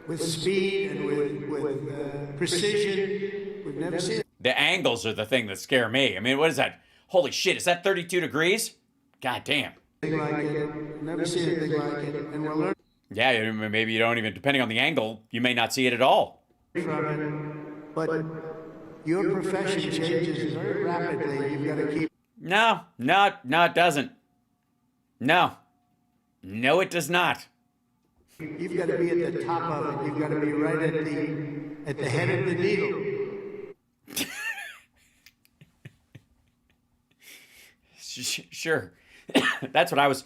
with speed and with precision. We've never seen it. The angles are the thing that scare me. I mean, what is that? Holy shit, is that 32 degrees? God damn. Like it. Never seen anything like it. And we're learning. Yeah, maybe you don't even, depending on the angle, you may not see it at all. From it. But your profession changes very rapidly. You've got to keep. No, it doesn't. No, it does not. You've got to be at the top of it. You've got to be right at the head of the needle. Sure. That's what I was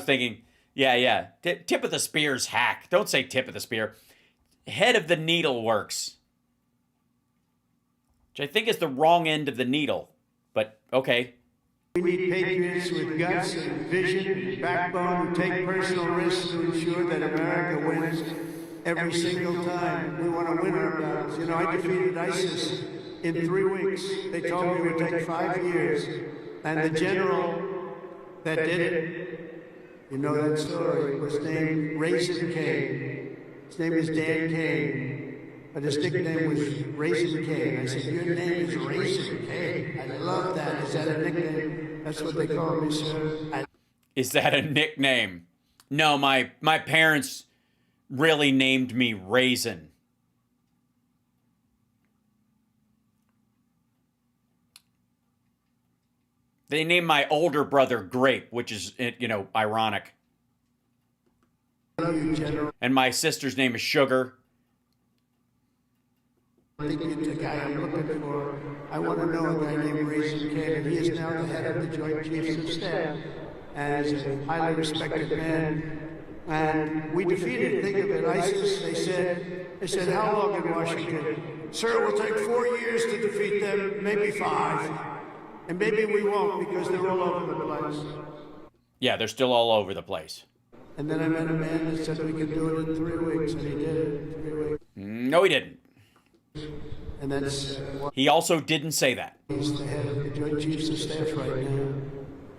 thinking. Yeah. Tip of the spear's hack. Don't say tip of the spear. Head of the needle works. Which I think is the wrong end of the needle. But, okay. We need patriots with guts and vision and backbone who take personal risks to ensure that America wins every single time. We want to win our battles. You know, I defeated ISIS in 3 weeks. They told me it would take 5 years. And the general that did it, you know that story, was named Raisin Cain. His name is Dan Kane, but his nickname was Raisin Kane. I said, your name is Raisin Kane. I love that. Is that a nickname? That's what they call me, sir. Is that a nickname? No, my parents really named me Raisin. They named my older brother Grape, which is, ironic. And my sister's name is Sugar. I think it's the guy I'm looking for. I want to know a guy named Raisin Kane. He is now the head of the Joint Chiefs of Staff and is a highly respected man. And we defeated, think of it, ISIS. They said, how long in Washington? Sir, it will take 4 years to defeat them, maybe 5. And maybe we won't because they're all over the place. Yeah, they're still all over the place. And then I met a man that said we could do it in 3 weeks, and he did it in 3 weeks. No, he didn't. And that's He also didn't say that. he's the head of the Joint Chiefs of Staff right now.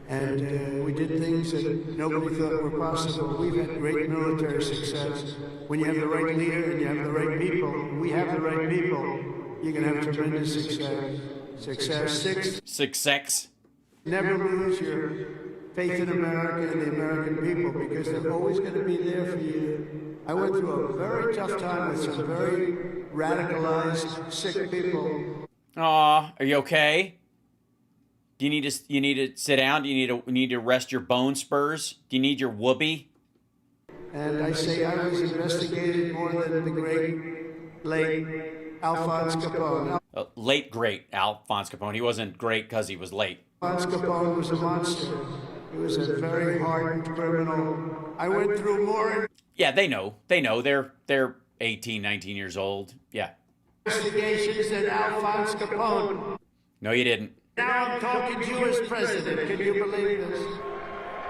And we did things that nobody thought were possible. We've had great military success. When you have the right leader and you have the right people, we have the right people, you can have tremendous success. Success. Never lose your faith in America and the American people because they're always going to be there for you. I went through a very tough time with some very radicalized, sick people. Aw, are you okay? Do you need to sit down? Do you need to rest your bone spurs? Do you need your whoopee? And I say I was investigated more than the great late Alphonse Capone. Late great Alphonse Capone. He wasn't great because he was late. Alphonse Capone was a monster. He was a very hardened criminal. I went through more. Yeah, they know. They're 18, 19 years old. Yeah. Investigations than Alphonse Capone. No, you didn't. Now I'm talking to you as president. Can you believe this?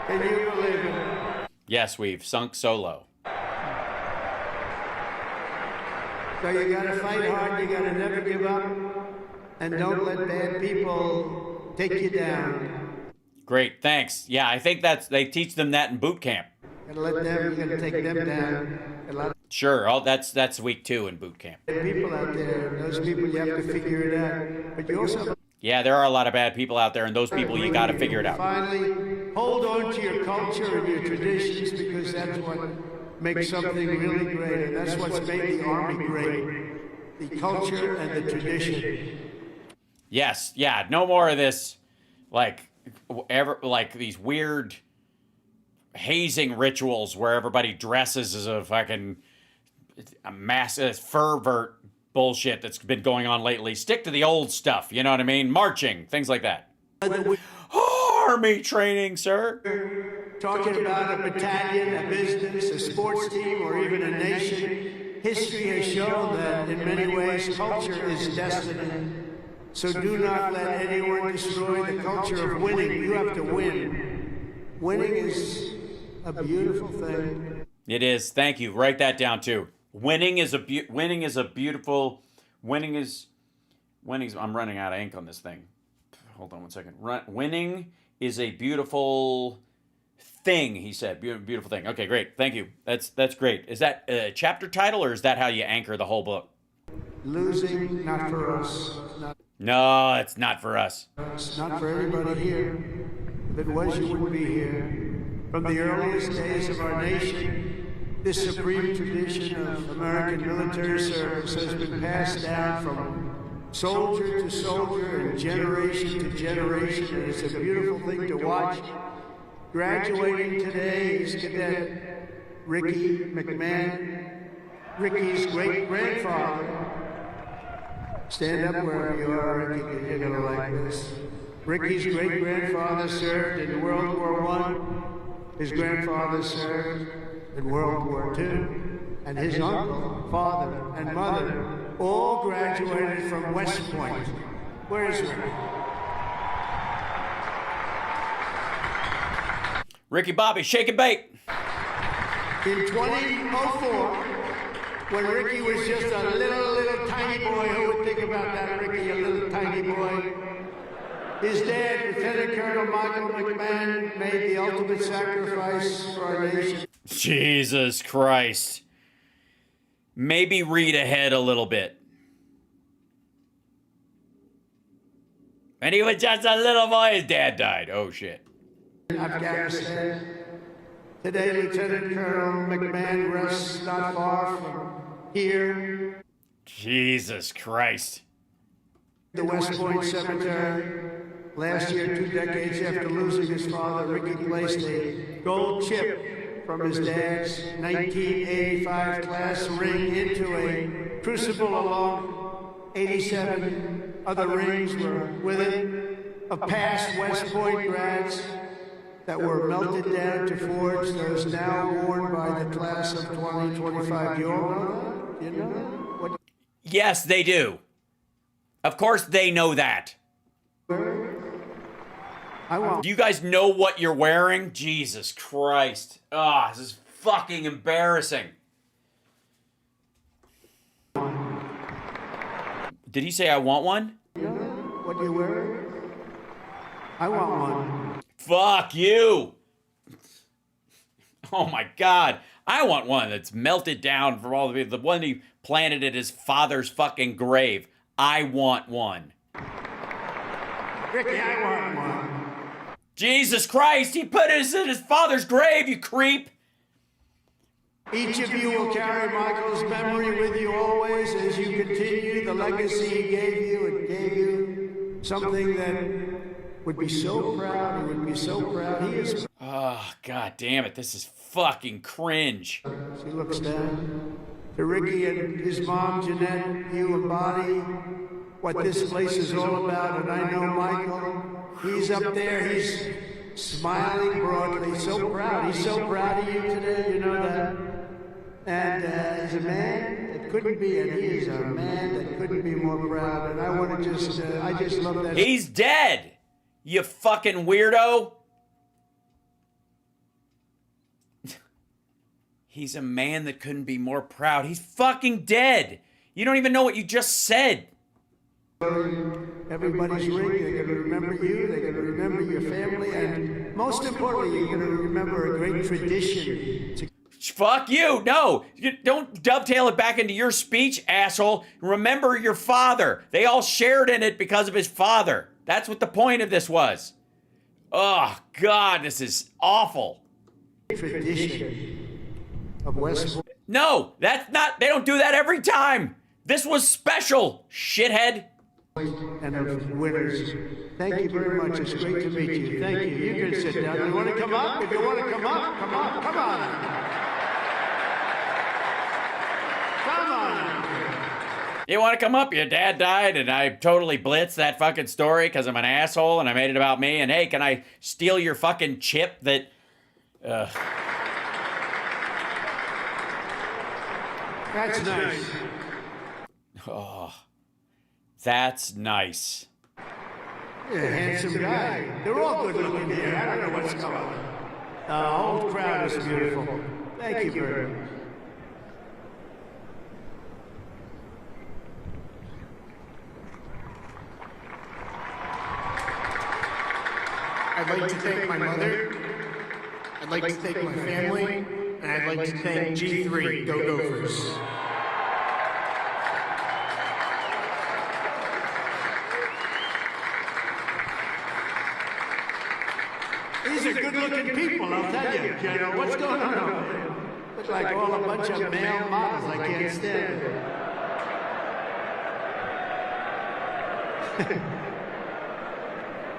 Can you believe it? Yes, we've sunk so low. So you gotta fight hard, you gotta never give up, and don't let bad people take you down. Great, thanks. Yeah, I think they teach them that in boot camp. You gotta take them down. A lot of Sure. Oh, that's week 2 in boot camp. people out there, those people you have to figure it out. But you also Yeah, there are a lot of bad people out there, and those people you got to figure it out. finally hold on to your culture and your traditions because that's what makes something really great. And that's what's made the Army great. The culture and the tradition. Yes, yeah, no more of this, like these weird hazing rituals where everybody dresses as a fucking massive fervor bullshit that's been going on lately. Stick to the old stuff, you know what I mean? Marching, things like that. Army training, sir. Talking about a battalion, a business, a sports team, or even a nation, history has shown that in many ways culture is destiny. So do not let anyone destroy the culture of winning. You have to win. Winning is a beautiful thing. It is. Thank you. Write that down too. Winning is beautiful. I'm running out of ink on this thing. Hold on one second. Winning is a beautiful thing, he said. Beautiful thing. Okay, great. Thank you. That's great. Is that a chapter title, or is that how you anchor the whole book? Losing, not for us. No, it's not for us. It's not for everybody here. If it was, you wouldn't be here. From the earliest days of our nation, this supreme tradition of American military service has been passed down from soldier to soldier and generation to generation, and it's a beautiful thing to watch. Graduating today is Cadet Ricky McMahon, Ricky's great-grandfather. Stand up wherever you are, Ricky, because you're going to like this. Ricky's great-grandfather served in World War I. His grandfather served in World War II. And his uncle, father, and mother all graduated from West Point. Where is Ricky? Ricky Bobby, shake and bake. In 2004, when Ricky was just a little tiny boy, who would think about that, Ricky, a little tiny boy? His dad, Lieutenant Colonel Michael McMahon, made the ultimate sacrifice for our nation. Jesus Christ. Maybe read ahead a little bit. And he was just a little boy. His dad died. Oh, shit. Afghanistan. Today, Lieutenant Colonel McMahon rests not far from here. Jesus Christ. The West Point Cemetery. Last year, 2 decades after losing his father, Ricky placed a gold chip from his dad's 1985 class ring into a crucible along 87 other rings were with it of past West Point grads that were melted down to forge those now worn by the class of 2025. Do you all know that? Do you know that? What? Yes, they do. Of course they know that. Do you guys know what you're wearing? Jesus Christ. Ah, this is fucking embarrassing. Did he say I want one? Yeah. What do you wear? I want one. Fuck you. Oh my God. I want one that's melted down from all the one he planted at his father's fucking grave. I want one. Ricky, I want one. Jesus Christ, he put it in his father's grave, you creep. Each of you will carry Michael's memory with you always as you continue the legacy he gave you. It gave you something that would be so proud. He would be so proud. He is. Oh, God damn it. This is fucking cringe. She looks down to Ricky and his mom, Jeanette. You embody what this place is all about. And I know Michael. He's up there. He's smiling broadly. So proud. He's so proud of you today. You know that. And he's a man that couldn't be, and he is a man that couldn't be more proud. And I want to just, I just love that. He's dead, you fucking weirdo. He's a man that couldn't be more proud. He's fucking dead. You don't even know what you just said. Everybody's ring, they're going to remember you, they're going to remember your family, and most importantly, you're going to remember a great tradition. Fuck you. No, you don't dovetail it back into your speech, asshole. Remember your father. They all shared in it because of his father. That's what the point of this was. Oh, God, this is awful. Tradition of West. No, that's not, they don't do that every time. This was special, shithead. And of winners. Thank you very much. It's great to meet you. Thank you. You can sit down. You want to come up? If you want to come up, come on. Come on. Come on. You want to come up? Your dad died and I totally blitzed that fucking story because I'm an asshole and I made it about me. And hey, can I steal your fucking chip that... That's nice. Oh, that's nice. You're a handsome guy. They're all good looking here. I don't know what's going on. The whole crowd is beautiful. Thank you very much. I'd like to thank my mother. I'd like to thank my family. And I'd like to thank G3, Go Gophers. These are good-looking people, I'll tell you, General. What's going on over there? Look like all a bunch of male models. I can't stand it.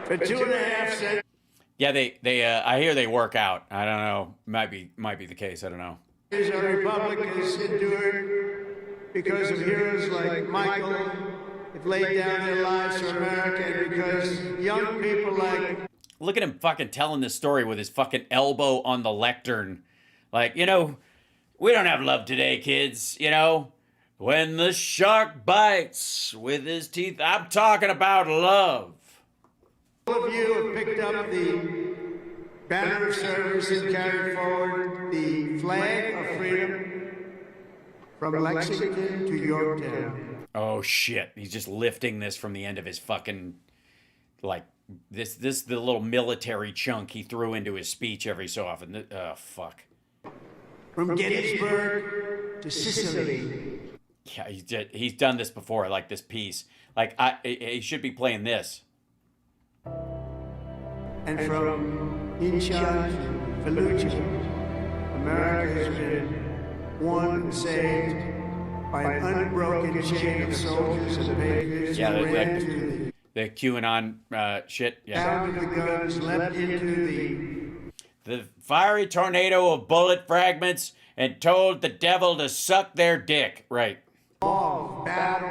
For 2.5 cents. Yeah, they I hear they work out. I don't know. Might be the case. I don't know. Our republic has endured because of heroes like Michael that laid down their lives for America, and because young people like... Look at him fucking telling this story with his fucking elbow on the lectern. Like, you know, we don't have love today, kids, you know? When the shark bites with his teeth, I'm talking about love. All of you have picked up the banner of service and carried forward the flag of freedom from Lexington to Yorktown. Oh shit, he's just lifting this from the end of his fucking, like, this the little military chunk he threw into his speech every so often. Oh, fuck. from Gettysburg to Sicily. Yeah, he's done this before, like this piece. Like, he should be playing this. And from Incheon to Fallujah, America has been won and saved by an unbroken chain of soldiers and patriots Yeah, who ran to the QAnon shit. Yeah. down the guns, leapt into The fiery tornado of bullet fragments and told the devil to suck their dick. Right. all of battle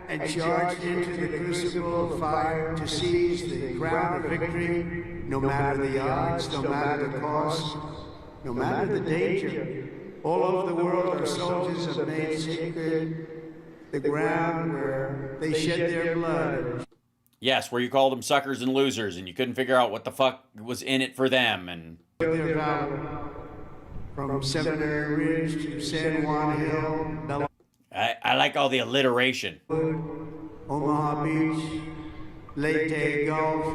and charged into the crucible of fire to seize the crown of victory, no matter the odds, no matter the cost, no matter the danger. All over the world, our soldiers have made sacred the ground where they shed their blood. Yes, where you called them suckers and losers, and you couldn't figure out what the fuck was in it for them, and Their valor. From Seminary Ridge to San Juan Hill, I like all the alliteration. Omaha Beach, Leyte Gulf,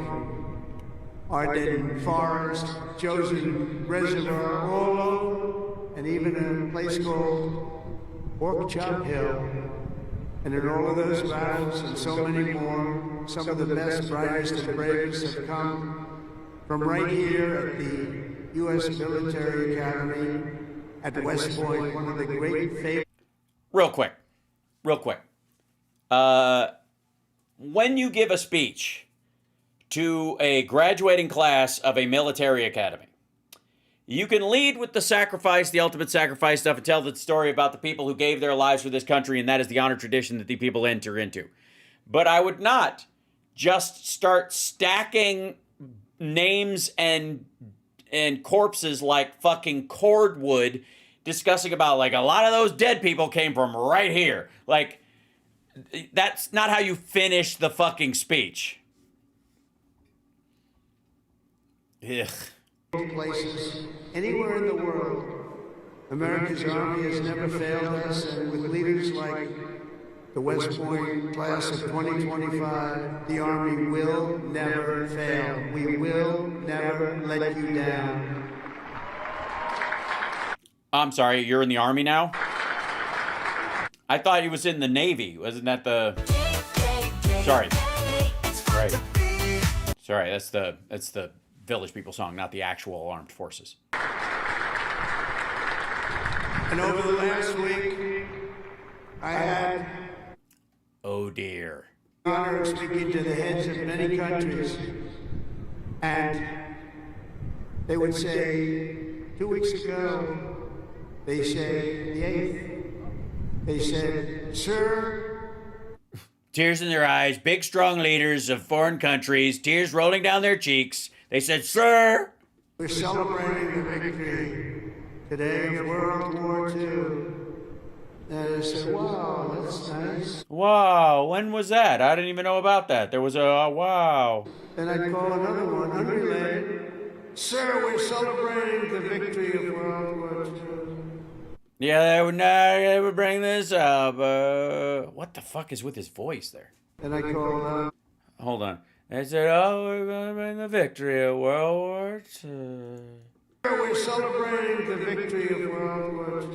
Ardennes Forest, Chosen Reservoir, all over, and even a place called Pork Chop Hill. And in all of those battles and so many more, some of the best, brightest, and bravest have come from right here at the U.S. Military Academy at West Point, one of the great favorites. Real quick. When you give a speech to a graduating class of a military academy, you can lead with the sacrifice, the ultimate sacrifice stuff, and tell the story about the people who gave their lives for this country, and that is the honor tradition that the people enter into. But I would not just start stacking names and corpses like fucking cordwood, discussing about, like, a lot of those dead people came from right here. Like, that's not how you finish the fucking speech. Ugh. Places anywhere in the world. America's Army has never failed us, and with leaders like the West Point class of 2025, the Army will never fail. We will never let you down. I'm sorry, you're in the Army now? I thought he was in the Navy. Wasn't that the... Sorry. Right. Sorry, that's the Village People song, not the actual armed forces. And over the last week, I had Oh dear. the honor of speaking to the heads of many countries, and they would say, 2 weeks ago, they said, the 8th, they said, sir. Tears in their eyes, big strong leaders of foreign countries, tears rolling down their cheeks. They said, sir. We're celebrating the victory today of World War II. And I said, wow, that's nice. Wow, when was that? I didn't even know about that. There was a, wow. Then I call another one, unrelated. Sir, we're celebrating the victory of World War II. Yeah, they would bring this up. What the fuck is with his voice there? Then I call Hold on. They said, oh, we're going to bring the victory of World War II. We're celebrating the victory of World War II.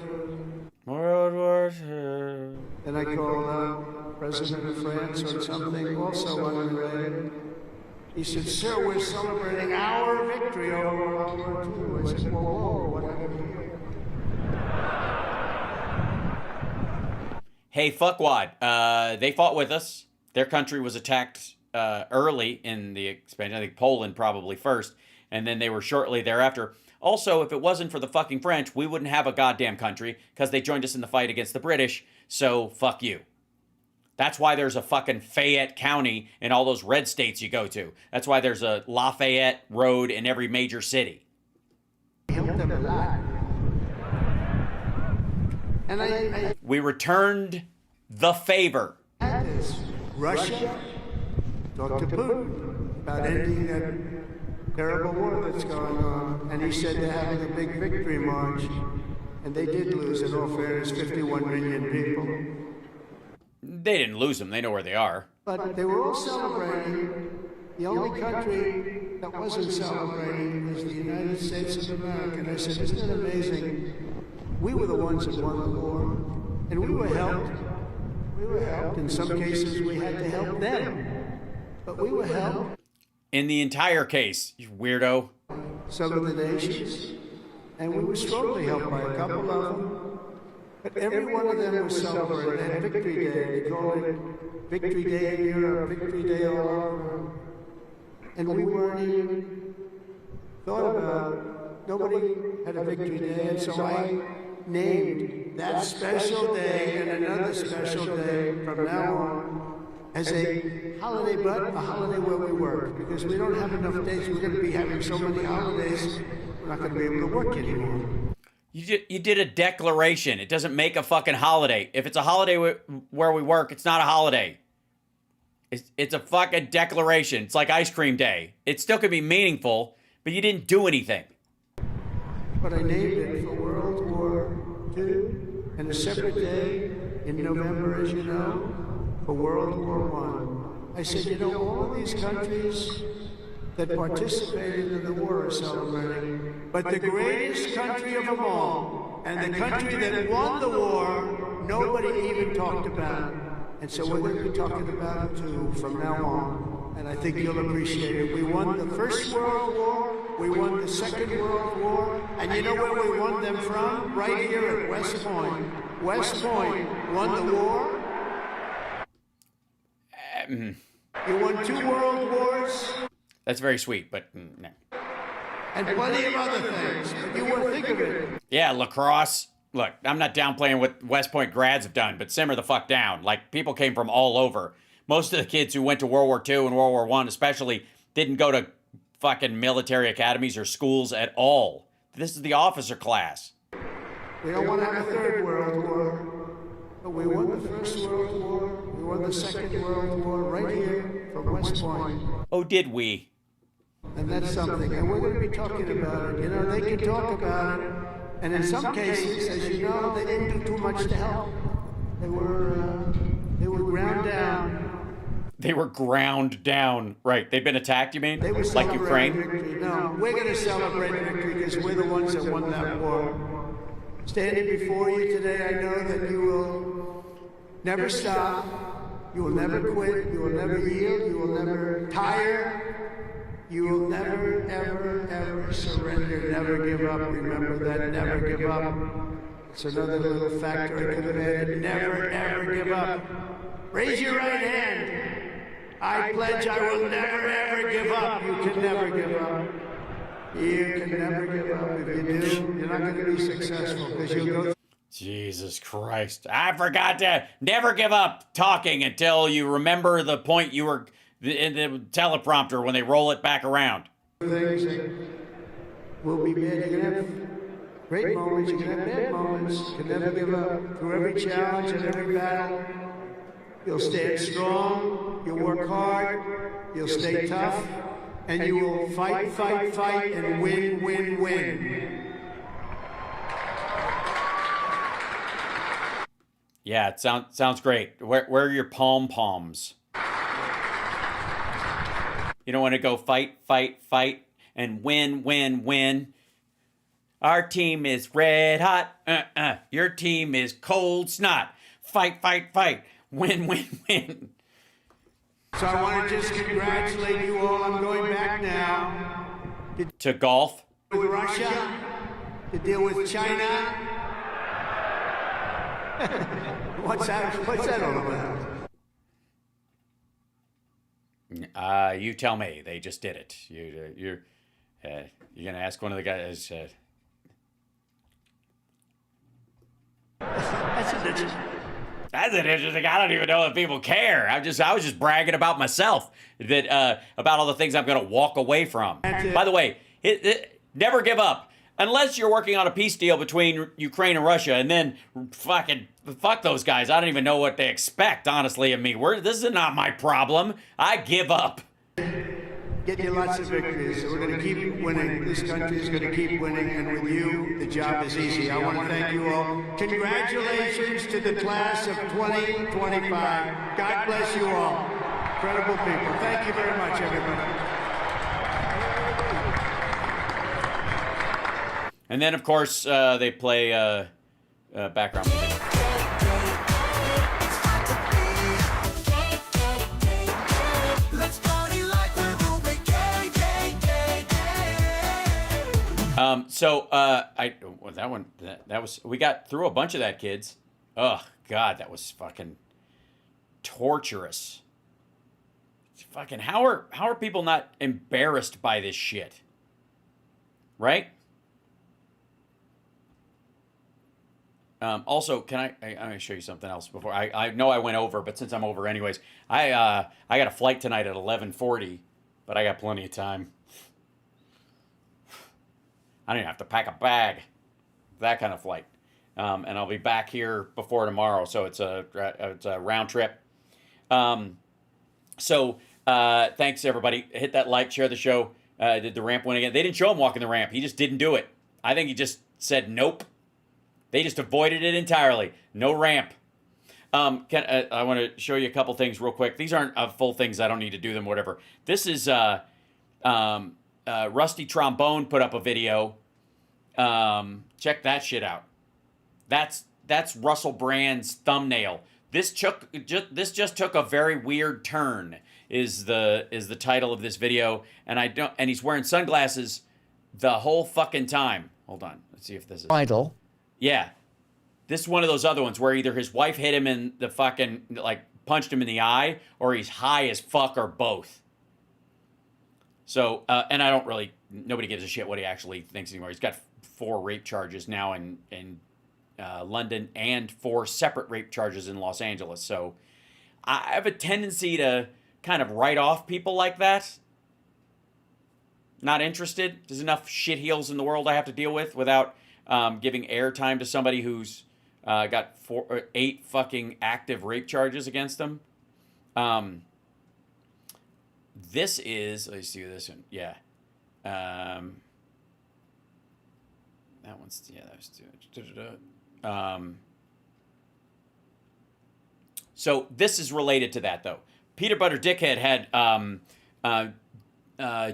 World War II. Then I called President of France or something, also unrelated. He said, sir, we're celebrating our victory over World War II. I said, whoa, what happened here? Hey, fuckwad. They fought with us. Their country was attacked early in the expansion. I think Poland probably first, and then they were shortly thereafter. Also, if it wasn't for the fucking French, we wouldn't have a goddamn country because they joined us in the fight against the British, so fuck you. That's why there's a fucking Fayette County in all those red states you go to. That's why there's a Lafayette Road in every major city. And we returned the favor. Russia talked to Putin about ending that terrible war that's going on, and he said they're having a big victory march, and they did lose, in all fairness, 51 million people. They didn't lose them. They know where they are. But they were all celebrating. The only country that wasn't celebrating was the United States of America. And I said, isn't it amazing we were the ones that won the war, and we were helped. We were helped. In some cases, we had to help them, but we were helped. In the entire case, you weirdo. Some of the nations, and we were strongly helped by a couple of them. But every one of them was celebrated. They had Victory Day. They called it Victory Day in Europe, Victory Day all over. And we weren't even thought about. Nobody had a Victory Day, and so I named that special day and another special day from now on as a holiday, but a holiday where we work, because we don't have enough days. We're going to be having so many holidays, we're not going to be able to work anymore. You did a declaration. It doesn't make a fucking holiday. If it's a holiday where we work, it's not a holiday. It's a fucking declaration. It's like Ice Cream Day. It still could be meaningful, but you didn't do anything. But I named it for World War II, and a separate day in November, as you know, for World War I. I said, you know, all of these countries that participated in the war are celebrating, but the greatest country of them all, and the country that won the war, nobody even talked about. And so we're going to be talking about it too from now on, and I think you'll appreciate it. We won the First World War, we won the Second World War, and you know where we won them from? Right here at West Point. West Point won the war. You won 2 world wars. That's very sweet, but no. And plenty of other things, but you wouldn't think of it. Yeah, lacrosse. Look, I'm not downplaying what West Point grads have done, but simmer the fuck down. Like, people came from all over. Most of the kids who went to World War II and World War I especially didn't go to fucking military academies or schools at all. This is the officer class. We don't want to have a third world war, but we won the First World War, we won the Second World War right here from West Point. Oh, did we? And that's something, and we're going to be talking about it. You know, they can talk about it, and in some cases, as you know, they didn't do too much to help. They were ground down. They were ground down. Right. They've been attacked, you mean? They were like Ukraine? Victory. No, we're going to celebrate victory because we're the ones that won that war. Standing before you today, I know that you will never stop. You will never quit. You will never yield. You will never tire. You will never, ever, ever surrender. Never give up. Remember that. Never give up. It's another little factor I could have added. Never, ever give up. Raise your right hand. I pledge I will never, ever give up. You can never give up. You can never give up. If you do, you're not going to be successful because you'll go. Jesus Christ. I forgot to never give up talking until you remember the point you were in the teleprompter when they roll it back around. Things that will be bad. You're going to have great moments. You're going to have bad moments. You can never give up. Through every challenge and every battle, you'll stand strong. You'll work hard. You'll stay tough. And you will fight, fight, fight, and win, win, win. Yeah, it sounds great. Where are your pom-poms? You don't want to go fight, fight, fight, and win, win, win. Our team is red hot. Your team is cold snot. Fight, fight, fight. Win, win, win. So I want to just congratulate you all. I'm going back now. To golf? With Russia, to deal with China. What's that all about? You tell me. They just did it. You're gonna ask one of the guys. That's interesting. That's interesting. I don't even know if people care. I was just bragging about myself that about all the things I'm gonna walk away from. By the way, never give up. Unless you're working on a peace deal between Ukraine and Russia, and then fuck those guys. I don't even know what they expect, honestly, of me. This is not my problem. I give up. Get you lots of victories. So we're going to keep winning. This country is going to keep winning, and with you, the job is easy. I want to thank you all. Congratulations to the class of 2025. God bless you all. Incredible people. Thank you very much, everybody. And then, of course, they play background music. That was we got through a bunch of that, kids. Oh God, that was fucking torturous. Fucking how are people not embarrassed by this shit? Right? Also, I'm gonna show you something else before I know I went over, but since I'm over anyways, I got a flight tonight at 11:40, but I got plenty of time. I don't even have to pack a bag. That kind of flight. And I'll be back here before tomorrow, so it's a round trip. Thanks everybody. Hit that like, share the show. Did the ramp win again? They didn't show him walking the ramp. He just didn't do it. I think he just said nope. They just avoided it entirely. No ramp. I want to show you a couple things real quick. These aren't full things. I don't need to do them. Whatever. This is Rusty Trombone put up a video. Check that shit out. That's Russell Brand's thumbnail. This just took a very weird turn. Is the title of this video, and he's wearing sunglasses the whole fucking time. Hold on, let's see if this is vital. Yeah, this is one of those other ones where either his wife hit him in the fucking punched him in the eye, or he's high as fuck, or both. So, and I don't really, nobody gives a shit what he actually thinks anymore. He's got 4 rape charges now in London and 4 separate rape charges in Los Angeles. So I have a tendency to kind of write off people like that. Not interested. There's enough shitheels in the world I have to deal with without giving airtime to somebody who's got 8 fucking active rape charges against them. This is, let's see this one. Yeah. That one's, yeah, that was so this is related to that, though. Peter Butter Dickhead had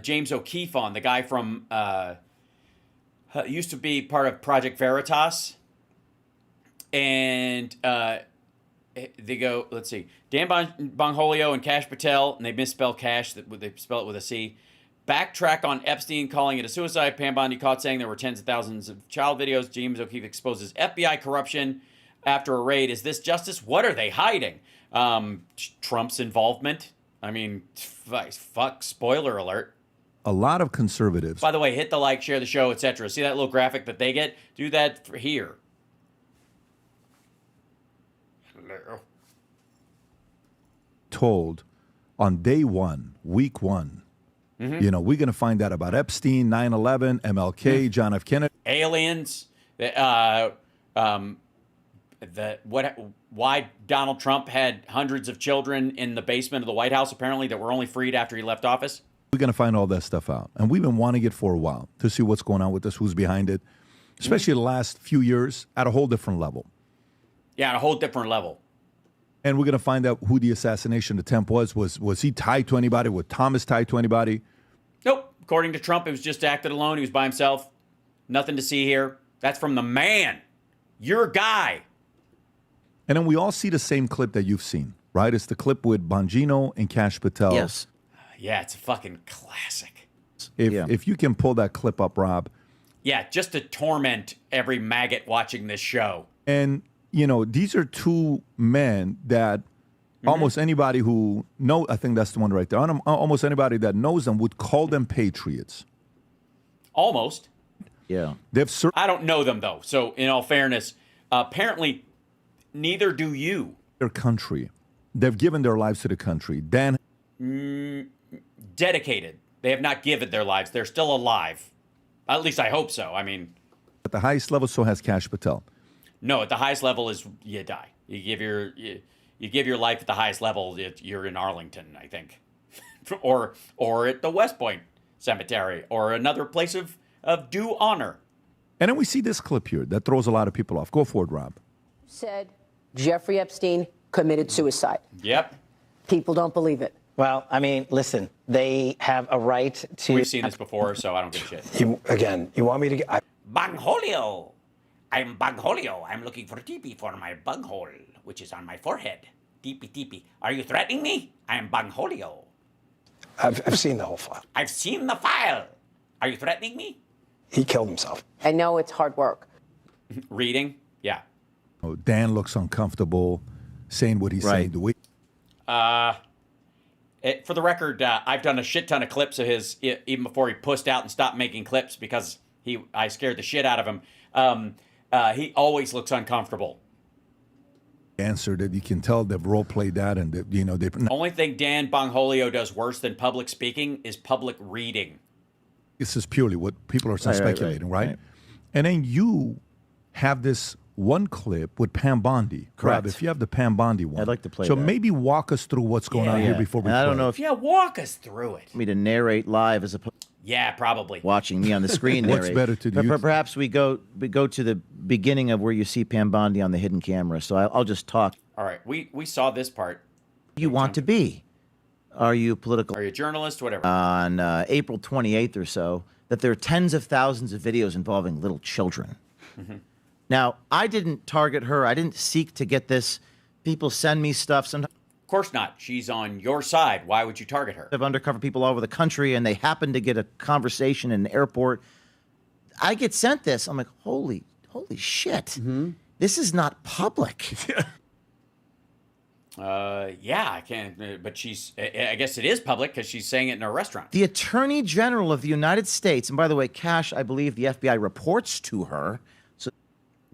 James O'Keefe on, the guy from, used to be part of Project Veritas. And they go, let's see, Dan Bongholio and Kash Patel, and they misspell Cash, they spell it with a C. Backtrack on Epstein, calling it a suicide. Pam Bondi caught saying there were tens of thousands of child videos. James O'Keefe exposes FBI corruption after a raid. Is this justice? What are they hiding? Trump's involvement. I mean, fuck, spoiler alert. A lot of conservatives. By the way, hit the like, share the show, etc. See that little graphic that they get? Do that for here. Hello. Told on day 1, week 1. Mm-hmm. You know, we're going to find out about Epstein, 9/11, MLK, John F. Kennedy. Aliens. Why Donald Trump had hundreds of children in the basement of the White House, apparently, that were only freed after he left office. We're going to find all that stuff out. And we've been wanting it for a while to see what's going on with this, who's behind it, especially the last few years at a whole different level. Yeah, at a whole different level. And we're going to find out who the assassination attempt was. Was he tied to anybody? Was Thomas tied to anybody? Nope. According to Trump, it was just acted alone. He was by himself. Nothing to see here. That's from the man. Your guy. And then we all see the same clip that you've seen, right? It's the clip with Bongino and Kash Patel. Yes. Yeah, it's a fucking classic. If you can pull that clip up, Rob. Yeah, just to torment every maggot watching this show. And, you know, these are 2 men that almost anybody who knows, I think that's the one right there, almost anybody that knows them would call them patriots. Almost. Yeah. I don't know them, though. So, in all fairness, apparently, neither do you. Their country. They've given their lives to the country. Dan. Dedicated. They have not given their lives. They're still alive. At least I hope so. I mean. At the highest level, so has Kash Patel. No, at the highest level is you die. You give your life at the highest level. You're in Arlington, I think, or at the West Point Cemetery, or another place of due honor. And then we see this clip here that throws a lot of people off. Go for it, Rob. Said Jeffrey Epstein committed suicide. Yep. People don't believe it. Well, I mean, listen, they have a right to. We've seen this before, so I don't give a shit. You want me to get. Bongholio I'm Bugholio. I'm looking for teepee for my bug hole, which is on my forehead. Teepee, teepee. Are you threatening me? I am Bugholio. I've seen the whole file. I've seen the file. Are you threatening me? He killed himself. I know it's hard work. Reading? Yeah. Oh, Dan looks uncomfortable saying what he's saying. The way For the record, I've done a shit ton of clips of his even before he pussed out and stopped making clips because I scared the shit out of him. He always looks uncomfortable. answer that you can tell they've role played that and that, you know, they. Only thing Dan Bongholio does worse than public speaking is public reading. This is purely what people are speculating, right? And then you have this one clip with Pam Bondi. Correct. Rob, if you have the Pam Bondi one. I'd like to play So that. maybe walk us through what's going on here before we And I don't play. know if Yeah, walk us through it. me to narrate live as opposed Yeah, probably. watching me on the screen What's narrate. better to do? Perhaps we go to the beginning of where you see Pam Bondi on the hidden camera. So I'll just talk. All right, we saw this part. You want to be? Are you political? Are you a journalist? Whatever. On April 28th or so, that there are tens of thousands of videos involving little children. Mm-hmm. Now, I didn't target her. I didn't seek to get this. People send me stuff sometimes. Of course not. She's on your side. Why would you target her? Of undercover people all over the country, and they happen to get a conversation in an airport. I get sent this. I'm like, holy shit. This is not public. Yeah, I can't. But I guess it is public because she's saying it in a restaurant. The Attorney General of the United States, and by the way, Cash, I believe the FBI reports to her. So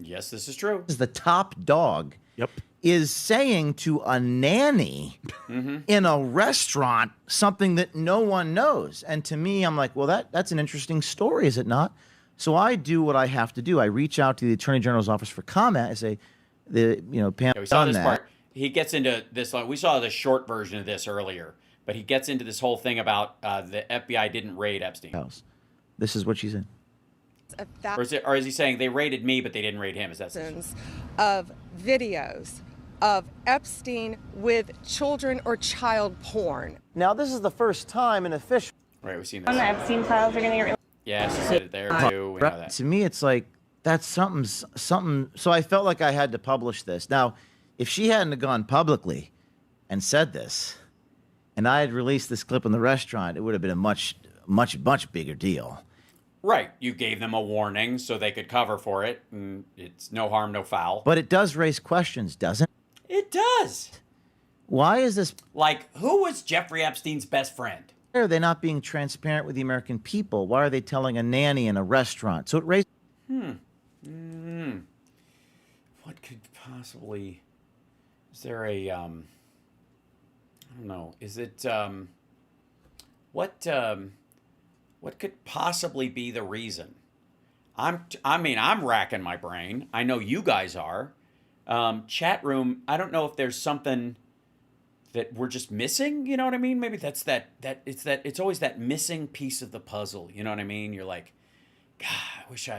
Yes, this is true. is the top dog. Yep. Is saying to a nanny in a restaurant something that no one knows. And to me, I'm like, well, that's an interesting story, is it not? So I do what I have to do. I reach out to the Attorney General's office for comment. I say, Pam, Yeah, we saw done this that. part. He gets into this. We saw the short version of this earlier, but he gets into this whole thing about the FBI didn't raid Epstein. House. This is what she said. Or is he saying they raided me, but they didn't raid him? Is that of videos of Epstein with children or child porn. Now, this is the first time an official. Right, we've seen On the this. Epstein files are going to get. Yeah, she said it there too. We know that. To me, it's like that's something. So I felt like I had to publish this. Now, if she hadn't have gone publicly and said this, and I had released this clip in the restaurant, it would have been a much bigger deal. Right, you gave them a warning so they could cover for it, and it's no harm, no foul. But it does raise questions, doesn't it? It does. Why is this? Like, who was Jeffrey Epstein's best friend? Why are they not being transparent with the American people? Why are they telling a nanny in a restaurant? So it raised. What could possibly? Is there a? I don't know. Is it? What could possibly be the reason? I'm racking my brain. I know you guys are. Chat room. I don't know if there's something that we're just missing. You know what I mean? Maybe that's it's always that missing piece of the puzzle. You know what I mean? You're like, God, I wish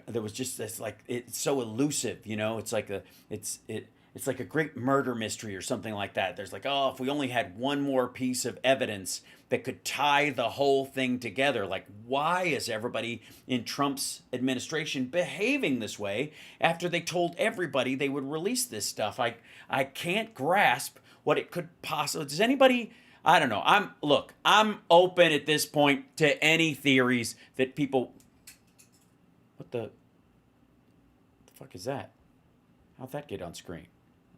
there was just this, like, it's so elusive. You know, it's like it's like a great murder mystery or something like that. There's like, oh, if we only had one more piece of evidence that could tie the whole thing together. Like, why is everybody in Trump's administration behaving this way after they told everybody they would release this stuff? I can't grasp what it could possibly. Does anybody? I don't know. I'm open at this point to any theories that people. What the fuck is that? How'd that get on screen?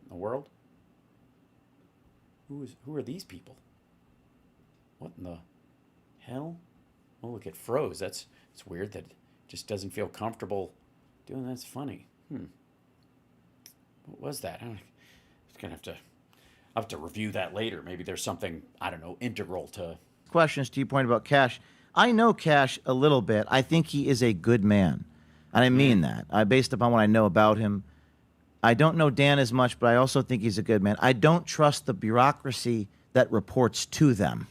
In the world? Who are these people? What in the hell? Oh, look, it froze. It's weird that it just doesn't feel comfortable doing that. That's funny. What was that? I'm gonna have to review that later. Maybe there's something, I don't know, integral to. Questions to your point about Cash. I know Cash a little bit. I think he is a good man. And I mean that. Based upon what I know about him. I don't know Dan as much, but I also think he's a good man. I don't trust the bureaucracy that reports to them.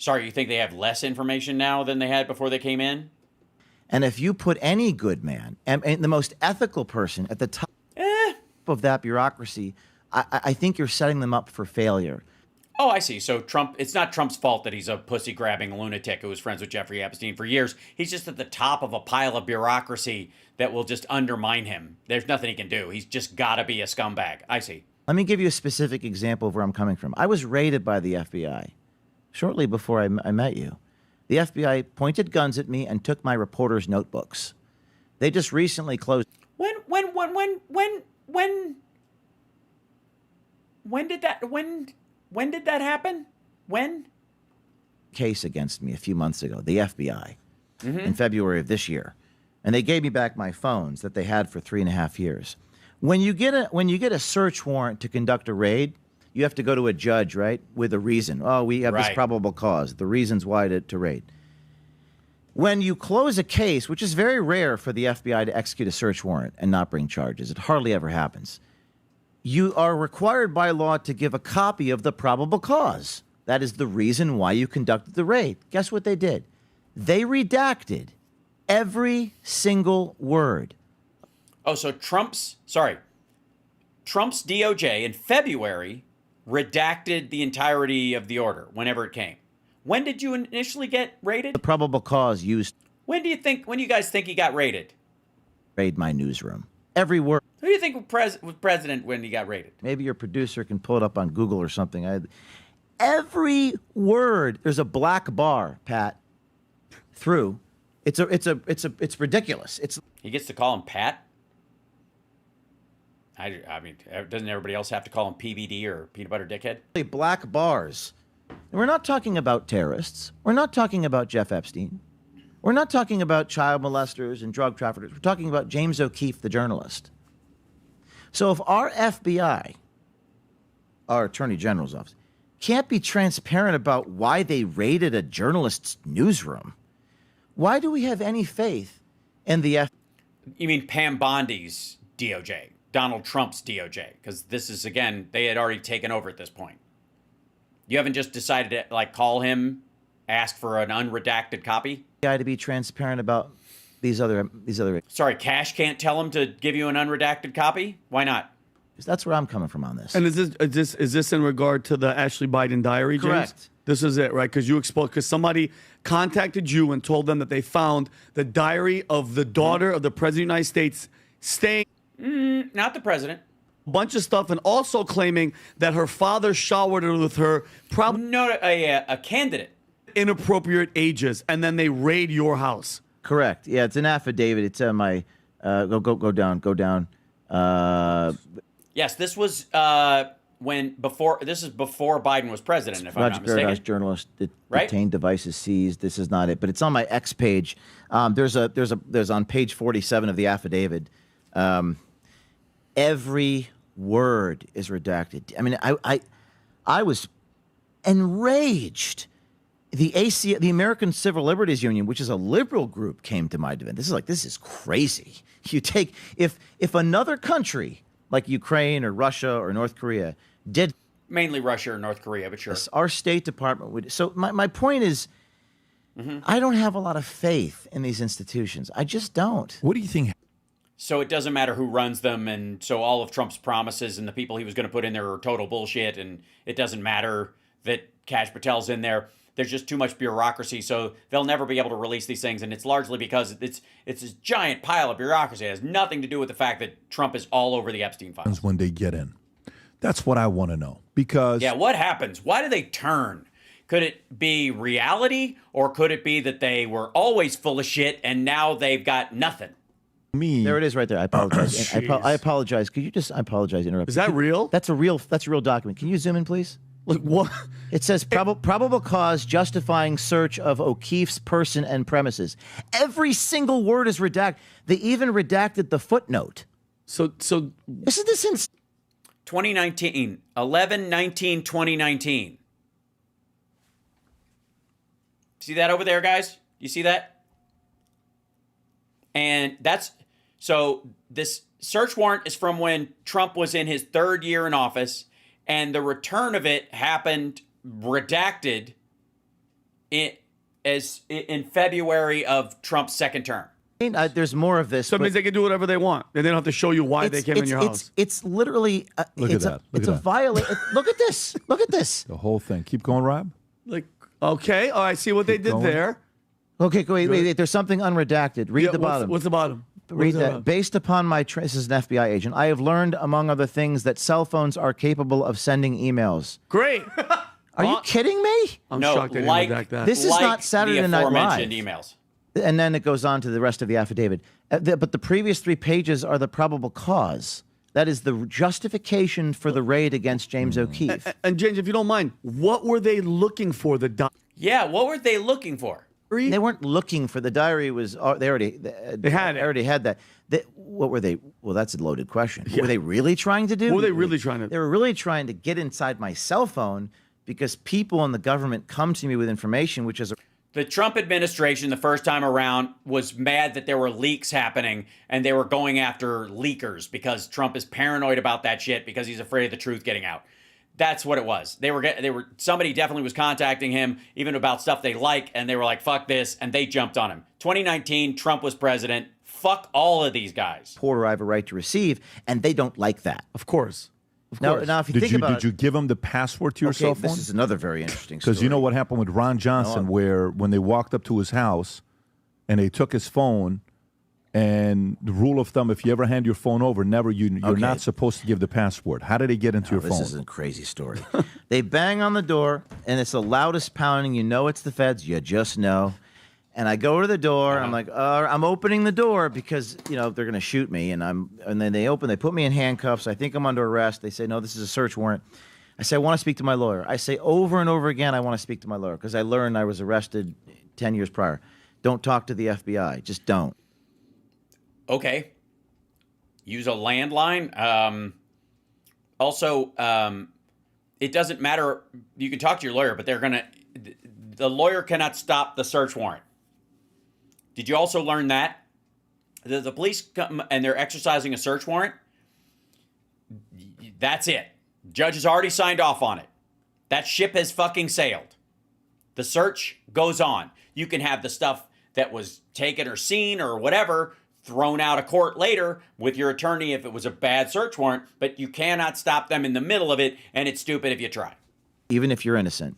Sorry, you think they have less information now than they had before they came in? And if you put any good man and the most ethical person at the top of that bureaucracy, I think you're setting them up for failure. Oh, I see. So Trump, it's not Trump's fault that he's a pussy-grabbing lunatic who was friends with Jeffrey Epstein for years. He's just at the top of a pile of bureaucracy that will just undermine him. There's nothing he can do. He's just got to be a scumbag. I see. Let me give you a specific example of where I'm coming from. I was raided by the FBI shortly before I met you. The FBI pointed guns at me and took my reporter's notebooks. They just recently closed. When did that happen? When? Case against me a few months ago, the FBI, in February of this year. And they gave me back my phones that they had for 3.5 years. When you get a search warrant to conduct a raid, you have to go to a judge, right, with a reason. Oh, we have this probable cause, the reasons why to raid. When you close a case, which is very rare for the FBI to execute a search warrant and not bring charges, it hardly ever happens. You are required by law to give a copy of the probable cause. That is the reason why you conducted the raid. Guess what they did? They redacted every single word. Oh, so Trump's DOJ in February redacted the entirety of the order whenever it came. When did you initially get raided? The probable cause used. When do you guys think he got raided? Raid my newsroom. Every word. Who do you think was president when he got raided? Maybe your producer can pull it up on Google or something. Every word. There's a black bar, Pat. Through. It's ridiculous. He gets to call him Pat. I mean, doesn't everybody else have to call him PBD or peanut butter dickhead? Black bars. And we're not talking about terrorists. We're not talking about Jeff Epstein. We're not talking about child molesters and drug traffickers. We're talking about James O'Keefe, the journalist. So if our FBI, our Attorney General's office, can't be transparent about why they raided a journalist's newsroom, why do we have any faith in the FBI? You mean Pam Bondi's DOJ, Donald Trump's DOJ? Because this is, again, they had already taken over at this point. You haven't just decided to call him, ask for an unredacted copy? To be transparent about these other. Sorry, Cash can't tell him to give you an unredacted copy? Why not? That's where I'm coming from on this. And is this in regard to the Ashley Biden diary, James? Correct. This is it, right? Because somebody contacted you and told them that they found the diary of the daughter of the President of the United States staying. Not the president. Bunch of stuff, and also claiming that her father showered her with her a candidate. Inappropriate ages, and then they raid your house. Correct. Yeah, it's an affidavit. It's my go down. Yes, this was before Biden was president, if I'm not mistaken. Paradise journalist detained, devices seized. This is not it, but it's on my X page. There's on page 47 of the affidavit. Every word is redacted. I mean, I was enraged. The American Civil Liberties Union, which is a liberal group, came to my defense. This is crazy. You take if another country like Ukraine or Russia or North Korea did, mainly Russia or North Korea, but sure, our State Department would. So my point is, I don't have a lot of faith in these institutions. I just don't. What do you think? So it doesn't matter who runs them, and so all of Trump's promises and the people he was going to put in there are total bullshit, and it doesn't matter that Kash Patel's in there. There's just too much bureaucracy, so they'll never be able to release these things, and it's largely because it's this giant pile of bureaucracy. It has nothing to do with the fact that Trump is all over the Epstein files. When they get in. That's what I want to know, because... Yeah, what happens? Why do they turn? Could it be reality, or could it be that they were always full of shit, and now they've got nothing? There it is right there. I apologize. I apologize. Could you just... I apologize. Interrupt. Is that real? That's a real document. Can you zoom in, please? Like what? It says probable cause justifying search of O'Keefe's person and premises. Every single word is redacted. They even redacted the footnote. So isn't this in 2019, 11/19/2019. See that over there, guys? You see that? And so this search warrant is from when Trump was in his 3rd year in office. And the return of it happened redacted in February of Trump's 2nd term. There's more of this. So it means they can do whatever they want. And they don't have to show you why they came in your house. It's literally Look at that. Look it's at a that. violation. Look at this. Look at this. The whole thing. Keep going, Rob. Like, okay, I see what they did going. there. Okay, wait. There's something unredacted. Read Yeah, the bottom. What's the bottom? Read What's the that. bottom? Based upon my this is an FBI agent. I have learned, among other things, that cell phones are capable of sending emails. Great. Are you kidding me? I'm No, shocked they didn't like- redact that. This is Like not Saturday the Night Live. aforementioned emails. And then it goes on to the rest of the affidavit. But the previous 3 pages are the probable cause. That is the justification for the raid against James O'Keefe. And James, if you don't mind, what were they looking for? Yeah, what were they looking for? They weren't looking for the diary. They already had it. Already had that. What were they? Well, that's a loaded question. What were they really trying to do? What were they really trying to do? They were really trying to get inside my cell phone because people in the government come to me with information, which is The Trump administration, the first time around, was mad that there were leaks happening and they were going after leakers because Trump is paranoid about that shit because he's afraid of the truth getting out. That's what it was. Somebody definitely was contacting him even about stuff they like, and they were like, fuck this, and they jumped on him. 2019, Trump was president. Fuck all of these guys. reporter I have a right to receive, and they don't like that. Of course. Now, if you think about Did you give them the password to your cell phone? This is another very interesting story. Because you know what happened with Ron Johnson, where when they walked up to his house and they took his phone, and the rule of thumb, if you ever hand your phone over, you're not supposed to give the password. How did they get into your phone? This is a crazy story. They bang on the door, and it's the loudest pounding. You know it's the feds. You just know. And I go to the door. And I'm like, I'm opening the door because they're going to shoot me. And then they open. They put me in handcuffs. I think I'm under arrest. They say, no, this is a search warrant. I say, I want to speak to my lawyer. I say over and over again, I want to speak to my lawyer because I learned I was arrested 10 years prior. Don't talk to the FBI. Just don't. Okay. Use a landline. Also, it doesn't matter. You can talk to your lawyer, but the lawyer cannot stop the search warrant. Did you also learn that? The police come and they're exercising a search warrant. That's it. Judge has already signed off on it. That ship has fucking sailed. The search goes on. You can have the stuff that was taken or seen or whatever thrown out of court later with your attorney if it was a bad search warrant, but you cannot stop them in the middle of it, and it's stupid if you try. Even if you're innocent.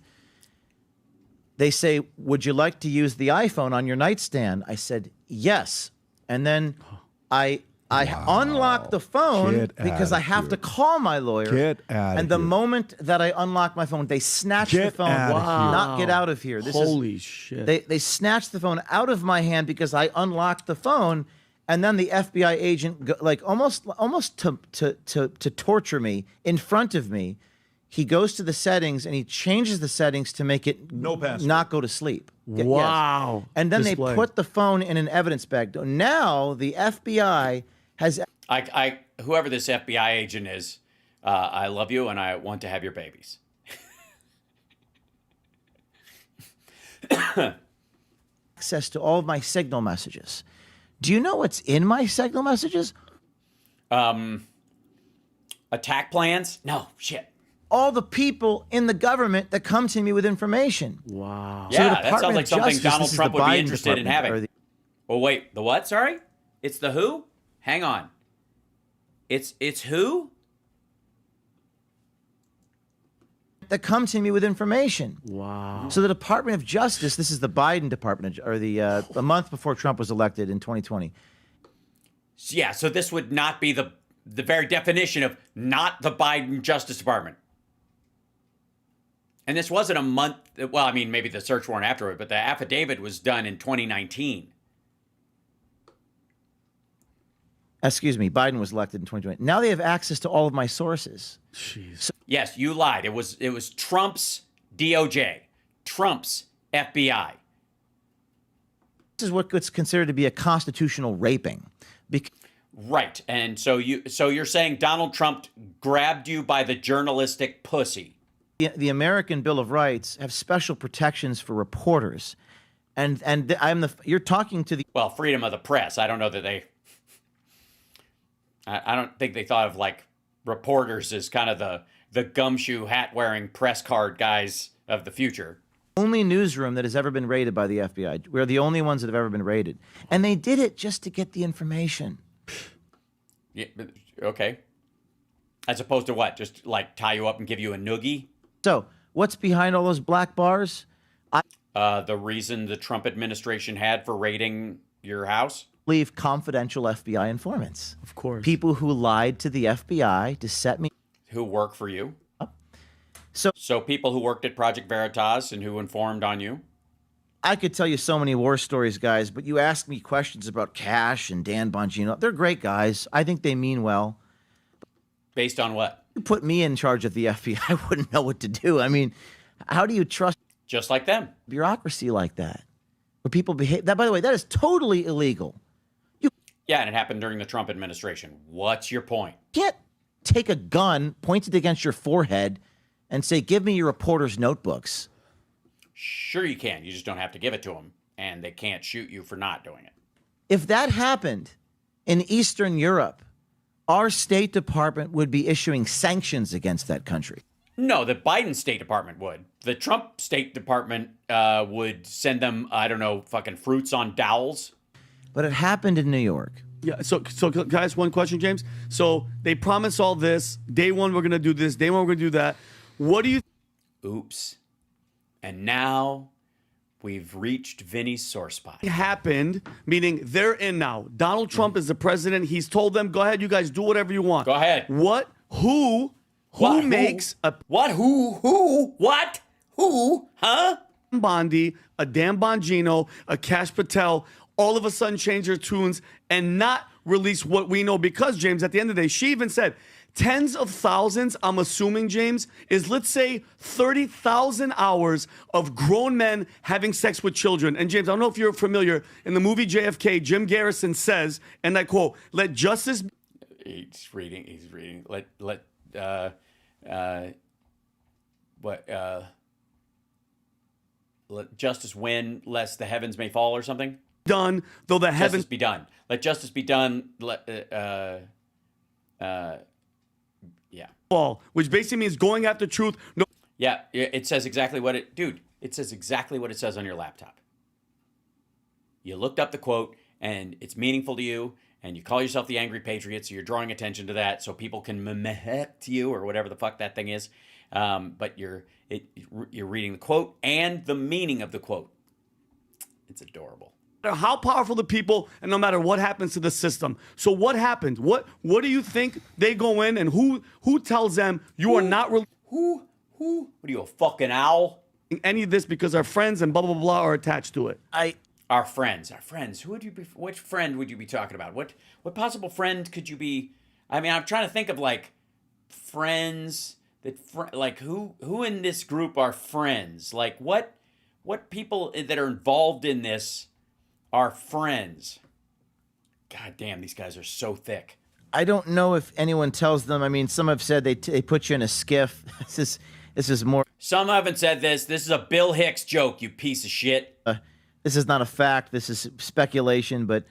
They say, would you like to use the iPhone on your nightstand? I said, yes. And then I unlock the phone because I have to call my lawyer. Get out of And the here. moment that I unlock my phone, they snatch the Get phone. out of here. Not get out of here. Holy shit. They snatch the phone out of my hand because I unlocked the phone. And then the FBI agent, almost to torture me in front of me, he goes to the settings and he changes the settings to make it not go to sleep. Wow. And then Display. they put the phone in an evidence bag. Now the FBI has. Whoever this FBI agent is, I love you and I want to have your babies. Access to all of my signal messages. Do you know what's in my signal messages? Attack plans? No, shit. All the people in the government that come to me with information. Wow. So the Yeah, that sounds Department like of something Justice, Donald this is Trump the would be Biden interested in department, or having. Oh, wait, the what? Sorry? It's the who? Hang on. It's who? that come to me with information. Wow. So the Department of Justice, this is the Biden department, or a month before Trump was elected in 2020. Yeah, so this would not be the very definition of not the Biden Justice Department. And this wasn't a month, well, I mean, maybe the search warrant afterward, but the affidavit was done in 2019. Excuse me, Biden was elected in 2020. Now they have access to all of my sources. Jeez. Yes, you lied. It was Trump's DOJ, Trump's FBI. This is what's considered to be a constitutional raping. Right, and so you're saying Donald Trump grabbed you by the journalistic pussy. The American Bill of Rights have special protections for reporters, and you're talking to the freedom of the press. I don't know that they. I don't think they thought of like reporters as kind of the gumshoe hat wearing press card guys of the future. only newsroom that has ever been raided by the FBI. We're the only ones that have ever been raided. And they did it just to get the information. Yeah, okay. As opposed to what? Just like tie you up and give you a noogie? So, what's behind all those black bars? The reason the Trump administration had for raiding your house? Leave confidential FBI informants. Of course. People who lied to the FBI to set me. Who work for you? So people who worked at Project Veritas and who informed on you? I could tell you so many war stories, guys, but you ask me questions about Cash and Dan Bongino. They're great guys. I think they mean well. Based on what? You put me in charge of the FBI, I wouldn't know what to do. I mean, how do you trust just like them bureaucracy like that? Where people behave that, by the way, that is totally illegal. Yeah, and it happened during the Trump administration. What's your point? You can't take a gun, point it against your forehead, and say, give me your reporter's notebooks. Sure you can. You just don't have to give it to them, and they can't shoot you for not doing it. If that happened in Eastern Europe, our State Department would be issuing sanctions against that country. No, the Biden State Department would. The Trump State Department would send them, I don't know, fucking fruits on dowels. But it happened in New York. Yeah, so guys, one question, James. So they promise all this. Day one, we're going to do this. Day one, we're going to do that. What do you... Oops. And now we've reached Vinny's sore spot. Happened, meaning they're in now. Donald Trump is the president. He's told them, go ahead, you guys do whatever you want. Go ahead. What? Who makes a... What? Who? What? Who? Huh? Bondi, a Dan Bongino, a Cash Patel, all of a sudden change their tunes and not release what we know. Because, James, at the end of the day, she even said... Tens of thousands, I'm assuming, James, is let's say 30,000 hours of grown men having sex with children. And James, I don't know if you're familiar, in the movie JFK, Jim Garrison says, and I quote, let justice... He's reading. Let justice win, lest the heavens may fall or something? Done, though the heavens... Justice be done. Let justice be done, yeah. Fall, which basically means going after truth. No. Yeah, it says exactly what it... Dude, it says exactly what it says on your laptop. You looked up the quote, and it's meaningful to you, and you call yourself the Angry Patriot, so you're drawing attention to that so people can mehect you or whatever the fuck that thing is. But you're reading the quote and the meaning of the quote. It's adorable. No matter how powerful the people, and no matter what happens to the system. So what happened? What do you think they go in, and who tells them you are not... Who? What are you, a fucking owl? Any of this because our friends and blah, blah, blah are attached to it. Our friends. Who would you be? Which friend would you be talking about? What possible friend could you be? I mean, I'm trying to think of like friends that like who in this group are friends? Like what people that are involved in this are friends? God damn, these guys are so thick. I don't know if anyone tells them. I mean, some have said they put you in a skiff. This is more. Some haven't said this. This is a Bill Hicks joke, you piece of shit. This is not a fact. This is speculation, but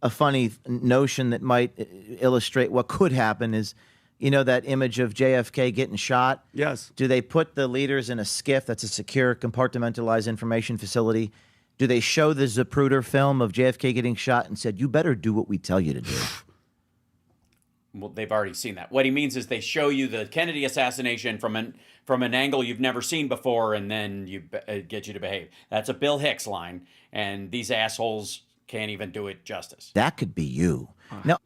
a funny notion that might illustrate what could happen is, you know, that image of JFK getting shot? Yes. Do they put the leaders in a skiff that's a secure, compartmentalized information facility? Do they show the Zapruder film of JFK getting shot and said, you better do what we tell you to do? Well, they've already seen that. What he means is they show you the Kennedy assassination from an angle you've never seen before, and then get you to behave. That's a Bill Hicks line, and these assholes can't even do it justice. That could be you. No.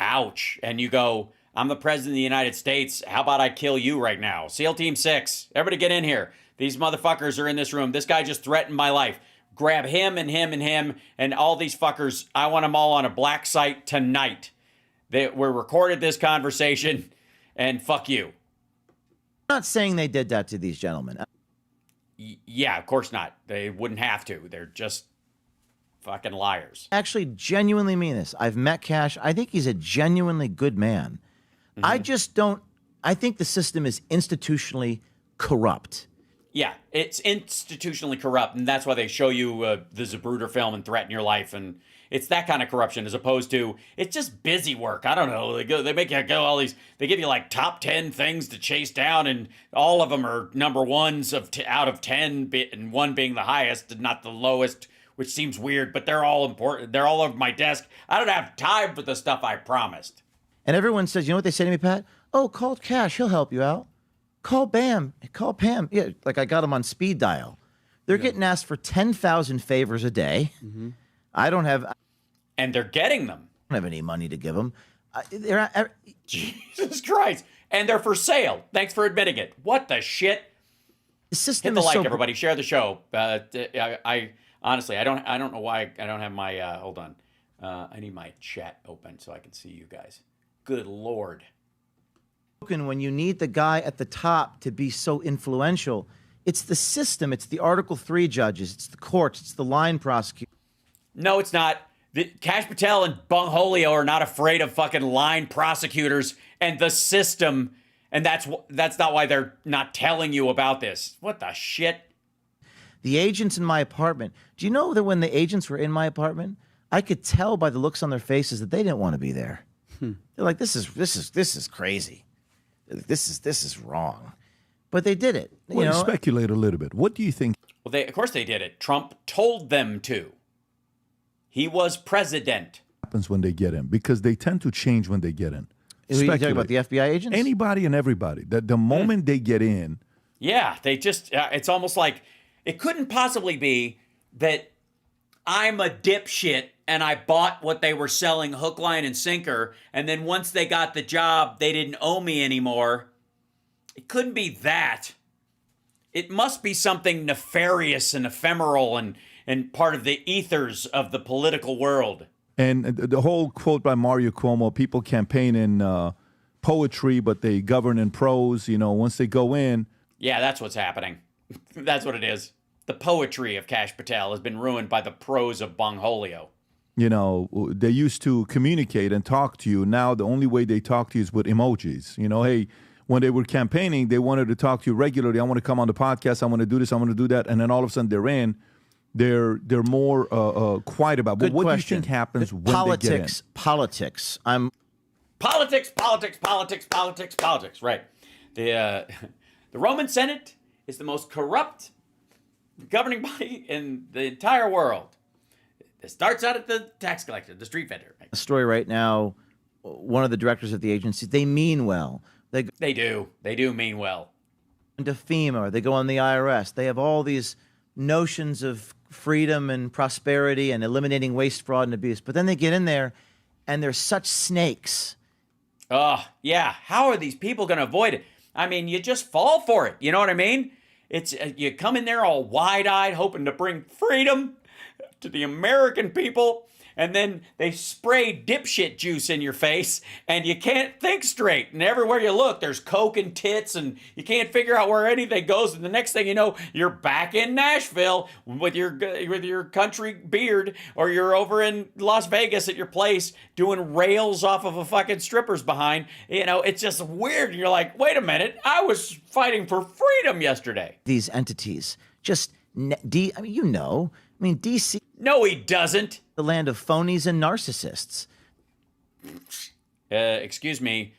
Ouch. And you go, I'm the president of the United States. How about I kill you right now? SEAL Team 6, everybody get in here. These motherfuckers are in this room. This guy just threatened my life. Grab him and him and him and all these fuckers. I want them all on a black site tonight. We recorded this conversation, and fuck you. I'm not saying they did that to these gentlemen. Yeah, of course not. They wouldn't have to. They're just fucking liars. Actually, genuinely mean this. I've met Cash. I think he's a genuinely good man. Mm-hmm. I just don't. I think the system is institutionally corrupt. Yeah, it's institutionally corrupt, and that's why they show you the Zapruder film and threaten your life, and it's that kind of corruption as opposed to it's just busy work. I don't know. They make you go all these. They give you like top 10 things to chase down, and all of them are number ones out of 10, and one being the highest and not the lowest, which seems weird. But they're all important. They're all over my desk. I don't have time for the stuff I promised. And everyone says, you know what they say to me, Pat? Oh, call Cash. He'll help you out. Call Bam. Call Pam. Yeah, like I got them on speed dial. They're getting asked for 10,000 favors a day. I don't have... And they're getting them. I don't have any money to give them. Jesus Christ. And they're for sale. Thanks for admitting it. What the shit? The system Hit the is like, so... everybody. Share the show. I honestly, I don't know why I don't have my... hold on. I need my chat open so I can see you guys. Good Lord. When you need the guy at the top to be so influential, it's the system, it's the Article 3 judges, it's the courts, it's the line prosecutor. No, it's not. Cash Patel and Bungholio are not afraid of fucking line prosecutors and the system, and that's not why they're not telling you about this. What the shit? The agents in my apartment. Do you know that when the agents were in my apartment, I could tell by the looks on their faces that they didn't want to be there. They're like, this is crazy. This is wrong. But they did it. Well, speculate a little bit. What do you think? Well, of course they did it. Trump told them to. He was president. Happens when they get in, because they tend to change when they get in. Are you talking about the FBI agents? Anybody and everybody. The moment they get in. Yeah, they just, it's almost like, it couldn't possibly be that I'm a dipshit and I bought what they were selling hook, line, and sinker, and then once they got the job, they didn't owe me anymore. It couldn't be that. It must be something nefarious and ephemeral and part of the ethers of the political world. And the whole quote by Mario Cuomo, people campaign in poetry, but they govern in prose. You know, once they go in. Yeah, that's what's happening. That's what it is. The poetry of Cash Patel has been ruined by the prose of Bongholio. You know, they used to communicate and talk to you. Now the only way they talk to you is with emojis. You know, hey, when they were campaigning, they wanted to talk to you regularly. I want to come on the podcast. I want to do this. I want to do that. And then all of a sudden they're in. They're more quiet about. But what do you think happens when they get in? Politics. Politics. Right. The Roman Senate is the most corrupt governing body in the entire world. It starts out at the tax collector, the street vendor. A story right now, one of the directors of the agency, they mean well. They do mean well. Into FEMA, or they go on the IRS. They have all these notions of freedom and prosperity and eliminating waste, fraud, and abuse. But then they get in there, and they're such snakes. Oh, yeah. How are these people going to avoid it? I mean, you just fall for it. You know what I mean? It's you come in there all wide-eyed, hoping to bring freedom to the American people, and then they spray dipshit juice in your face, and you can't think straight. And everywhere you look, there's coke and tits, and you can't figure out where anything goes. And the next thing you know, you're back in Nashville with your country beard, or you're over in Las Vegas at your place doing rails off of a fucking stripper's behind. You know, it's just weird. And you're like, wait a minute, I was fighting for freedom yesterday. These entities just, DC. No, he doesn't. The land of phonies and narcissists. Excuse me,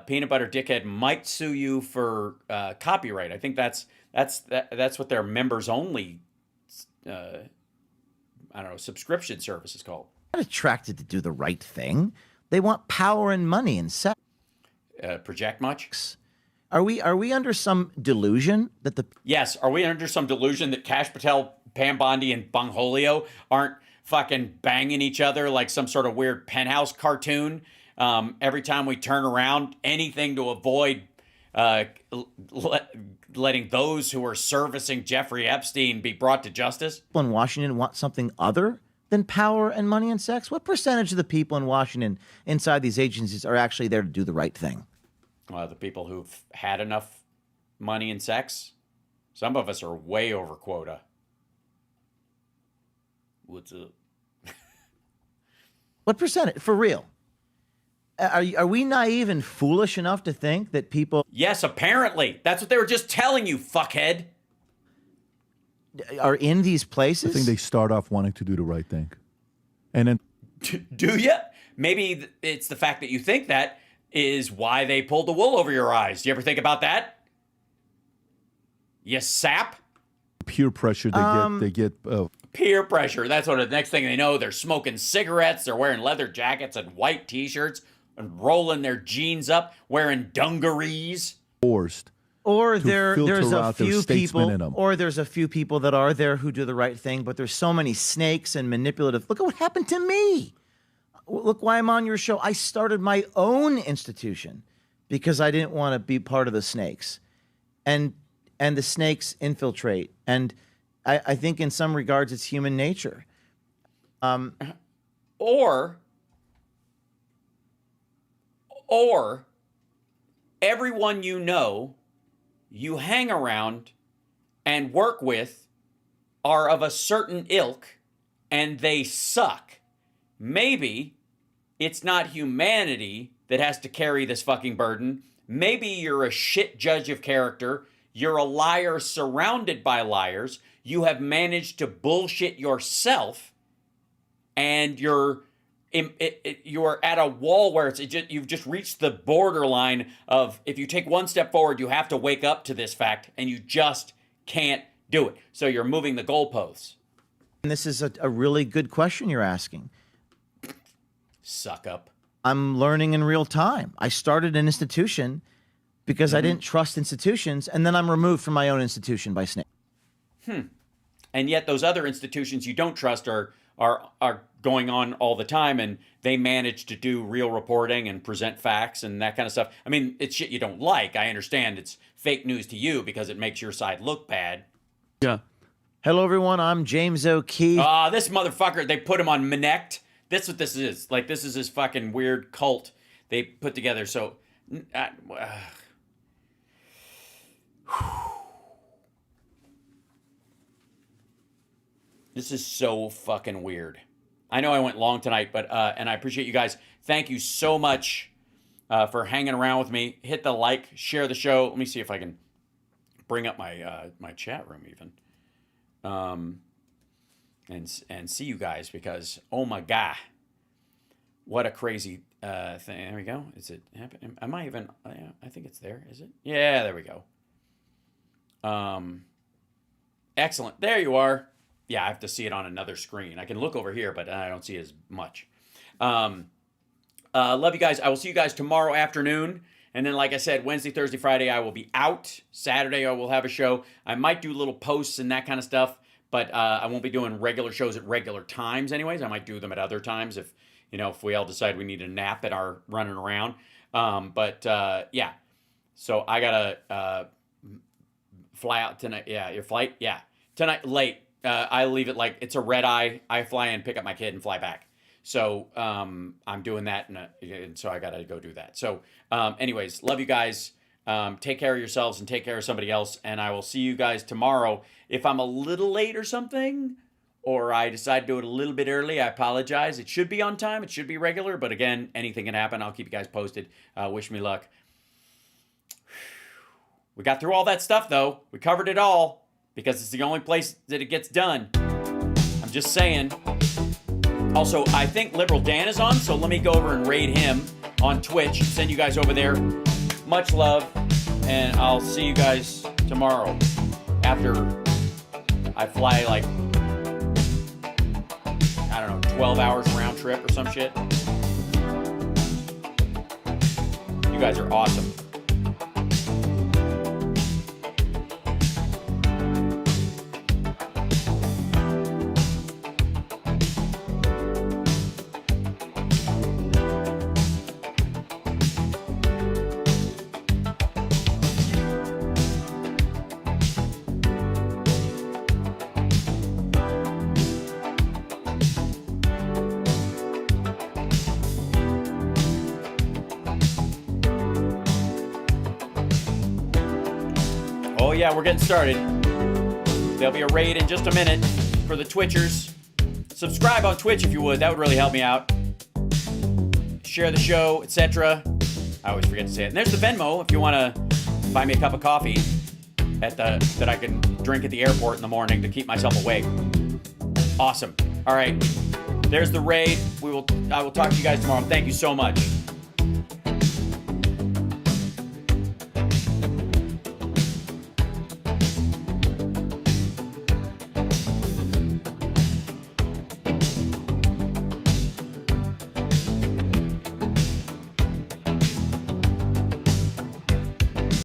Peanut Butter Dickhead might sue you for copyright. I think that's what their members only, subscription service is called. Not attracted to do the right thing. They want power and money and sex. Project much? Are we under some delusion that the... Yes, are we under some delusion that Cash Patel, Pam Bondi, and Bongholio aren't fucking banging each other like some sort of weird Penthouse cartoon? Every time we turn around, anything to avoid letting those who are servicing Jeffrey Epstein be brought to justice? People in Washington want something other than power and money and sex? What percentage of the people in Washington inside these agencies are actually there to do the right thing? The people who've had enough money and sex. Some of us are way over quota. What's up? What percentage? For real? Are we naive and foolish enough to think that people... Yes, apparently. That's what they were just telling you, fuckhead. are in these I places? think they start off wanting to do the right thing. And then Do you? Maybe it's the fact that you think that is why they pulled the wool over your eyes. Do you ever think about that? You sap? peer pressure they get Peer pressure. That's what the next thing they know, they're smoking cigarettes, they're wearing leather jackets and white t-shirts and rolling their jeans up, wearing dungarees. forced. Or to there's filter a out their few statesman in people, 'em. or there's a few people that are there who do the right thing, but there's so many snakes and manipulative. Look at what happened to me. Look why I'm on your show. I started my own institution because I didn't want to be part of the snakes, and the snakes infiltrate. And I think in some regards it's human nature. Or everyone you hang around and work with are of a certain ilk and they suck. Maybe it's not humanity that has to carry this fucking burden. Maybe you're a shit judge of character. You're a liar surrounded by liars. You have managed to bullshit yourself, and you're at a wall where you've just reached the borderline of, if you take one step forward, you have to wake up to this fact, and you just can't do it. So you're moving the goalposts. And this is a really good question you're asking. Suck up. I'm learning in real time. I started an institution because I didn't trust institutions, and then I'm removed from my own institution by snake. And yet those other institutions you don't trust are going on all the time, and they manage to do real reporting and present facts and that kind of stuff. I mean, it's shit you don't like. I understand it's fake news to you because it makes your side look bad. Yeah. Hello, everyone. I'm James O'Keefe. This motherfucker, they put him on Minect. That's what this is. Like, this is this fucking weird cult they put together. So, this is so fucking weird. I know I went long tonight, but and I appreciate you guys. Thank you so much for hanging around with me. Hit the like, share the show. Let me see if I can bring up my my chat room even, and see you guys, because oh my god, what a crazy thing. There we go. Is it happening? Am I even? I think it's there. Is it? Yeah, there we go. Excellent. There you are. Yeah, I have to see it on another screen. I can look over here, but I don't see as much. Love you guys. I will see you guys tomorrow afternoon. And then, like I said, Wednesday, Thursday, Friday, I will be out. Saturday, I will have a show. I might do little posts and that kind of stuff, but I won't be doing regular shows at regular times anyways. I might do them at other times if we all decide we need a nap at our running around. Yeah. So I got to fly out tonight. Yeah, your flight? Yeah. Tonight, late. I leave it like it's a red eye. I fly in, pick up my kid, and fly back. So I'm doing that, and so I got to go do that. So anyways, love you guys. Take care of yourselves and take care of somebody else. And I will see you guys tomorrow. If I'm a little late or something, or I decide to do it a little bit early, I apologize. It should be on time. It should be regular. But again, anything can happen. I'll keep you guys posted. Wish me luck. We got through all that stuff, though. We covered it all, because it's the only place that it gets done. I'm just saying. Also, I think Liberal Dan is on, so let me go over and raid him on Twitch. Send you guys over there. Much love, and I'll see you guys tomorrow after I fly, like, I don't know, 12 hours round trip or some shit. You guys are awesome. Oh yeah, we're getting started. There'll be a raid in just a minute for the Twitchers. Subscribe on Twitch if you would. That would really help me out. Share the show, etc. I always forget to say it. And there's the Venmo if you want to buy me a cup of coffee. that I can drink at the airport in the morning to keep myself awake. Awesome. All right. There's the raid. I will talk to you guys tomorrow. Thank you so much.